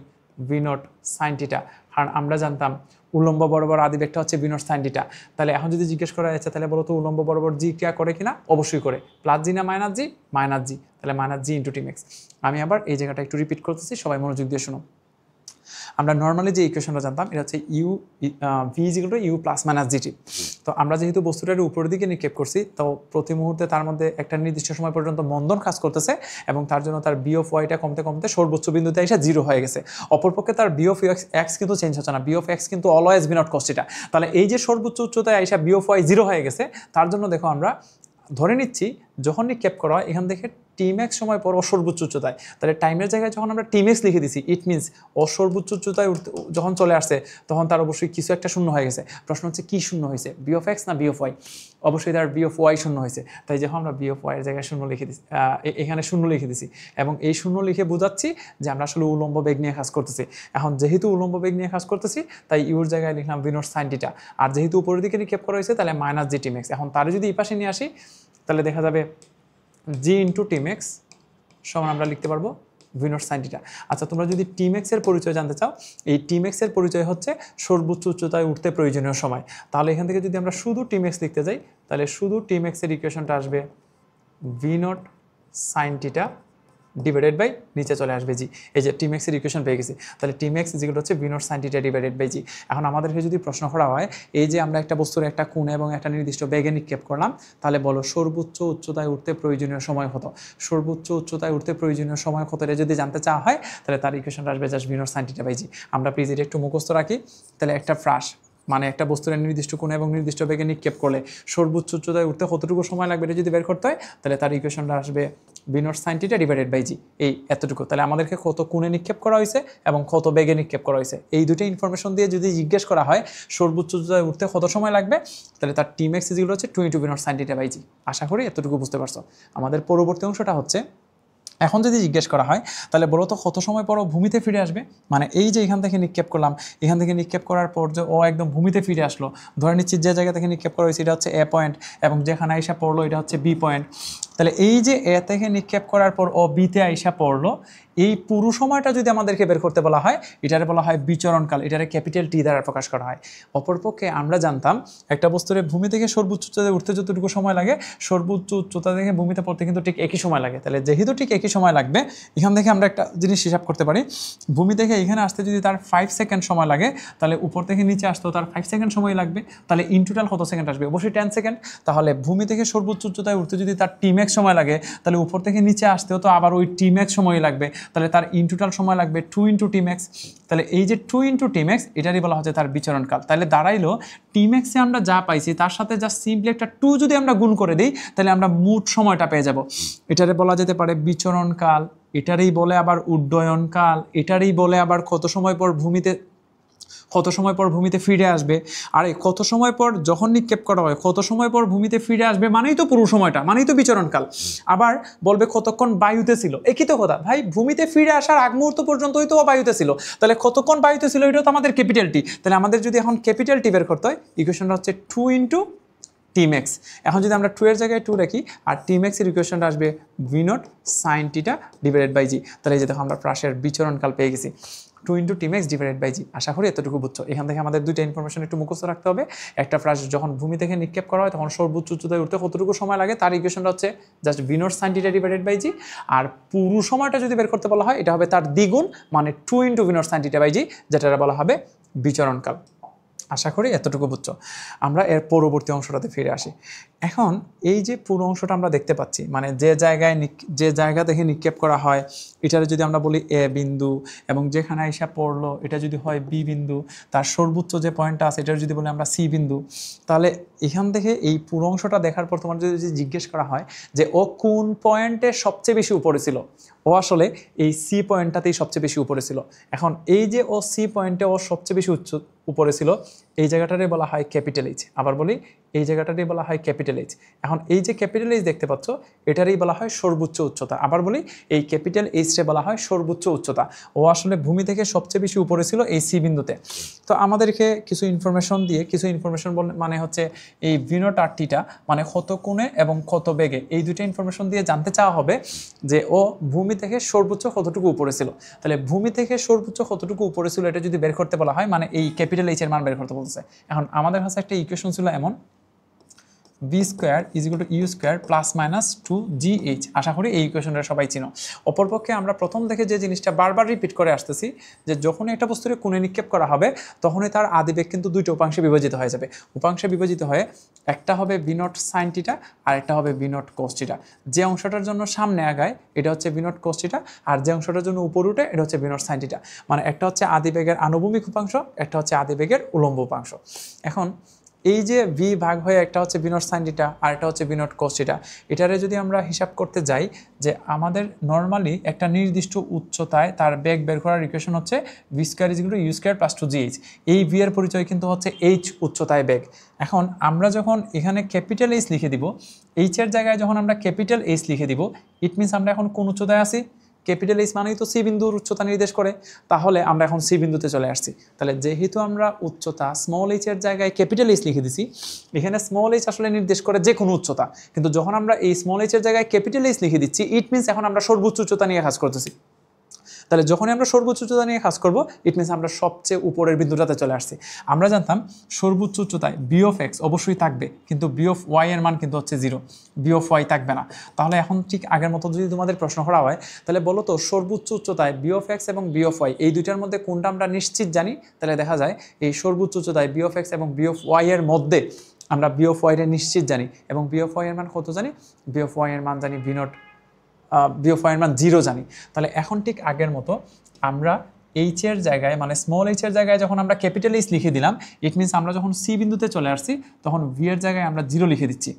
ভি নট সাইন থিটা, কারণ আমরা জানতাম উলম্ব বরাবর আদি বেগটা হচ্ছে ভি নট সাইন থিটা। তাহলে এখন যদি জিজ্ঞেস করা যাচ্ছে তাহলে বলো তো উলম্ব বরাবর জি ক্রিয়া করে কিনা, অবশ্যই করে, প্লাস জি না মাইনাস জি, মাইনাস জি, তাহলে মাইনাস জি ইন্টু টি ম্যাক্স। আমি আবার এই জায়গাটা একটু রিপিট করতেছি, সবাই মনোযোগ দিয়ে শুনো। আমরা নর্মালি যে ইকুয়েশনটা জানতাম এটা হচ্ছে u v is equal to u plus minus g t. তো আমরা যেহেতু বস্তুটার উপরের দিকে নিক্ষেপ করছি, তো প্রতি মুহূর্তে তার মধ্যে একটা নির্দিষ্ট সময় পর্যন্ত মন্দন কাজ করতেছে, এবং তার জন্য তার বি অফ ওয়াইটা কমতে কমতে সর্বোচ্চ বিন্দুতে এসে 0 হয়ে গেছে। অপরপক্ষে তার বি অফ এক্স কিন্তু চেঞ্জ হচ্ছে না, বি অফ এক্স কিন্তু always v not cos theta. তাহলে এই যে সর্বোচ্চ উচ্চতায় এসে বি অফ ওয়াই 0 হয়ে গেছে, তার জন্য দেখো আমরা ধরে নিচ্ছি যখন নিক্ষেপ করা হয় এখান থেকে টি ম্যাক্স সময় পর অসর্বোচ্চ উচ্চতায়, তাহলে টাইমের জায়গায় যখন আমরা টি ম্যাক্স লিখে দিছি, ইট মিনস অসর্বোচ্চ উচ্চতায় যখন চলে আসছে তখন তার অবশ্যই কিছু একটা শূন্য হয়ে গেছে। প্রশ্ন হচ্ছে কি শূন্য হয়েছে, বি অফ এক্স না বি অফ ওয়াই? অবশ্যই তার বি অফ ওয়াই শূন্য হয়েছে, তাই যখন আমরা বি অফ ওয়াই এর জায়গায় শূন্য লিখে দিচ্ছি, এখানে শূন্য লিখে দিছি, এবং এই শূন্য লিখে বোঝাচ্ছি যে আমরা আসলে উলম্ব বেগ নিয়ে কাজ করতেছি। এখন যেহেতু উলম্ব বেগ নিয়ে কাজ করতেছি, তাই ইউর জায়গায় লিখলাম ভি নট সাইন থিটা, আর যেহেতু উপরের দিকে নিক্ষেপ করা হয়েছে তাহলে মাইনাস জি টি ম্যাক্স। এখন তার যদি এই পাশে নিয়ে আসি তাহলে দেখা যাবে জি ইন্টু টি ম্যাক্স সমান আমরা লিখতে পারবো ভি নট সাইন থিটা। আচ্ছা তোমরা যদি টি ম্যাক্সের পরিচয় জানতে চাও, এই টি ম্যাক্সের পরিচয় হচ্ছে সর্বোচ্চ উচ্চতায় উঠতে প্রয়োজনীয় সময়। তাহলে এখান থেকে যদি আমরা শুধু টি ম্যাক্স লিখতে যাই, তাহলে শুধু টি ম্যাক্সের ইকুয়েশনটা আসবে V naught sine theta divided by নিচে চলে আসবে জি। এই যে টি ম্যাক্সের ইকুয়েশন পেয়ে গেছি, তাহলে টি ম্যাক্স যেগুলো হচ্ছে v not sine theta divided by g. এখন আমাদেরকে যদি প্রশ্ন করা হয় এই যে আমরা একটা বস্তুর একটা কোণ এবং একটা নির্দিষ্ট বেগে নিক্ষেপ করলাম, তাহলে বলো সর্বোচ্চ উচ্চতায় উঠতে প্রয়োজনীয় সময় কত, সর্বোচ্চ উচ্চতায় উঠতে প্রয়োজনীয় সময় কত, এটা যদি জানতে চাওয়া হয় তাহলে তার ইকুয়েশনটা আসবে just v not sine theta by g. আমরা প্লিজ এটা একটু মুখস্থ রাখি। তাহলে একটা ফ্রাস মানে একটা বস্তুর নির্দিষ্ট কোণে এবং নির্দিষ্ট বেগে নিক্ষেপ করলে সর্বোচ্চ উচ্চতায় উঠতে কতটুকু সময় লাগবে এটা যদি বের করতে হয় তাহলে তার ইকুয়েশনটা আসবে V naught sine theta divided by g, এই এতটুকু। তাহলে আমাদেরকে কত কোণে নিক্ষেপ করা হয়েছে এবং কত বেগে নিক্ষেপ করা হয়েছে এই দুটো ইনফরমেশন দিয়ে যদি জিজ্ঞেস করা হয় সর্বোচ্চ উচ্চতায় উঠতে কত সময় লাগবে তাহলে তার টি ম্যাক্স ইকুয়াল হচ্ছে 2 × v not sine theta by g. আশা করি এতটুকু বুঝতে পারছো। আমাদের পরবর্তী অংশটা হচ্ছে এখন যদি জিজ্ঞেস করা হয় তাহলে বলো তো কত সময় পর ভূমিতে ফিরে আসবে। মানে এই যে এখান থেকে নিক্ষেপ করলাম, এখান থেকে নিক্ষেপ করার পর যে ও একদম ভূমিতে ফিরে আসলো, ধরে নিচ্ছি যে জায়গা থেকে নিক্ষেপ করা হয়েছে এটা হচ্ছে এ পয়েন্ট এবং যেখানে আইসা পড়লো এটা হচ্ছে বি পয়েন্ট। তাহলে এই যে এ থেকে নিক্ষেপ করার পর ও বিতে আইসা পড়লো, এই পুরো সময়টা যদি আমাদেরকে বের করতে বলা হয় এটারে বলা হয় বিচরণকাল, এটারে ক্যাপিটাল টি দ্বারা প্রকাশ করা হয়। অপরপক্ষে আমরা জানতাম একটা বস্তুর ভূমি থেকে সর্বোচ্চ উচ্চতায় উঠতে যতটুকু সময় লাগে সর্বোচ্চ উচ্চতা থেকে ভূমিতে পড়তে কিন্তু ঠিক একই সময় লাগে। তাহলে যেহেতু ঠিক একই সময় লাগবে এখান থেকে আমরা একটা জিনিস হিসাব করতে পারি, ভূমি থেকে এখানে আসতে যদি তার 5 সেকেন্ড সময় লাগে তাহলে উপর থেকে নিচে আসতেও তার 5 সেকেন্ড সময় লাগবে। তাহলে ইন টোটাল কত সেকেন্ড আসবে? অবশ্যই 10 সেকেন্ড। তাহলে ভূমি থেকে সর্বোচ্চ উচ্চতায় উঠতে যদি তার টি ম্যাক্স সময় লাগে তাহলে উপর থেকে নিচে আসতেও তো আবার ওই টি ম্যাক্স সময় লাগবে। তাহলে তার ইন টোটাল সময় লাগবে 2 × টি ম্যাক্স। তাহলে এই যে 2 × টি ম্যাক্স এটারই বলা হচ্ছে তার বিচরণকাল। তাহলে দাঁড়াইলো টি ম্যাক্সে আমরা যা পাইছি তার সাথে যা সিম্পলি একটা 2 যদি আমরা গুণ করে দিই তাহলে আমরা মোট সময়টা পেয়ে যাব। এটারে বলা যেতে পারে বিচরণকাল, এটারই বলে আবার উড্ডয়নকাল, এটারই বলে আবার কত সময় পর ভূমিতে ফিরে আসবে। আর এই কত সময় পর যখন নিক্ষেপ করা হয় কত সময় পর ভূমিতে ফিরে আসবে মানেই তো পুরো সময়টা, মানেই তো বিচরণকাল। আবার বলবে কতক্ষণ বায়ুতে ছিল, একই তো কথা ভাই, ভূমিতে ফিরে আসার আগ মুহূর্ত পর্যন্তই তো বায়ুতে ছিল, তাহলে কতক্ষণ বায়ুতে ছিল এটাও তো আমাদের ক্যাপিটাল টি। তাহলে আমাদের যদি এখন ক্যাপিটাল টি বের করতে হয় ইকুয়েশনটা হচ্ছে 2 × টি ম্যাক্স। এখন যদি আমরা 2 এর জায়গায় 2 রাখি আর টি ম্যাক্সের ইকুয়েশনটা আসবে V naught sine theta divided by g. তাহলে এই যে দেখো আমরা প্রাসের বিচরণকাল পেয়ে গেছি 2 × টি ম্যাক্স ডিভাইডেড বাই জি। আশা করি এতটুকু বুঝছো। এখান থেকে আমাদের দুইটা ইনফরমেশন একটু মুখস্থ রাখতে হবে। একটা প্রাস যখন ভূমি থেকে নিক্ষেপ করা হয় তখন সর্বোচ্চ উচ্চতায় উঠতে কতটুকু সময় লাগে তার ইকুয়েশনটা হচ্ছে just v not sine theta divided by g. আর পুরো সময়টা যদি বের করতে বলা হয় এটা হবে তার দ্বিগুণ, মানে 2 × v not sine theta by g, যেটা বলা হবে বিচরণকাল। আশা করি এতটুকু বুঝছো। আমরা এর পরবর্তী অংশটাতে ফিরে আসি। এখন এই যে পুরো অংশটা আমরা দেখতে পাচ্ছি, মানে যে জায়গা থেকে নিক্ষেপ করা হয় এটার যদি আমরা বলি এ বিন্দু এবং যেখানে আইসা পড়লো এটা যদি হয় বি বিন্দু, তার সর্বোচ্চ যে পয়েন্টটা আছে এটার যদি বলি আমরা সি বিন্দু, তাহলে এখান থেকে এই পুরো অংশটা দেখার পর তোমার যদি জিজ্ঞেস করা হয় যে ও কোন পয়েন্টে সবচেয়ে বেশি উপরে ছিল, ও আসলে এই সি পয়েন্টটাতেই সবচেয়ে বেশি উপরে ছিল। এখন এই যে ও সি পয়েন্টে ও সবচেয়ে বেশি উপরে ছিল এই জায়গাটারই বলা হয় ক্যাপিটাল এইচ। আবার বলি এই জায়গাটারই বলা হয় ক্যাপিটাল এইচ। এখন এই যে ক্যাপিটাল এইচ দেখতে পাচ্ছ এটারই বলা হয় সর্বোচ্চ উচ্চতা। আবার বলি এই ক্যাপিটাল এইচরে বলা হয় সর্বোচ্চ উচ্চতা। ও আসলে ভূমি থেকে সবচেয়ে বেশি উপরে ছিল এই সি বিন্দুতে। তো আমাদেরকে কিছু ইনফরমেশন দিয়ে মানে হচ্ছে এই ভি নট আর টিটা মানে কত কোণে এবং কত বেগে, এই দুইটা ইনফরমেশন দিয়ে জানতে চাওয়া হবে যে ও ভূমি থেকে সর্বোচ্চ কতটুকু উপরে ছিল। তাহলে ভূমি থেকে সর্বোচ্চ কতটুকু উপরে ছিল এটা যদি বের করতে বলা হয় মানে এই ক্যাপিটাল এইচ এর মান বের করতে বলছে। এখন আমাদের কাছে একটা ইকুয়েশন ছিল এমন v² = u² ± 2gh। আশা করি এই ইকুয়েশনটা সবাই চিনো। অপরপক্ষে আমরা প্রথম থেকে যে জিনিসটা বারবার রিপিট করে আসতেছি যে যখনই একটা বস্তুর কোণে নিক্ষেপ করা হবে তখনই তার আদিবেগ কিন্তু দুইটা উপাংশে বিভাজিত হয়ে যাবে। উপাংশে বিভাজিত হয়ে একটা হবে ভি নট সাইন থিটা আর একটা হবে ভি নট কোস থিটা। যে অংশটার জন্য সামনে আগায় এটা হচ্ছে ভি নট কোস থিটা আর যে অংশটার জন্য উপর উঠে এটা হচ্ছে ভি নট সাইন থিটা। মানে একটা হচ্ছে আদিবেগের আনুভূমিক উপাংশ, একটা হচ্ছে আদিবেগের উলম্ব উপাংশ। এখন এই যে ভি ভাগ হয়ে একটা হচ্ছে ভি নট সাইন থিটা আর একটা হচ্ছে ভি নট কোস থিটা, এটারে যদি আমরা হিসাব করতে যাই যে আমাদের নর্মালি একটা নির্দিষ্ট উচ্চতায় তার বেগ বের করার ইকুয়েশন হচ্ছে v² = u² + 2gh। এই ভি এর পরিচয় কিন্তু হচ্ছে এইচ উচ্চতায় বেগ। এখন আমরা যখন এখানে ক্যাপিটাল এইচ লিখে দিব, এইচ এর জায়গায় যখন আমরা ক্যাপিটাল এইচ লিখে দিব ইট মিনস আমরা এখন কোন উচ্চতায় আছি? ক্যাপিটাল এইচ মানেই তো সি বিন্দুর উচ্চতা নির্দেশ করে, তাহলে আমরা এখন সি বিন্দুতে চলে আসছি। তাহলে যেহেতু আমরা উচ্চতা স্মল এইচ এর জায়গায় ক্যাপিটাল এইচ লিখে দিছি, এখানে স্মল এইচ আসলে নির্দেশ করে যে কোনো উচ্চতা, কিন্তু যখন আমরা এই স্মল এইচ এর জায়গায় ক্যাপিটাল এইচ লিখে দিচ্ছি ইট মিনস এখন আমরা সর্বোচ্চ উচ্চতা নিয়ে কাজ করতেছি। তাহলে যখনই আমরা সর্বোচ্চ উচ্চতা নিয়ে কাজ করব ইট মিনস আমরা সবচেয়ে উপরের বিন্দুটাতে চলে আসছি। আমরা জানতাম সর্বোচ্চ উচ্চতায় বি অফ এক্স অবশ্যই থাকবে, কিন্তু বি অফ ওয়াই এর মান কিন্তু হচ্ছে 0, বি অফ ওয়াই থাকবে না। তাহলে এখন ঠিক আগের মতো যদি তোমাদের প্রশ্ন করা হয় তাহলে বলো তো সর্বোচ্চ উচ্চতায় বি অফ এক্স এবং বি অফ ওয়াই এই দুইটার মধ্যে কোনটা আমরা নিশ্চিত জানি? তাহলে দেখা যায় এই সর্বোচ্চ উচ্চতায় বি অফ এক্স এবং বি অফ ওয়াই এর মধ্যে আমরা বি অফ ওয়াই এর নিশ্চিত জানি এবং বি অফ ওয়াই এর মান কত জানি? বি অফ ওয়াই এর মান জানি বি অফ ওয়াই এর মান 0 জানি। তাহলে এখন ঠিক আগের মতো আমরা এইচ এর জায়গায় মানে স্মল এইচ এর জায়গায় যখন আমরা ক্যাপিটাল এইচ লিখে দিলাম, ইট মিনস আমরা যখন সি বিন্দুতে চলে আসছি তখন ভি এর জায়গায় আমরা 0 লিখে দিচ্ছি।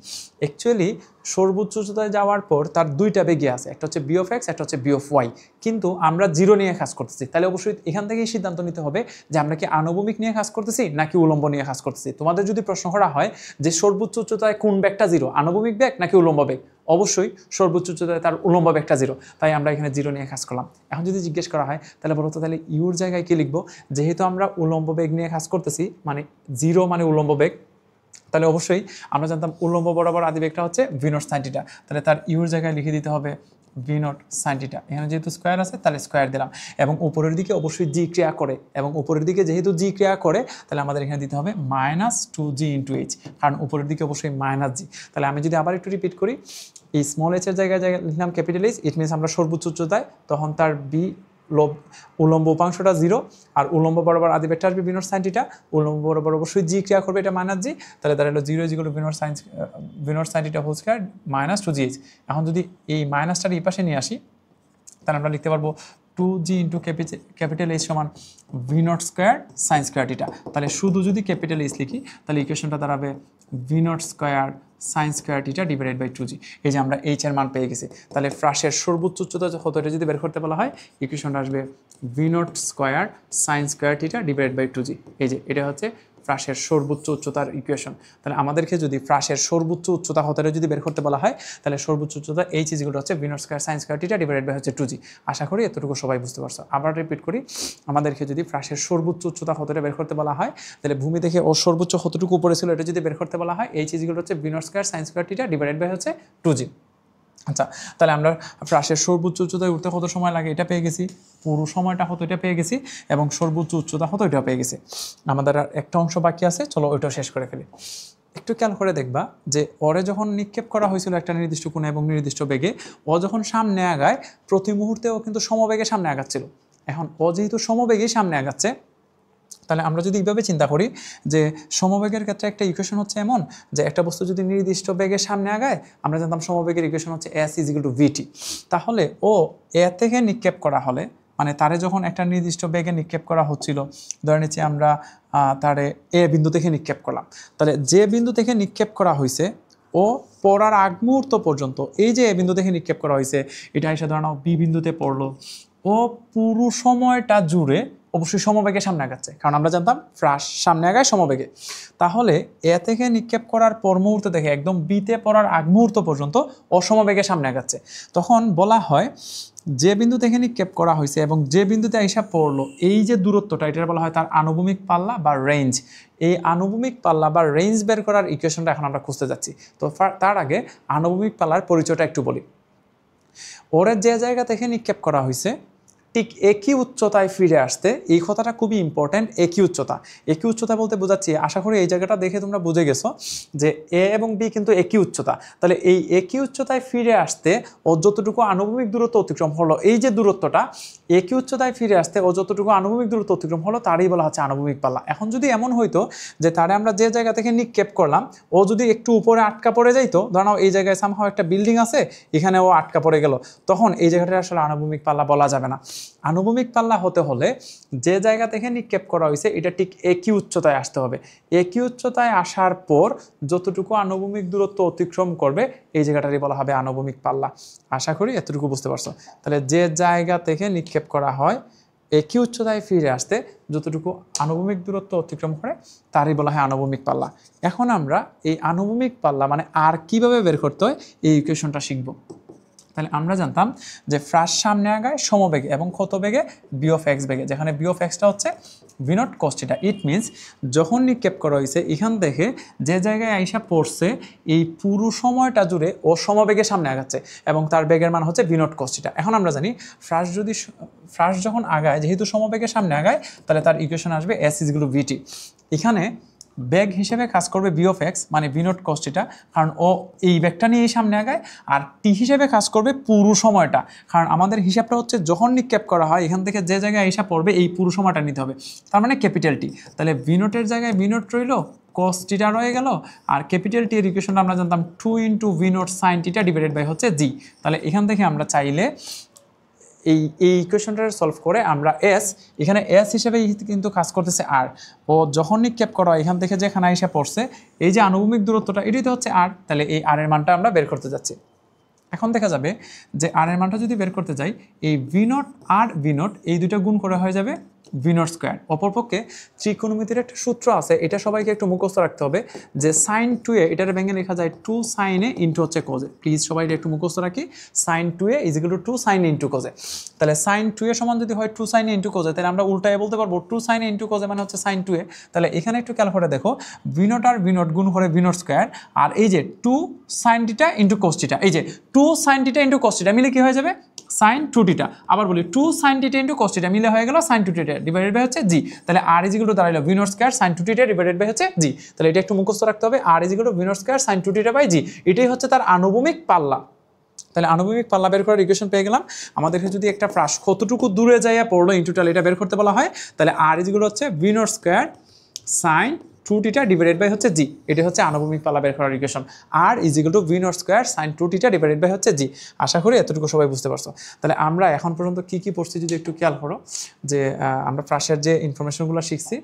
অ্যাকচুয়ালি সর্বোচ্চ উচ্চতায় যাওয়ার পর তার দুইটা বেগে আছে, একটা হচ্ছে বি অফ এক্স, একটা হচ্ছে বি অফ ওয়াই, কিন্তু আমরা 0 নিয়ে কাজ করতেছি। তাহলে অবশ্যই এখান থেকেই সিদ্ধান্ত নিতে হবে যে আমরা কি আনুভূমিক নিয়ে কাজ করতেছি নাকি উলম্ব নিয়ে কাজ করতেছি। তোমাদের যদি প্রশ্ন করা হয় যে সর্বোচ্চ উচ্চতায় কোন বেগটা 0, আনুভূমিক বেগ নাকি উলম্ব বেগ, অবশ্যই সর্বোচ্চ উচ্চতায় তার উলম্ব বেগটা 0, তাই আমরা এখানে 0 নিয়ে কাজ করলাম। এখন যদি জিজ্ঞেস করা হয় তাহলে বলো তো তাহলে ইউর জায়গায় কি লিখবো? যেহেতু আমরা উলম্ব বেগ নিয়ে কাজ করতেছি, মানে 0 মানে উলম্ব বেগ, তাহলে অবশ্যই আমরা জানতাম উলম্ব বরাবর আদি বেগটা হচ্ছে ভি নট সাইন থিটা, তাহলে তার ইউর জায়গায় লিখে দিতে হবে ভি নট সাইন থিটা। এখানে যেহেতু স্কোয়ার আছে তাহলে স্কোয়ার দিলাম, এবং উপরের দিকে অবশ্যই জি ক্রিয়া করে, এবং উপরের দিকে যেহেতু জি ক্রিয়া করে তাহলে আমাদের এখানে দিতে হবে -2g ইন্টু এইচ, কারণ উপরের দিকে অবশ্যই -g। তাহলে আমি যদি আবার একটু রিপিট করি, এই স্মল এইচের জায়গায় লিখলাম ক্যাপিটাল এইচ, ইট মিনস আমরা সর্বোচ্চ উচ্চতায়, তখন তার বি উলম্ব উপাংশটা 0, আর উলম্ব বরাবর আদি বেগটা আসবে ভি নট সাইন থিটা, উলম্ব বরাবর অবশ্যই জি ক্রিয়া করবে, এটা -g, তাহলে তার হলো 0 v not sine theta whole square -2gh। এখন যদি এই মাইনাসটার এই পাশে নিয়ে আসি তাহলে আমরা লিখতে পারবো 2g ইন্টু ক্যাপিটাল এইচ সমান v nought square sine square theta. তাহলে শুধু যদি ক্যাপিটাল এইচ লিখি তাহলে ইকুয়েশনটা দাঁড়াবে v nought square sine square theta divided by 2g। এই যে আমরা এইচ এর মান পেয়ে গেছি। তাহলে ফ্রাসের সর্বোচ্চ উচ্চতা কত এটা যদি বের করতে বলা হয়, ইকুয়েশনটা আসবে V nought square sine square theta divided by 2g। এই যে এটা হচ্ছে ফ্রাসের সর্বোচ্চ উচ্চতার ইকুয়েশন। তাহলে আমাদেরকে যদি ফ্রাসের সর্বোচ্চ উচ্চতা হতে যদি বের করতে বলা হয় তাহলে সর্বোচ্চ উচ্চতা এইচ ইজিকল হচ্ছে v not square sine square theta divided by হচ্ছে 2g। আশা করি এতটুকু সবাই বুঝতে পারছো। আবার রিপিট করি, আমাদেরকে যদি ফ্রাসের সর্বোচ্চ উচ্চতা হতে বের করতে বলা হয় তাহলে ভূমি থেকে ও সর্বোচ্চ কতটুকু উপরে ছিল এটা যদি বের করতে বলা হয়, এইচ ইজিকল হচ্ছে v not square sine square theta divided by হচ্ছে 2g। আচ্ছা, তাহলে আমরা ফ্রাসের সর্বোচ্চ উচ্চতায় উঠতে কত সময় লাগে এটা পেয়ে গেছি, পুরো সময়টা হতো এটা পেয়ে গেছি, এবং সর্বোচ্চ উচ্চতা হতো এটা পেয়ে গেছি। আমাদের আর একটা অংশ বাকি আছে, চলো ওইটাও শেষ করে ফেলি। একটু খেয়াল করে দেখবা যে ওরে যখন নিক্ষেপ করা হয়েছিল একটা নির্দিষ্ট কোণে এবং নির্দিষ্ট বেগে, ও যখন সামনে আগায় প্রতি মুহূর্তে ও কিন্তু সমবেগে সামনে আগাচ্ছিল। এখন ও যেহেতু সমবেগেই সামনে আগাচ্ছে, তাহলে আমরা যদি এইভাবে চিন্তা করি যে সমবেগের ক্ষেত্রে একটা ইকুয়েশন হচ্ছে এমন যে একটা বস্তু যদি নির্দিষ্ট বেগের সামনে আগায়, আমরা জানতাম সমবেগের ইকুয়েশন হচ্ছে এস ইজিক্যাল টু ভিটি। তাহলে ও এ থেকে নিক্ষেপ করা হলে, মানে তারে যখন একটা নির্দিষ্ট বেগে নিক্ষেপ করা হচ্ছিল, ধরে নিচ্ছি আমরা তারে এ বিন্দু থেকে নিক্ষেপ করলাম, তাহলে যে বিন্দু থেকে নিক্ষেপ করা হয়েছে ও পড়ার আগ মুহূর্ত পর্যন্ত, এই যে এ বিন্দু থেকে নিক্ষেপ করা হয়েছে এটা এসে ধরে নাও বি বিন্দুতে পড়লো, ও পুরো সময়টা জুড়ে অবশ্যই সমবেগে সামনে আগাচ্ছে, কারণ আমরা জানতাম ফ্রাস সামনে আগায় সমবেগে। তাহলে এ থেকে নিক্ষেপ করার পর মুহূর্ত থেকে একদম বিতে পড়ার আগ মুহূর্ত পর্যন্ত অসমবেগে সামনে আগাচ্ছে। তখন বলা হয় যে বিন্দু থেকে নিক্ষেপ করা হয়েছে এবং যে বিন্দুতে আইসা পড়লো, এই যে দূরত্বটা, এটা বলা হয় তার আনুভূমিক পাল্লা বা রেঞ্জ। এই আনুভূমিক পাল্লা বা রেঞ্জ বের করার ইকুয়েশনটা এখন আমরা খুঁজতে যাচ্ছি। তো তার আগে আনুভূমিক পাল্লার পরিচয়টা একটু বলি। ওরে যে জায়গা থেকে নিক্ষেপ করা হয়েছে ঠিক একই উচ্চতায় ফিরে আসতে, এই কথাটা খুবই ইম্পর্ট্যান্ট। একই উচ্চতা বলতে বোঝাচ্ছি, আশা করি এই জায়গাটা দেখে তোমরা বুঝে গেছো যে এ এবং বি কিন্তু একই উচ্চতা। তাহলে এই একই উচ্চতায় ফিরে আসতে ও যতটুকু আনুভূমিক দূরত্ব অতিক্রম হলো, এই যে দূরত্বটা একই উচ্চতায় ফিরে আসতে ও যতটুকু আনুভূমিক দূরত্ব অতিক্রম হলো তারই বলা হচ্ছে আনুভূমিক পাল্লা। এখন যদি এমন হইতো যে তারে আমরা যে জায়গা থেকে নিক্ষেপ করলাম ও যদি একটু উপরে আটকা পড়ে যাইতো, ধরো এই জায়গায় সামহাও একটা বিল্ডিং আছে, এখানে ও আটকা পড়ে গেল, তখন এই জায়গাটা আসলে আনুভূমিক পাল্লা বলা যাবে না। আনুভূমিক পাল্লা হতে হলে যে জায়গা থেকে নিক্ষেপ করা হয়েছে এটা ঠিক একই উচ্চতায় আসতে হবে। একই উচ্চতায় আসার পর যতটুকু আনুভূমিক দূরত্ব অতিক্রম করবে এই জায়গাটারই বলা হবে আনুভূমিক পাল্লা। আশা করি এতটুকু বুঝতে পারছো। তাহলে যে জায়গা থেকে নিক্ষেপ করা হয় একই উচ্চতায় ফিরে আসতে যতটুকু আনুভূমিক দূরত্ব অতিক্রম করে তারই বলা হয় আনুভূমিক পাল্লা। এখন আমরা এই আনুভূমিক পাল্লা মানে আর কিভাবে বের করতে হয় এই ইকুয়েশনটা শিখব। তাহলে আমরা জানতাম যে ফ্রাস সামনে আগায় সমবেগে এবং কত বেগে, বি অফ এক্স বেগে, যেখানে বি অফ এক্সটা হচ্ছে v not cos theta. It means যখন নিক্ষেপ করা হয়েছে এখান থেকে যে জায়গায় আইসা পড়ছে এই পুরো সময়টা জুড়ে ও সমবেগে সামনে আগাচ্ছে এবং তার বেগের মান হচ্ছে ভি নট কস থিটা। এখন আমরা জানি ফ্রাস যখন আগায়, যেহেতু সমবেগে সামনে আগায়, তাহলে তার ইকুয়েশন আসবে এস ইজিক্যাল টু ভিটি। এখানে বেগ হিসেবে কাজ করবে বি অফ এক্স মানে ভি নট কস থিটা, কারণ ও এই বেগটা নিয়েই সামনে আগায়, আর টি হিসেবে কাজ করবে পুরো সময়টা, কারণ আমাদের হিসাবটা হচ্ছে যখন নিক্ষেপ করা হয় এখান থেকে যে জায়গায় এসে পড়বে এই পুরো সময়টা নিতে হবে, তার মানে ক্যাপিটাল টি। তাহলে ভি নটের জায়গায় ভি নট রইল, কস থিটা রয়ে গেল, আর ক্যাপিটাল টি এর ইকুয়েশনটা আমরা জানতাম 2 into v not sine theta divided by হচ্ছে জি। তাহলে এখান থেকে আমরা চাইলে এই ইকুয়েশনটা সলভ করে আমরা এখানে এস হিসেবে কিন্তু কাজ করতেছে আর ও যখন নিক্ষেপ করা এখান থেকে যেখানে এসে পড়ছে এই যে আনুভূমিক দূরত্বটা এটাই তো হচ্ছে আর, তাহলে এই আর এর মানটা আমরা বের করতে যাচ্ছি। এখন দেখা যাবে যে আর এর মানটা যদি বের করতে যাই এই ভি নট আর ভি নট এই দুটো গুণ করে হয়ে যাবে ভি নট স্কোয়ার। অপরপক্ষে ত্রিকোণমিতির একটা সূত্র আছে, এটা সবাইকে একটু মুখস্থ রাখতে হবে যে সাইন 2a এটার ভেঙে লেখা যায় 2 sin a ইন্টু হচ্ছে কোজে। প্লিজ সবাই একটু মুখস্থ রাখি, sine 2a is equal to 2 sin a into cos. তাহলে সাইন 2a সমান যদি হয় 2 sin a ইন্টু কোজে, তাহলে আমরা উল্টায় বলতে পারবো 2 sin a ইন্টু কোজে মানে হচ্ছে সাইন 2a। তাহলে এখানে একটু খেয়াল করে দেখো ভি নট আর ভি নট গুণ করে ভি নট স্কোয়ার, আর এই যে 2 sin theta into cos theta, এই যে 2 sin theta into cos theta মিলে কি হয়ে যাবে সাইন 2 থিটা। আবার বলি 2 sin theta into cos theta মিলে হয়ে গেল সাইন 2 থিটা ডিভাইডেড বাই হচ্ছে জি। তাহলে আর ইজ ইকুয়াল টু দাঁড়াইলো v not square sin 2 theta divided by হচ্ছে জি। তাহলে এটা একটু মুখস্থ রাখতে হবে, R is equal to v not square sin 2 theta by g, এটাই হচ্ছে তার আনুভূমিক পাল্লা। তাহলে আনুভূমিক পাল্লা বের করার ইকুয়েশন পেয়ে গেলাম। আমাদেরকে যদি একটা প্রাস কতটুকু দূরে যাইয়া পড়লো ইনটুটাল এটা বের করতে বলা হয়, তাহলে আর ইজ ইকুয়াল হচ্ছে v not square sin 2 theta divided by হচ্ছে জি, এটা হচ্ছে আনুভূমিক পাল্লা বের করার ইকুয়েশন। R is equal to v not square sin 2 theta divided by হচ্ছে জি। আশা করি এতটুকু সবাই বুঝতে পারছো। তাহলে আমরা এখন পর্যন্ত কি কি পড়ছি যদি একটু খেয়াল করো, যে আমরা প্রাসের যে ইনফরমেশনগুলো শিখছি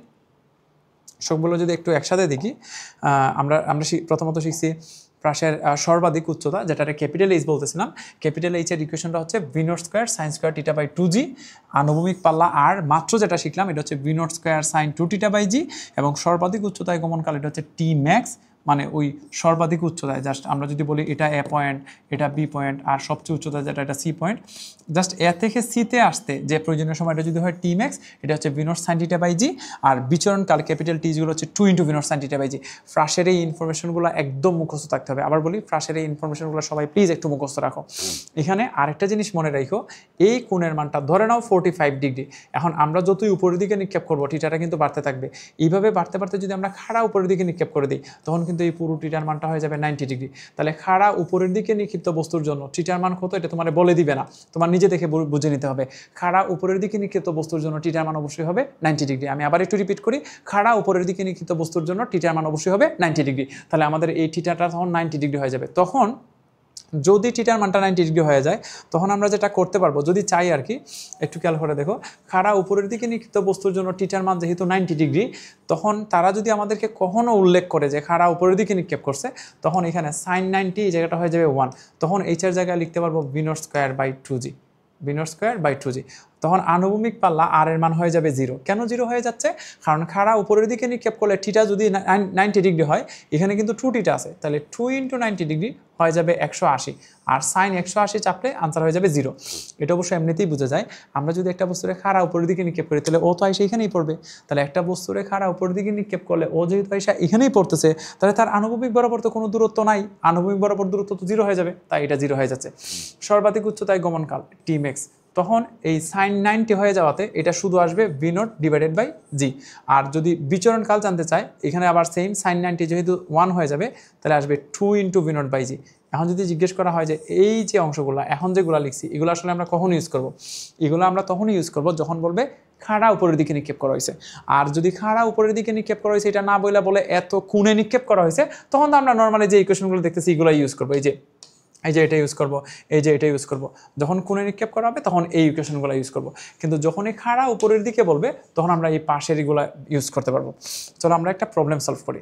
সবগুলো যদি একটু একসাথে দেখি, আমরা প্রথমত শিখছি প্রাসের সর্বাধিক উচ্চতা, যেটা ক্যাপিটাল এইচ বলতেছিলাম। ক্যাপিটাল এইচ এর ইকুয়েশনটা হচ্ছে v not square sin square theta by 2g। আনুভূমিক পাল্লা আর মাত্র যেটা শিখলাম এটা হচ্ছে v not square sin 2 theta by g, এবং সর্বাধিক উচ্চতায় গমনকাল এটা হচ্ছে টি ম্যাক্স, মানে ওই সর্বাধিক উচ্চতায় জাস্ট আমরা যদি বলি এটা এ পয়েন্ট, এটা বি পয়েন্ট, আর সবচেয়ে উচ্চতায় যেটা এটা সি পয়েন্ট, জাস্ট এ থেকে সিতে আসতে যে প্রয়োজনীয় সময়টা যদি হয় টি ম্যাক্স এটা হচ্ছে v not sine theta by g. আর বিচরণকাল ক্যাপিটাল টি যেগুলো হচ্ছে 2 into v not sine theta by g. ফ্রাসের এই ইনফরমেশনগুলো একদম মুখস্থ থাকতে হবে। আবার বলি ফ্রাসের এই ইনফরমেশনগুলো সবাই প্লিজ একটু মুখস্থ রাখো। এখানে আরেকটা জিনিস মনে রাখো, এই কোণের মানটা ধরে নাও 45 ডিগ্রি। এখন আমরা যতই উপরের দিকে নিক্ষেপ করবো থিটাটা কিন্তু বাড়তে থাকবে। এইভাবে বাড়তে বাড়তে যদি আমরা খাড়া উপরের দিকে নিক্ষেপ করে দিই তখন কিন্তু এই পুরো থিটার মানটা হয়ে যাবে 90 ডিগ্রি। তাহলে খাড়া উপরের দিকে নিক্ষিপ্ত বস্তুর জন্য থিটার মান কত এটা তোমার বলে দিবে না, তোমার নিজে দেখে বুঝে নিতে হবে। খাড়া উপরের দিকে নিক্ষিপ্ত বস্তুর জন্য থিটার মান অবশ্যই হবে 90 ডিগ্রি। আমি আবার একটু রিপিট করি, খাড়া উপরের দিকে নিক্ষিপ্ত বস্তুর জন্য থিটার মান অবশ্যই হবে 90 ডিগ্রি। তাহলে আমাদের এই থিটাটা তখন 90 ডিগ্রি হয়ে যাবে। তখন যদি থিটার মানটা 90 ডিগ্রি হয়ে যায় তখন আমরা যেটা করতে পারবো যদি চাই আর কি, একটু খেয়াল করে দেখো, খাড়া উপরের দিকে নিক্ষিপ্ত বস্তুর জন্য থিটার মান যেহেতু 90 ডিগ্রি, তখন তারা যদি আমাদেরকে কখনো উল্লেখ করে যে খাড়া উপরের দিকে নিক্ষেপ করছে, তখন এখানে সাইন 90 এই জায়গাটা হয়ে যাবে 1, তখন এইচ এর জায়গায় লিখতে পারবো v not square by 2g, v not square by 2g। তখন আনুভূমিক পাল্লা আর এর মান হয়ে যাবে 0। কেন 0 হয়ে যাচ্ছে? কারণ খাড়া উপরের দিকে নিক্ষেপ করলে থিটা যদি 90 ডিগ্রি হয়, এখানে কিন্তু 2 থিটা আছে, তাহলে 2 ইন্টু 90 ডিগ্রি হয়ে যাবে 180, আর সাইন 180 চাপলে আনসার হয়ে যাবে 0। এটা অবশ্যই এমনিতেই বোঝা যায়। আমরা যদি একটা বস্তুরে খাড়া উপরের দিকে নিক্ষেপ করি তাহলে ও তো আইসা এখানেই পড়বে। তাহলে একটা বস্তুরে খাড়া উপরের দিকে নিক্ষেপ করলে ও যেহেতু আইসা এখানেই পড়তেছে, তাহলে তার আনুভূমিক বরাবর তো কোনো দূরত্ব নাই, আনুভূমিক বরাবর দূরত্ব তো 0 হয়ে যাবে, তাই এটা 0 হয়ে যাচ্ছে। সর্বাধিক উচ্চতায় গমনকাল টি ম্যাক্স, তখন এই সাইন 90 হয়ে যাওয়াতে এটা শুধু আসবে V naught divided by g. আর যদি বিচরণকাল জানতে চাই, এখানে আবার সেম সাইন 90 যেহেতু 1 হয়ে যাবে, তাহলে আসবে 2 into v not by g. এখন যদি জিজ্ঞেস করা হয় যে এই যে অংশগুলো এখন যেগুলো লিখছি এগুলো আসলে আমরা কখন ইউজ করব, এগুলো আমরা তখনই ইউজ করব যখন বলবে খাড়া উপরের দিকে নিক্ষেপ করা হয়েছে। আর যদি খাড়া উপরের দিকে নিক্ষেপ করা হয়েছে এটা না বলে এত কোণে নিক্ষেপ করা হয়েছে, তখন তো আমরা নর্মালি যে ইকুয়েশনগুলো দেখতেছি এগুলো ইউজ করবো, এই যে এটা ইউজ করবো, এই যে এটা ইউজ করবো। যখন কোণে নিক্ষেপ করা হবে তখন এই ইকুয়েশনগুলো ইউজ করবো, কিন্তু যখন এই খাড়া উপরের দিকে বলবে তখন আমরা এই পাশের এগুলো ইউজ করতে পারবো। চলো আমরা একটা প্রবলেম সলভ করি।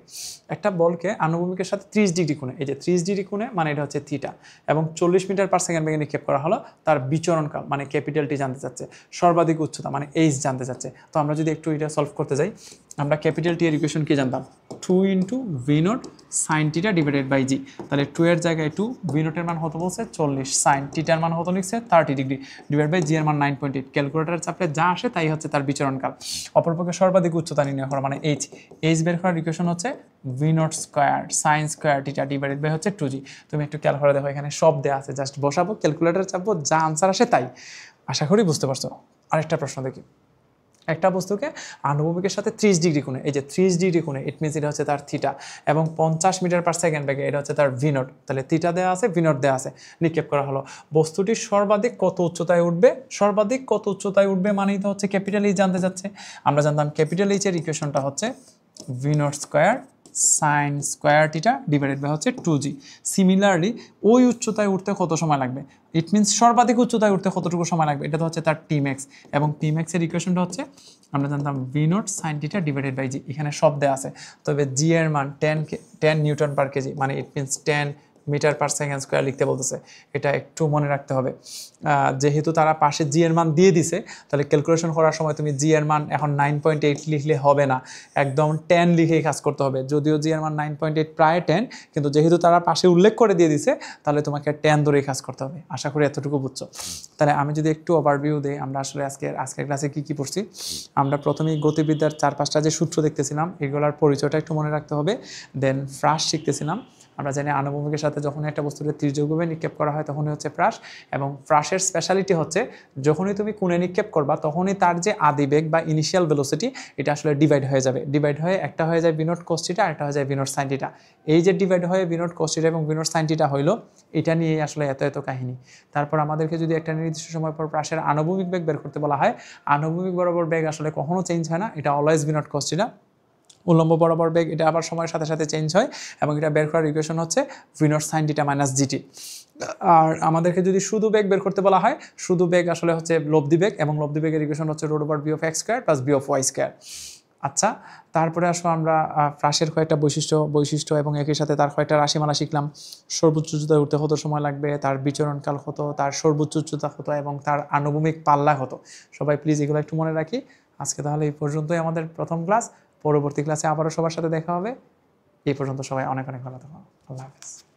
একটা বলকে আনুভূমিকের সাথে 30 ডিগ্রি কোণে, এই যে 30 ডিগ্রি কোণে মানে এটা হচ্ছে থিটা, এবং 40 মিটার পার সেকেন্ড বেগে নিক্ষেপ করা হলো, তার বিচরণকাল মানে ক্যাপিটাল টি জানতে চাচ্ছে, সর্বাধিক উচ্চতা মানে এইচ জানতে চাচ্ছে। তো আমরা যদি একটু এটা সলভ করতে যাই, আমরা ক্যাপিটাল টি এর ইকুয়েশন কি জানতাম, 2 into v not sine theta divided by g. তাহলে 2 এর জায়গায় 2, ভি নটের মান হতো বলছে 40, সাইন টিটার মান হতো লিখছে 30 ডিগ্রি ডিভাইড বাই জি এর মান 9.8। ক্যালকুলেটার চাপলে যা আসে তাই হচ্ছে তার বিচরণকাল। অপরপক্ষে সর্বাধিক উচ্চতা নির্ণয় করা মানে এইচ বের করার ইকুয়েশন হচ্ছে v not square sine square theta divided by হচ্ছে 2g। তুমি একটু খেয়াল করে দেখো, এখানে সব দেওয়া আছে, জাস্ট বসাবো, ক্যালকুলেটার চাপবো, যা আনসার আসে তাই। আশা করি বুঝতে পারছো। আরেকটা প্রশ্ন দেখি, একটা বস্তুকে আনুভূমিকের সাথে 30 ডিগ্রি কোণে, এই যে 30 ডিগ্রি কোণে, ইট মিনস এটা হচ্ছে তার থিটা, এবং 50 মিটার পার সেকেন্ড বেগে এটা হচ্ছে তার ভি নট। তাহলে থিটা দেওয়া আছে, ভি নট দেওয়া আছে, নিক্ষেপ করা হলো। বস্তুটি সর্বাধিক কত উচ্চতায় উঠবে, সর্বাধিক কত উচ্চতায় উঠবে মানেই তো হচ্ছে ক্যাপিটাল এইচ জানতে যাচ্ছে। আমরা জানতাম ক্যাপিটাল এইচ এর ইকুয়েশনটা হচ্ছে v not square sine square theta divided by হচ্ছে 2g। সিমিলারলি ওই উচ্চতায় উঠতে কত সময় লাগবে, ইট মিনস সর্বাধিক উচ্চতায় উঠতে কতটুকু সময় লাগবে, এটা তো হচ্ছে তার টিম্যাক্স। এবং টিম্যাক্সের ইকুয়েশনটা হচ্ছে আমরা জানতাম v not sine theta divided by g. এখানে সব দেওয়া আছে, তবে জি এর মান 10 নিউটন পার কেজি, মানে it means 10 metre per second square লিখতে বলতেছে। এটা একটু মনে রাখতে হবে। যেহেতু তারা পাশে জি এর মান দিয়ে দিছে, তাহলে ক্যালকুলেশন করার সময় তুমি জি এর মান এখন 9.8 লিখলে হবে না, একদম 10 লিখেই কাজ করতে হবে। যদিও জি এর মান 9.8 প্রায় 10, কিন্তু যেহেতু তারা পাশে উল্লেখ করে দিয়ে দিছে, তাহলে তোমাকে 10 ধরেই কাজ করতে হবে। আশা করি এতটুকু বুঝছো। তাহলে আমি যদি একটু ওভারভিউ দিই, আমরা আসলে আজকের ক্লাসে কী কী পড়ছি। আমরা প্রথমেই গতিবিদ্যার 4-5টা যে সূত্র দেখতেছিলাম, এগুলোর পরিচয়টা একটু মনে রাখতে হবে। দেন ফ্রাস শিখতেছিলাম। আমরা জানি আনুভূমিকের সাথে যখনই একটা বস্তুকে তীর্যকভাবে নিক্ষেপ করা হয় তখনই হচ্ছে ফ্রাস। এবং ফ্রাসের স্পেশালিটি হচ্ছে যখনই তুমি কোণে নিক্ষেপ করবা তখনই তার যে আদিবেগ বা ইনিশিয়াল ভেলোসিটি এটা আসলে ডিভাইড হয়ে যাবে। ডিভাইড হয়ে একটা হয়ে যায় বিনোট কোস থিটা, আর একটা হয়ে যায় বিনোট সাইন থিটা। এই যে ডিভাইড হয়ে বিনোট কোস থিটা এবং বিনোট সাইন থিটা হইলো, এটা নিয়েই আসলে এত কাহিনী। তারপর আমাদেরকে যদি একটা নির্দিষ্ট সময় পর ফ্রাসের আনুভূমিক বেগ বের করতে বলা হয়, আনুভূমিক বরাবর বেগ আসলে কখনো চেঞ্জ হয় না, এটা অলওয়েজ বিনোট কোস থিটা। উল্লম্ব বরাবর বেগ এটা আবার সময়ের সাথে সাথে চেঞ্জ হয়, এবং এটা বের করার ইকুয়েশন হচ্ছে v not sine theta minus g t. আর আমাদেরকে যদি শুধু বেগ বের করতে বলা হয়, শুধু বেগ আসলে হচ্ছে লব্ধি বেগ, এবং লব্ধি বেগের ইকুয়েশন হচ্ছে root over B of x square plus B of Y square. আচ্ছা, তারপরে আসলে আমরা ফ্রাসের কয়েকটা বৈশিষ্ট্য এবং একই সাথে তার কয়েকটা রাশিমালা শিখলাম। সর্বোচ্চ উচ্চতায় উঠতে কত সময় লাগবে, তার বিচরণকাল কত, তার সর্বোচ্চ উচ্চতা কত, এবং তার আনুভূমিক পাল্লা কত। সবাই প্লিজ এগুলো একটু মনে রাখি। আজকে তাহলে এই পর্যন্তই আমাদের প্রথম ক্লাস। পরবর্তী ক্লাসে আবারও সবার সাথে দেখা হবে। এই পর্যন্ত সবাই অনেক ভালো থাকুন। আল্লাহ হাফেজ।